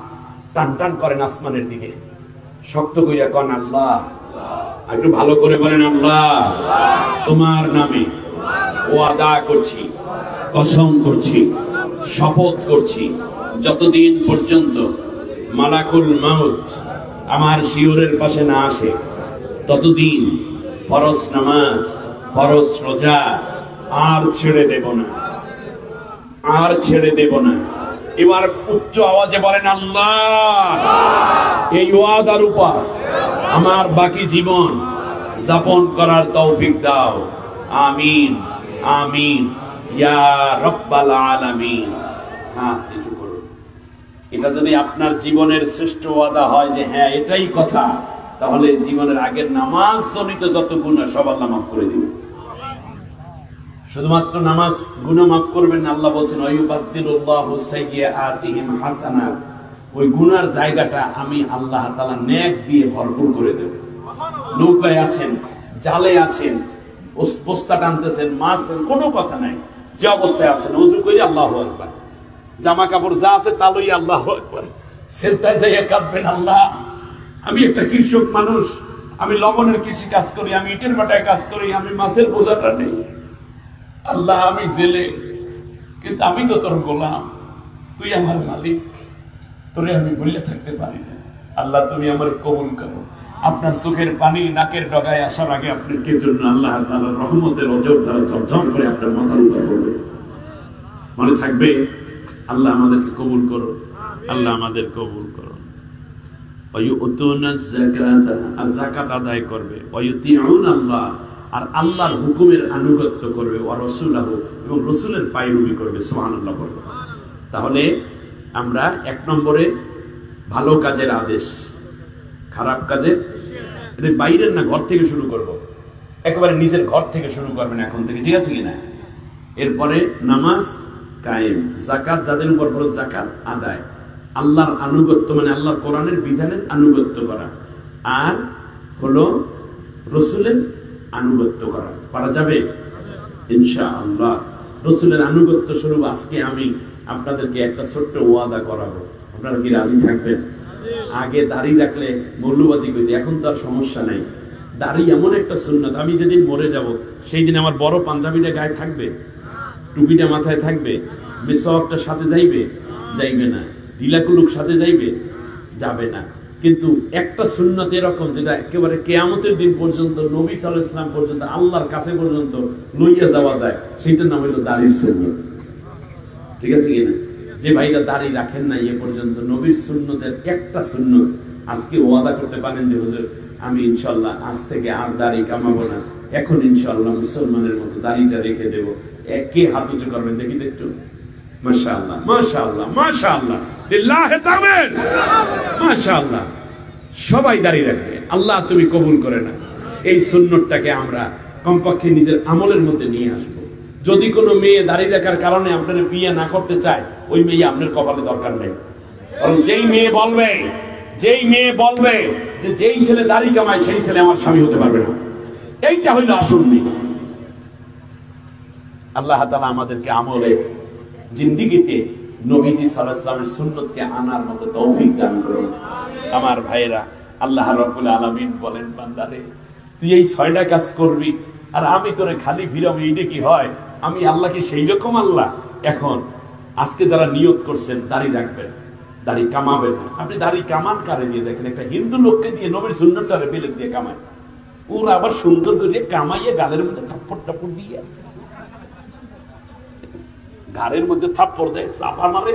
টান টান করেন আসমানের দিকে, শক্ত কইরা কন আল্লাহ। একটু ভালো করে বলেন আল্লাহ তোমার নামে ওয়াদা করছি, কসম করছি, শপথ করছি, যতদিন পর্যন্ত মালাকুল মাউত আমার শিয়রের পাশে না আসে ততদিন ফরজ নামাজ, ফরজ রোজা আর ছেড়ে দেব না, আর ছেড়ে দেব না। এবার উচ্চ আওয়াজে বলেন আল্লাহ এই ওয়াদার উপর আমার বাকি জীবন যাপন করার তৌফিক দাও, আমিন আমিন ইয়া রাব্বাল আলামিন। হ্যাঁ, কিছু করুন। এটা যদি আপনার জীবনের শ্রেষ্ঠ ওয়াদা হয় যে হ্যাঁ এটাই কথা, তাহলে জীবনের আগের নামাজ জনিত যত গুনাহ সব আল্লাহ মাফ করে দিবেন। শুধুমাত্র নামাজ গুনাহ মাফ করবেন না, আল্লাহ বলেন আইয়ুবাদদিলুল্লাহু সাইয়্যাতিহিম হাসানাত, ওই গুনার জায়গাটা আমি আল্লাহ তাআলা নেক দিয়ে ভরপুর করে দেব। নৌকায় আছেন, জালে আছেন, বস্তা টানতেছেন, মাছ টানতেছেন, কোনো কথা নাই, যে অবস্থায় আছেন ওযু করে আল্লাহু আকবার, জামা কাপড় যা আছে তা লইয়া আল্লাহু আকবার, সিজদায় যাইয়া কাঁদবেন আল্লাহ আমি একটা কৃষক মানুষ, আমি লবণের কৃষি কাজ করি, আমি ইটের ভাটায় কাজ করি, আমি মাছের বোঝাটা নেই, আল্লাহ আমি জেলে, কিন্তু আমি তো তোর গোলাম, তুই আমার মালিক, তোরে আমি বললে থাকতে পারি না। আল্লাহ তুমি আমার কবুল করো। আপনার চোখের পানি নাকের ডগায় আসার আগে আপনার কে জন্য আল্লাহ তাআলার রহমতের অজর দ্বারা ঝরঝর করে আপনার মাথার উপর পড়বে। মনে থাকবে? আল্লাহ আমাদেরকে কবুল করো, আল্লাহ আমাদের কবুল করো। ওয়ায়ুতুনা যাকাতা, আর যাকাত আদায় করবে, ওয়ায়ুতিউন আল্লাহ, আর আল্লাহর হুকুমের আনুগত্য করবে, ওয়া রাসূলহু, এবং রাসূলের পায়রবি করবে। সুবহানাল্লাহ বলবে। তাহলে আমরা 1 নম্বরে ভালো কাজের আদেশ, খারাপ কাজে এটা বাইরের না, ঘর থেকে শুরু করব, একেবারে নিজের ঘর থেকে শুরু করবেন এখন থেকে, ঠিক আছে কিনা? এরপরে নামাজ কায়েম, যাকাত যাদের উপর ফরজ যাকাত আদায়, আল্লাহর আনুগত্য মানে আল্লাহর কোরআনের বিধানের আনুগত্য করা, আর হলো রাসূলের আনুগত্য করা। পারা যাবে ইনশাআল্লাহ। রাসূলের আনুগত্য স্বরূপ আজকে আমি আপনাদেরকে একটা ছোট্ট ওয়াদা করাবো, আপনারা কি রাজি থাকবেন? আগে দাড়ি রাখলে মৌলবাদী কইতে, এখন তো আর সমস্যা নাই। দাড়ি এমন একটা সুন্নাত, আমি যেদিন মরে যাব সেই দিন আমার বড় পাঞ্জাবিটা গায়ে থাকবে, টুপিটা মাথায় থাকবে, মিসওয়াকটা সাথে যাইবে, যাইবে না, ঢিলাকুলুক সাথে যাইবে, যাবে না। কিন্তু একটা সুন্নাত এরকম যেটা একেবারে কিয়ামতের দিন পর্যন্ত, নবী সাল্লাল্লাহু আলাইহি ওয়াসাল্লাম পর্যন্ত, আল্লাহর কাছে পর্যন্ত লইয়া যাওয়া যায়, সেটার নাম হলো দাড়ির সুন্নাত, ঠিক আছে কিনা? যে ভাইরা দাড়ি রাখেন না এ পর্যন্ত, নবীর সুন্নতের একটা সুন্নত আজকে ওয়াদা করতে পারেন যে হুজুর আমি ইনশাআল্লাহ আজ থেকে আর দাড়ি কামাবো না, এখন ইনশাআল্লাহ মুসলমানের মতো দাড়িটা রেখে দেব। কে হাত উঁচু করবেন দেখি তো একটু? মাশাআল্লাহ মাশাআল্লাহ মাশাআল্লাহ, লিল্লাহি তাআলা মাশাআল্লাহ। সবাই দাড়ি রাখবে, আল্লাহ তুমি কবুল করে না। এই সুন্নতটাকে আমরা কমপক্ষে নিজের আমলের মধ্যে নিয়ে আসবো। যদি কোনো মেয়ে দাঁড়িয়ে রাখার কারণে আপনার বিয়ে না করতে চায়, ওই মেয়ে আপনার কপালে দরকার নেই। কারণ যেই মেয়ে বলবে যে যেই ছেলে দাড়ি কামায় সেই ছেলে আমার স্বামী হতে পারবে না, এইটা হইল আসল মেয়ে। আল্লাহ তাআলা আমাদেরকে আমলে জিন্দেগিতে নবীজি সাল্লাল্লাহু আলাইহি ওয়াসাল্লামের সুন্নতকে আনার মতো তৌফিক দান করুন। আমার ভাইয়েরা, আল্লাহ রাব্বুল আলামিন বলেন, বান্দারে তুই এই 6টা কাজ করবি আর আমি তোরে খালি ফিরাবো, এইটা কি হয়? আমি আল্লাহ কি সেই রকম আল্লাহ? এখন আজকে যারা নিয়ত করছেন দাড়ি রাখবেন, দাড়ি কামাবেন, আপনি দাড়ি কামান কারে দিয়ে দেখেন? একটা হিন্দু লোককে দিয়ে নবীর সুন্নতটারে বেলে দিয়ে কামায়, ওরা আবার সুন্দর করে কামাইয়ে গালের মধ্যে থাপ্পড় টাপ্পড় দিয়ে, ঘাড়ের মধ্যে থাপ্পড় দেয়, চাপা মারে,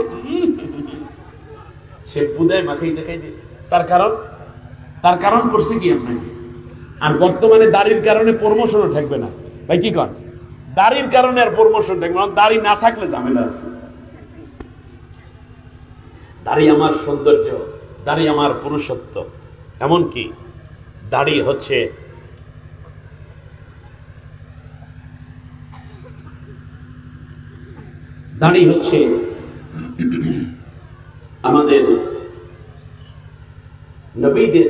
সে বুদায় মাখাই দেখাই দিয়ে। তার কারণ করছে কি আপনাকে? আর বর্তমানে দাড়ির কারণে প্রমোশনও থাকবে না ভাই, কি কর? দাড়ির কারণে আর প্রমোশন থাকবে না, দাড়ি না থাকলে ঝামেলা আছে। দাড়ি আমার সৌন্দর্য, দাড়ি আমার পুরুষত্ব। এমনকি দাড়ি হচ্ছে আমাদের নবীদের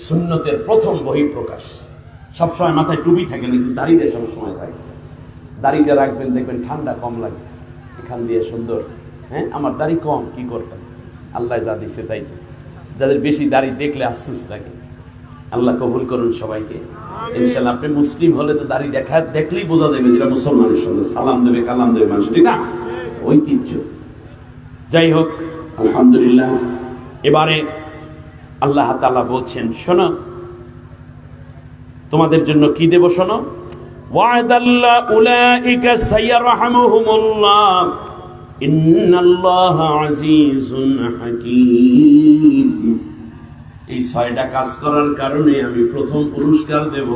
সুন্নতের প্রথম বহিঃপ্রকাশ। সবসময় মাথায় টুপি থাকে না, কিন্তু দাড়িটা সবসময় থাকে। দাড়িটা রাখবেন, দেখবেন ঠান্ডা কম লাগে, এখান দিয়ে সুন্দর। হ্যাঁ, আমার দাড়ি কম, কি করতাম? আল্লাহ যা দিছে তাই তো। যাদের বেশি দাড়ি দেখলে আফসোস লাগে। আল্লাহ কবুল করুন সবাইকে ইনশাআল্লাহ। আপনি মুসলিম হলে তো দাড়ি দেখলেই বোঝা যাবে যেটা মুসলমানের সঙ্গে সালাম দেবে, কালাম দেবে মানুষ, ঠিক না? ঐতিহ্য। যাই হোক, আলহামদুলিল্লাহ। এবারে আল্লাহ তাআলা বলছেন, শোনো তোমাদের জন্য কি দেব, শোনো। ওয়া'দাল্লাহ উলাইকা সাইয়ারহামুহুমুল্লাহ ইন্নাল্লাহা আজিজুন হাকীম। এই 6টা কাজ করার কারণে আমি প্রথম পুরস্কার দেব।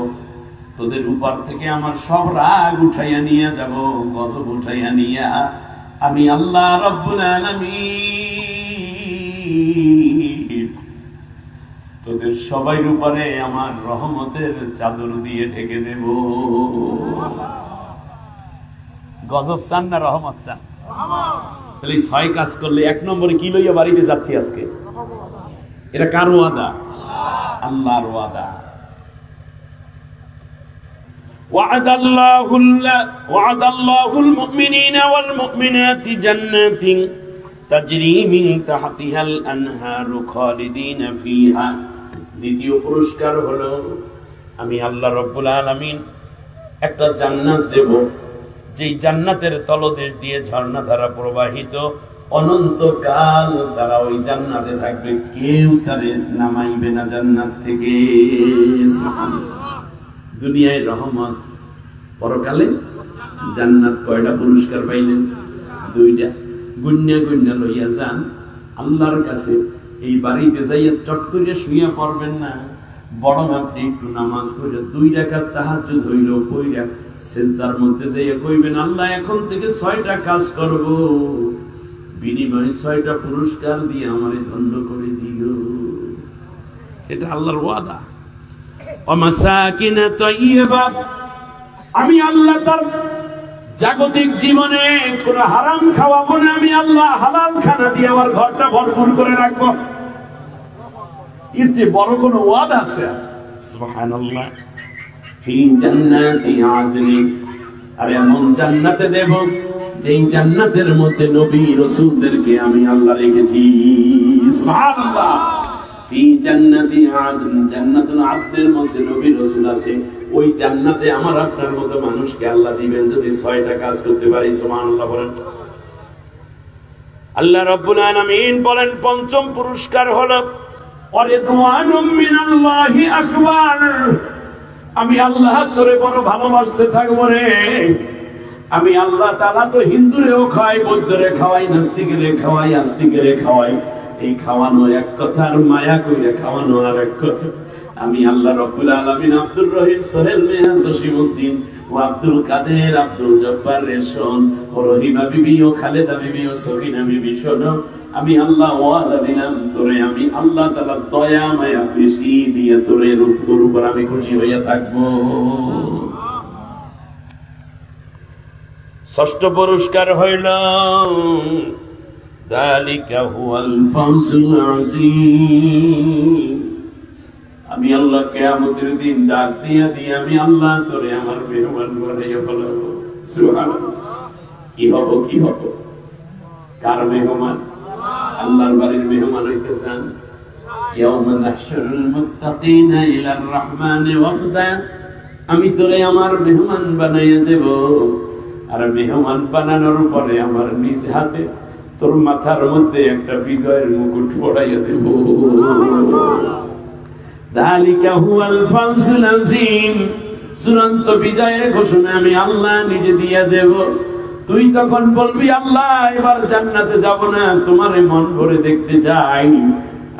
তোদের উপর থেকে আমার সব রাগ উঠাইয়া নিয়ে যাব, গজব উঠাইয়া নিয়া আমি আল্লাহ রাব্বুল আলামিন তোদের সবাই উপরে আমার রহমতের চাদর দিয়ে ঢেকে দেব। গজব চান না রহমত চান? তাহলে 6 কাজ করলে 1 নম্বরে কি লইয়া বাড়িতে যাচ্ছি আজকে? এটা কার ওয়াদা? আল্লাহর ওয়াদা। وعد الله المؤمنين والمؤمنات جنات تجري من تحتها الأنهار خالدين فيها। দ্বিতীয় পুরস্কার হলো আমি আল্লাহ রাব্বুল আলামিন একটা জান্নাত দেব, যেই জান্নাতের তলদেশ দিয়ে ঝর্ণা ধারা প্রবাহিত, অনন্তকাল তারা ওই জান্নাতে থাকবে, কেউ তাদের নামাইবে না জান্নাত থেকে। দুনিয়ায় রহমত, পরকালে জান্নাত। কয়টা পুরস্কার পাইলেন? 2টা। গুন্না গুন্না লইয়া যান আল্লাহর কাছে। এই বাড়িতে যাইয়া চট করে শুইয়া পড়বেন না, বরং আপনি একটু নামাজ পড়ে 2 রাকাত তাহাজ্জুদ হইল কইরা সিজদার মধ্যে যাইয়া কইবেন, আল্লাহ এখন থেকে 6টা কাজ করব, বিনিময়ে 6টা পুরস্কার দিয়ে আমারে ধন্য করে দিও। এটা আল্লাহর ওয়াদা। ওয়ামাসাকিন তাইয়্যিবা। আমি আল্লাহ তার জাগতিক জীবনে কোন হারাম খাওয়াবো না, আমি আল্লাহ হালাল খানা দিয়ে আমার ঘরটা ভরপুর করে রাখবো। এর চেয়ে বড় কোন ওয়াদা আছে? সুবহানাল্লাহ। ফি জান্নাতি আদনি। আর এমন জান্নাতে দেব যেই জান্নাতের মধ্যে নবী রাসূলদেরকে আমি আল্লাহ রেখেছি। সুবহানাল্লাহ। ফি জান্নাতি আদন। জান্নাতুল আদনের মধ্যে নবী রাসূল আছে। ওই জান্নাতে আমার আপনার মতো মানুষকে আল্লাহ দিবেন যদি 6টা কাজ করতে পারি। সুবহানাল্লাহ বলেন। আল্লাহ রাব্বুল আলামিন বলেন, পঞ্চম পুরস্কার হলো ওয়ারিদওয়ানুম মিনাল্লাহি আকবার। আমি আল্লাহ তোরে বড় ভালোবাসতে থাকবো রে। আমি আল্লাহ তাআলা তো হিন্দুরেও খাওয়াই, বৌদ্ধরে খাওয়াই, নাস্তিকেরে খাওয়াই, আস্তিকেরে খাওয়াই। এই খাওয়ানো এক কথা, আর মায়া কইরা খাওয়ানো আর এক কথা। আমি আল্লাহ রাব্বুল আলামিন আব্দুর রহিম, সোহেল মিয়া, জসিমউদ্দিন ও আব্দুল কাদের, আব্দুল জব্বার রেশন ও রহিমা বিবি ও খালেদা বিবি ও সকিনা বিবি শোনো, আমি আল্লাহ ওয়াদা দিলাম তোরে আমি আল্লাহ তাআলা দয়া মায়া বেশি দিয়ে তোরে তোর উপর আমি খুশি হইয়া থাকবো। ষষ্ঠ পুরস্কার হইল যালিকা হুয়াল ফাউজুল আযীম। আমি আল্লাহ কিয়ামতের দিন ডাক দিয়া দিয়ে আমি আল্লাহ তোরে আমার মেহমান বানাইয়া ফেলাবো। সুবহানাল্লাহ। কি হব কি হব? কার মেহমান? আল্লাহর বাড়ির মেহমান হইতে চান? ইয়াউমা নাহশুরুল মুত্তাকিনা ইলার রহমানি ওয়াফদা। আমি তোরে আমার মেহমান বানাইয়া দেব, আর মেহমান বানানোর পরে আমার নিজ হাতে তোর মাথার মধ্যে একটা বিজয়ের মুকুট পরাইয়া দেব। যালিকা হুয়াল ফাউজুল আযীম। চূড়ান্ত বিজয়ের ঘোষণা আমি আল্লাহ নিজে দিয়ে দেব। তুই তখন বলবি আল্লাহ এবার জান্নাতে যাব না, তোমারে মন ভরে দেখতে চাই।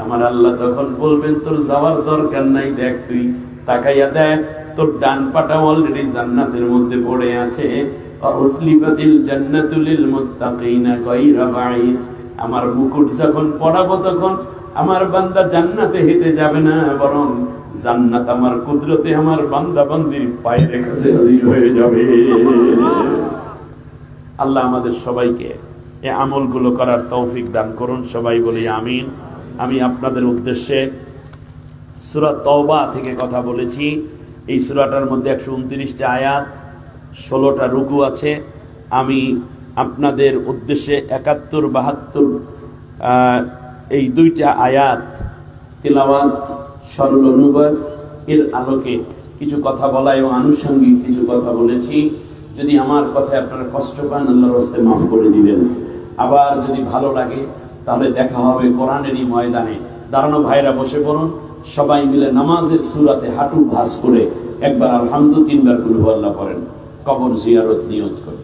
আমার আল্লাহ তখন বলবেন তোর যাওয়ার দরকার নাই, দেখ তুই তাকাইয়া দেখ তোর ডান পাটা অলরেডি জান্নাতের মধ্যে পড়ে আছে। আসলিবাতিল জান্নাতু লিল মুত্তাকিনা গায়রা বাঈদ। আমার মুকুট যখন পড়াবো তখন আমার বান্দা জান্নাতে হেঁটে যাবে না, বরং জান্নাত আমার কুদরতে আমার বান্দা বান্দির পায়ের কাছে হাজির হয়ে যাবে। আল্লাহ আমাদের সবাইকে এই আমলগুলো করার তৌফিক দান করুন। সবাই বলি আমিন। আমি আপনাদের উদ্দেশ্যে সূরা তওবা থেকে কথা বলেছি। এই সূরাটার মধ্যে 129টা আয়াত, 16টা রুকু আছে। আমি আপনাদের উদ্দেশ্যে 71, 72 এই দুইটা আয়াত তিলাওয়াত সরল অনুবাদ এর আলোকে কিছু কথা বলা এবং আনুষঙ্গিক কিছু কথা বলেছি। যদি আমার কথায় আপনারা কষ্ট পান আল্লাহর রাস্তায় মাফ করে দিবেন। আবার যদি ভালো লাগে তাহলে দেখা হবে কোরআনেরই ময়দানে। দাঁড়ানো ভাইরা বসে পড়ুন, সবাই মিলে নামাজের সূরাতে হাঁটু ভাঁজ করে একবার আলহামদু, 3বার কুল হুয়াল্লাহ পড়েন, কবর জিয়ারত নিয়ত করে।